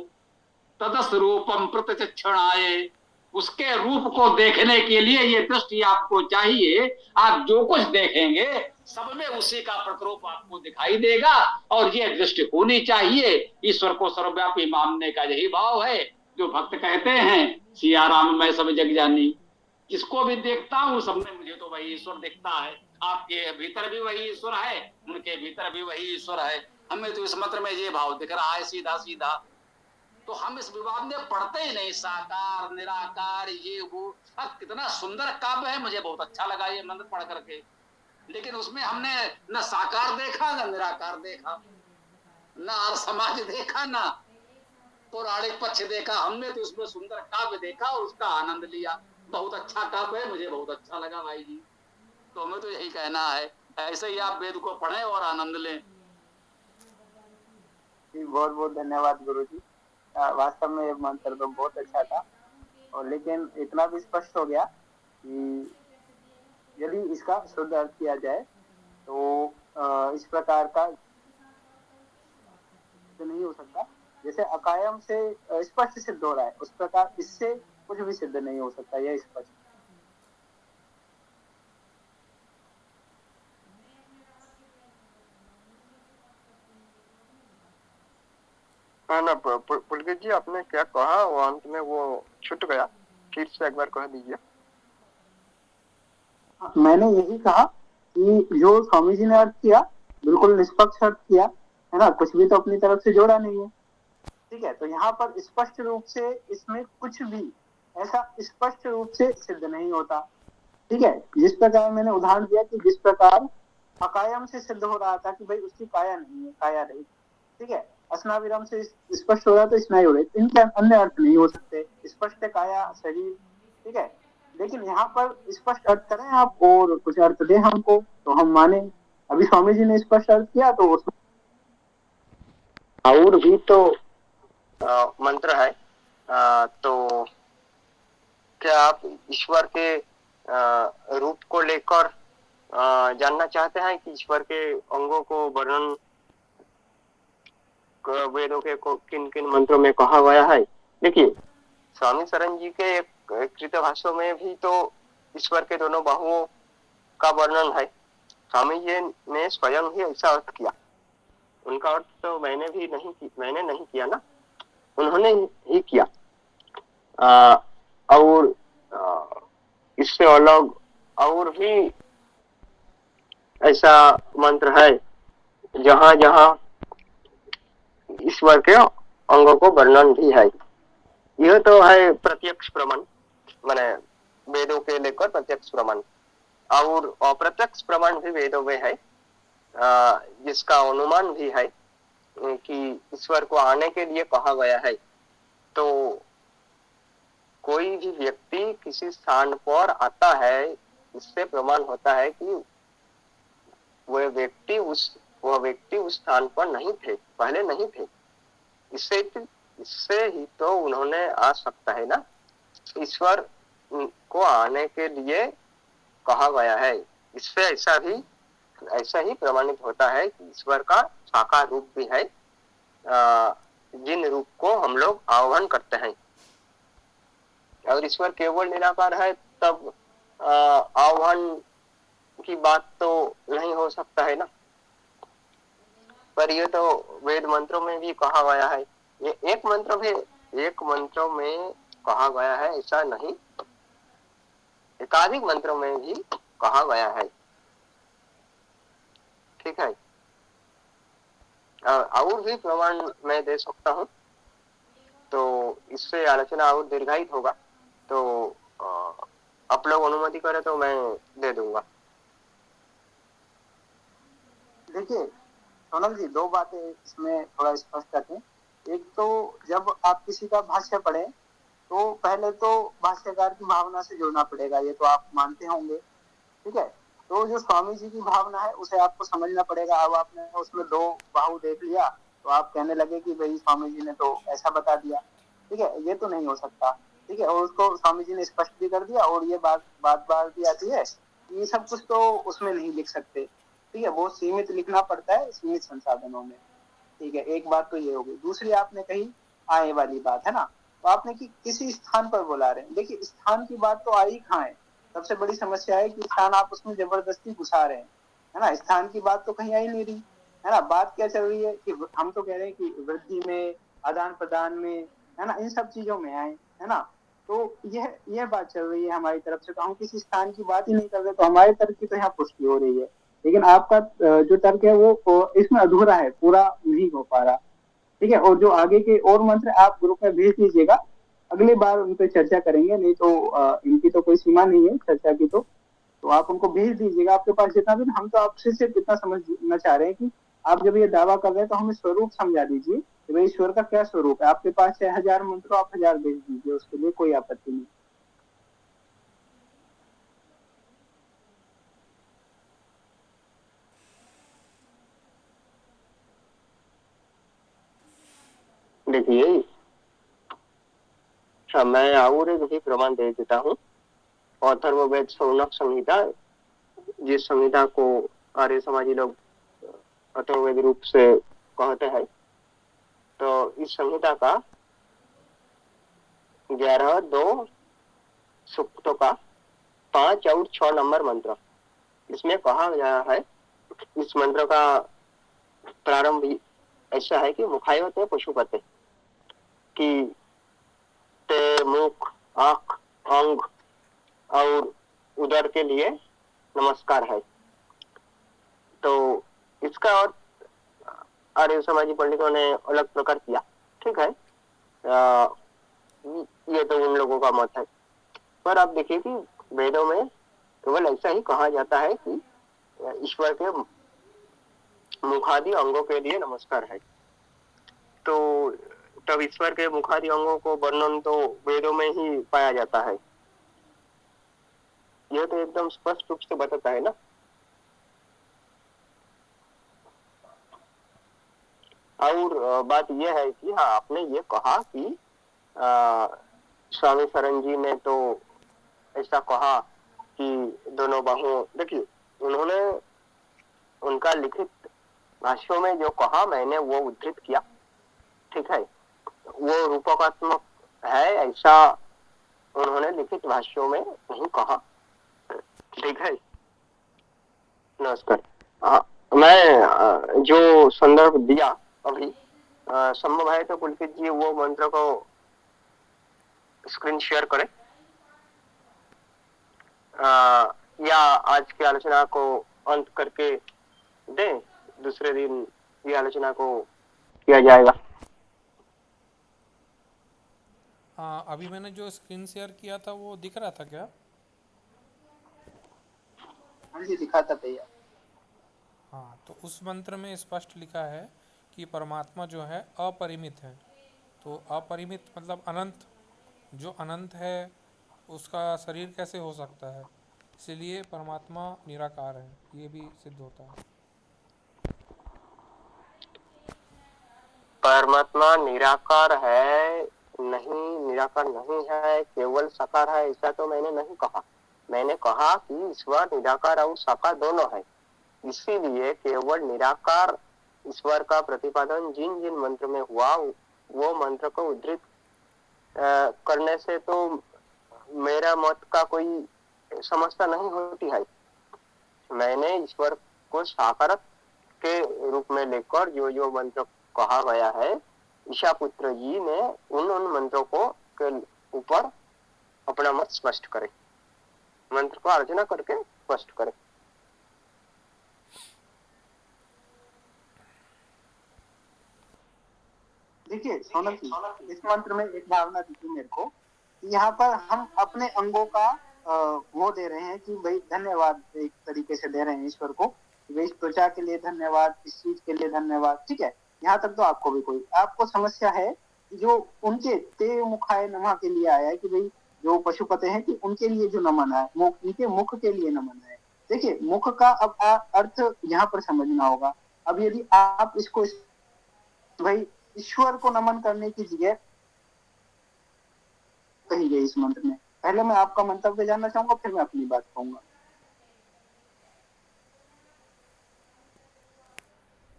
तदस रूपम प्रतिचक्षणाय। उसके रूप को देखने के लिए ये दृष्टि आपको चाहिए। आप जो कुछ देखेंगे सब में उसी का प्रतिरूप आपको दिखाई देगा, और ये दृष्टि होनी चाहिए। ईश्वर को सर्वव्यापी मानने का यही भाव है जो भक्त कहते हैं, सिया राम मैं सब जग जानी। जिसको भी देखता हूँ सब में मुझे तो वही ईश्वर दिखता है। आपके भीतर भी वही ईश्वर है, उनके भीतर भी वही ईश्वर है। हमें तो इस मंत्र में ये भाव दिख रहा है सीधा सीधा। तो हम इस विवाद में पढ़ते ही नहीं, साकार निराकार ये वो। अब कितना सुंदर काव्य है, मुझे बहुत अच्छा लगा ये मंत्र पढ़ करके। लेकिन उसमें हमने न साकार देखा न निराकार देखा, न आर्य समाज देखा न पौराणिक पक्ष देखा। हमने तो उसमें सुंदर काव्य देखा और उसका आनंद लिया। बहुत अच्छा काव्य है, मुझे बहुत अच्छा लगा भाई जी। तो हमें तो यही कहना है, ऐसे ही आप वेद को पढ़ें और आनंद लें।
जी बहुत बहुत धन्यवाद गुरु जी। वास्तव में ये मंत्र तो बहुत अच्छा था, और लेकिन इतना भी स्पष्ट हो गया कि यदि इसका शुद्ध अर्थ किया जाए तो इस प्रकार का नहीं हो सकता। जैसे अकायम से स्पष्ट सिद्ध हो रहा है, उस प्रकार इससे कुछ भी सिद्ध नहीं हो सकता, यह स्पष्ट।
हाँ ना, पुलकित जी आपने क्या कहा वो अंत में वो छूट गया, फिर से एक बार कह दीजिए।
मैंने यही कहा कि जो स्वामी जी ने अर्थ किया बिल्कुल निष्पक्ष अर्थ किया है ना, कुछ भी तो अपनी तरफ से जोड़ा नहीं है। ठीक है, तो यहाँ पर स्पष्ट रूप से इसमें कुछ भी ऐसा स्पष्ट रूप से सिद्ध नहीं होता। ठीक है, जिस प्रकार मैंने उदाहरण दिया कि जिस प्रकार अकायम से सिद्ध हो रहा था कि भाई उसकी काया नहीं है, काया रही। ठीक है, अस्नाविराम से स्पष्ट हो रहा तो स्नायु रहित, इनके अन्य अर्थ नहीं हो सकते। स्पष्ट काया शरीर। ठीक है, लेकिन यहाँ पर स्पष्ट अर्थ करें आप और कुछ अर्थ दे हमको तो हम माने। अभी स्वामी जी ने स्पष्ट अर्थ किया तो उसमें
और भी तो मंत्र है। तो क्या आप ईश्वर के रूप को लेकर जानना चाहते हैं कि ईश्वर के अंगों को वर्णन वेदों के किन किन मंत्रों में कहा गया है? देखिए, स्वामी शरण जी के एक कृतभाष्यों में भी तो ईश्वर के दोनों बाहुओं का वर्णन है। स्वामी जी ने स्वयं ही ऐसा अर्थ किया। उनका अर्थ तो मैंने नहीं किया ना, उन्होंने ही किया। और इससे अलग और भी ऐसा मंत्र है जहां जहां ईश्वर के अंगों को वर्णन भी है। यह तो है प्रत्यक्ष प्रमाण, माने वेदों के लेकर प्रत्यक्ष प्रमाण। और अप्रत्यक्ष प्रमाण भी वेदों में है, जिसका अनुमान भी है कि ईश्वर को आने के लिए कहा गया है। तो कोई भी व्यक्ति किसी स्थान पर आता है, इससे प्रमाण होता है कि वह व्यक्ति उस स्थान पर नहीं थे, पहले नहीं थे। इससे ही तो उन्होंने आ सकता है ना। ईश्वर को आने के लिए कहा गया है। इससे ऐसा ही प्रमाणित होता है कि ईश्वर का साकार रूप भी है, जिन रूप को हम लोग आह्वान करते हैं। अगर ईश्वर केवल निराकार है तब आह्वान की बात तो नहीं हो सकता है ना। पर यह तो वेद मंत्रों में भी कहा गया है। ये एक मंत्रों में कहा गया है ऐसा नहीं, एकाधिक मंत्रों में भी कहा गया है। ठीक है, और भी प्रमाण मैं दे सकता हूँ, तो इससे आलोचना और दीर्घायित होगा। तो आप लोग अनुमति करें तो मैं दे दूंगा।
देखिए सोनल जी, दो बातें इसमें थोड़ा स्पष्ट करते हैं। एक तो जब आप किसी का भाष्य पढ़ें तो पहले तो भाष्यकार की भावना से जुड़ना पड़ेगा, ये तो आप मानते होंगे। ठीक है, तो जो स्वामी जी की भावना है उसे आपको समझना पड़ेगा। अब आपने उसमें 2 बाहु देख लिया तो आप कहने लगे कि भाई स्वामी जी ने तो ऐसा बता दिया, ठीक है, ये तो नहीं हो सकता, ठीक है। और उसको स्वामी जी ने स्पष्ट भी कर दिया, और ये बात बार भी आती है, ये सब कुछ तो उसमें नहीं लिख सकते, ठीक है, बहुत सीमित लिखना पड़ता है, सीमित संसाधनों में, ठीक है। एक बात तो ये हो गई। दूसरी आपने कही आए वाली बात है ना, तो आपने कि किसी स्थान पर बुला रहे हैं। देखिए स्थान की बात तो आई कहाँ है, सबसे बड़ी समस्या है कि स्थान आप उसमें जबरदस्ती घुसा रहे हैं, है ना। स्थान की बात तो कहीं आई नहीं रही, है ना। बात क्या चल रही है कि हम तो कह रहे हैं कि वृद्धि में, आदान प्रदान में, है ना, इन सब चीजों में आए, है ना। तो यह बात चल रही है हमारी तरफ से, तो हम किसी स्थान की बात ही नहीं कर रहे, तो हमारे तर्क की तो यहाँ पुष्टि हो रही है। लेकिन आपका जो तर्क है वो इसमें अधूरा है, पूरा नहीं हो पा रहा, ठीक है। और जो आगे के और मंत्र आप ग्रुप में भेज दीजिएगा, अगली बार उन पर चर्चा करेंगे, नहीं तो इनकी तो कोई सीमा नहीं है चर्चा की, तो आप उनको भेज दीजिएगा। आपके पास जितना भी, हम तो आपसे सिर्फ इतना समझना चाह रहे हैं कि आप जब ये दावा कर रहे हैं तो हमें स्वरूप समझा दीजिए कि भाई ईश्वर का क्या स्वरूप है। आपके पास चाहे 1000 मंत्र, आप 1000 भेज दीजिए, उसके लिए कोई आपत्ति नहीं।
देखिए, मैं और एक भी प्रमाण दे देता हूँ। अथर्ववेद शौनक संहिता, जिस संहिता को आर्य समाजी लोग अथर्ववेद रूप से कहते हैं, तो इस संहिता का 11-2 सूक्तों का 5 और 6 नंबर मंत्र, इसमें कहा गया है। इस मंत्र का प्रारंभ ऐसा है कि मुखायते पशुपते, कि ते मुख, आंख, अंग और उदर के लिए नमस्कार है। तो इसका और आर्य समाजी पंडितों ने अलग प्रकार किया, ठीक है। ये तो उन लोगों का मत है, पर आप देखिए कि वेदों में केवल ऐसा ही कहा जाता है कि ईश्वर के मुखादि अंगों के लिए नमस्कार है। तो तब ईश्वर के मुखादि अंगों को वर्णन तो वेदों में ही पाया जाता है, यह तो एकदम स्पष्ट रूप से बताता है ना। और बात यह है कि हाँ, आपने ये कहा कि स्वामी शरण जी ने तो ऐसा कहा कि दोनों बाहुओं, देखिए उन्होंने उनका लिखित भाष्यों में जो कहा मैंने वो उद्धृत किया, ठीक है। वो रूपकात्मक है ऐसा उन्होंने लिखित भाष्यों में नहीं कहा, ठीक है। नमस्कार। मैं जो संदर्भ दिया अभी, संभव है तो पुलकित जी वो मंत्र को स्क्रीन शेयर करें, या आज की आलोचना को अंत करके दें, दूसरे दिन ये आलोचना को किया जाएगा।
अभी मैंने जो स्क्रीन शेयर किया था वो दिख रहा था क्या?
हाँ जी, दिखा था भैया।
हाँ, तो उस मंत्र में स्पष्ट लिखा है कि परमात्मा जो है अपरिमित है। तो अपरिमित मतलब अनंत, जो अनंत है उसका शरीर कैसे हो सकता है, इसलिए परमात्मा निराकार है, ये भी सिद्ध होता है।
परमात्मा निराकार है नहीं, निराकार नहीं है, केवल साकार है, ऐसा तो मैंने नहीं कहा। मैंने कहा कि ईश्वर निराकार और साकार दोनों है, इसीलिए केवल निराकार ईश्वर का प्रतिपादन जिन जिन मंत्र में हुआ वो मंत्र को उद्धृत करने से तो मेरा मत का कोई समस्या नहीं होती है। मैंने ईश्वर को साकार के रूप में लेकर जो जो मंत्र कहा गया है, ईशा पुत्र जी ने उन मंत्रों को के ऊपर अपना मत स्पष्ट करे, मंत्र को आलोचना करके स्पष्ट करे।
देखिए सोनल जी, इस मंत्र में एक भावना दिखी मेरे को, यहाँ पर हम अपने अंगों का वो दे रहे हैं कि भाई धन्यवाद, एक तरीके से दे रहे हैं ईश्वर को, भाई इस त्वचा के लिए धन्यवाद, इस चीज के लिए धन्यवाद, ठीक है। यहाँ तक तो आपको भी कोई आपको समस्या है जो उनके ते मुखाय नमः के लिए आया है कि भाई जो पशुपति हैं कि उनके लिए जो नमन है, उनके मुख के लिए नमन है, देखिए मुख का अब अर्थ यहाँ पर समझना होगा। अब यदि आप इसको भाई ईश्वर को नमन करने की जगह कही गई इस मंत्र में, पहले मैं आपका मंतव्य जानना चाहूंगा, फिर मैं अपनी बात कहूंगा।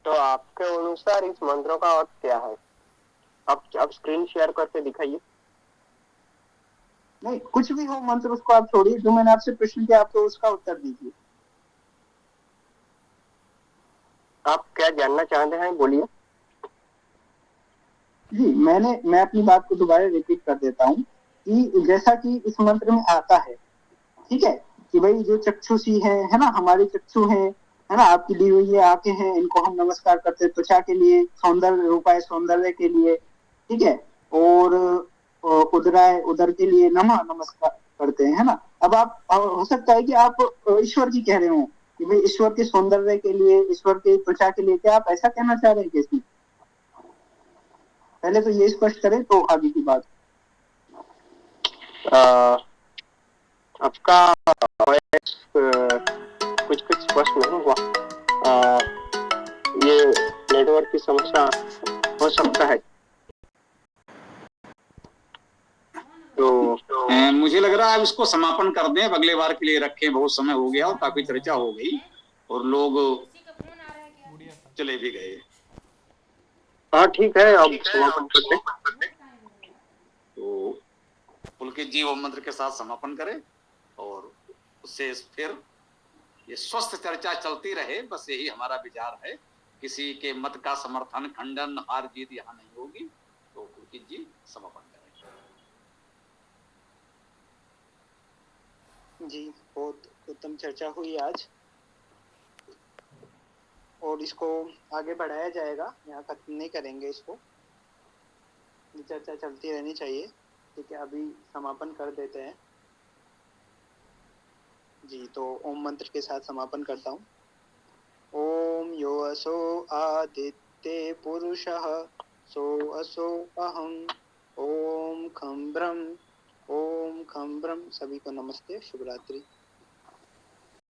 तो आपके अनुसार इस मंत्रों का अर्थ क्या है? आप स्क्रीन शेयर करके दिखाइए।
नहीं, कुछ भी हो मंत्र, उसको आप छोड़िए। जो मैंने आपसे प्रश्न किया, आप तो उसका उत्तर दीजिए।
आप क्या जानना चाहते हैं, बोलिए।
जी, मैं अपनी बात को दोबारा रिपीट कर देता हूँ कि जैसा कि इस मंत्र में आता है, ठीक है, कि भाई जो चक्षुषी है ना, हमारे चक्षु है ना, आपकी दी हुई ये आंखें हैं, इनको हम नमस्कार करते हैं त्वचा के लिए, सौंदर्य रूपाय सौंदर्य के लिए, ठीक है, और उदराय उदर के लिए नमस्कार करते हैं, है ना। अब आप हो सकता है कि आप ईश्वर की कह रहे हो कि भाई ईश्वर के सौंदर्य के लिए, ईश्वर के त्वचा के लिए, क्या आप ऐसा कहना चाह रहे हैं? कि पहले तो ये स्पष्ट करें तो आगे की बात।
आपका कुछ स्पष्ट नहीं हुआ। ये नेटवर्क की समस्या हो सकता है। तो
मुझे लग रहा है अब इसको समापन कर दें, अगले बार के लिए रखें। बहुत समय हो गया और काफी चर्चा हो गई और लोग चले भी गए।
हाँ ठीक है, अब समापन करते हैं।
तो पुलकित जी ओम मंत्र के साथ समापन करें और उससे फिर ये स्वस्थ चर्चा चलती रहे, बस यही हमारा विचार है। किसी के मत का समर्थन, खंडन, हार जीत यहाँ नहीं होगी। तो पुलकित जी समापन करें।
जी, बहुत उत्तम चर्चा हुई आज, और इसको आगे बढ़ाया जाएगा, यहाँ खत्म नहीं करेंगे इसको, ये चर्चा चलती रहनी चाहिए। ठीक है, अभी समापन कर देते हैं। जी, तो ओम मंत्र के साथ समापन करता हूँ। ओम यो असो आदित्य पुरुषः सो असो अहम ओम खम ब्रह्म। ओम खम ब्रह्म। सभी को नमस्ते, शुभ रात्रि।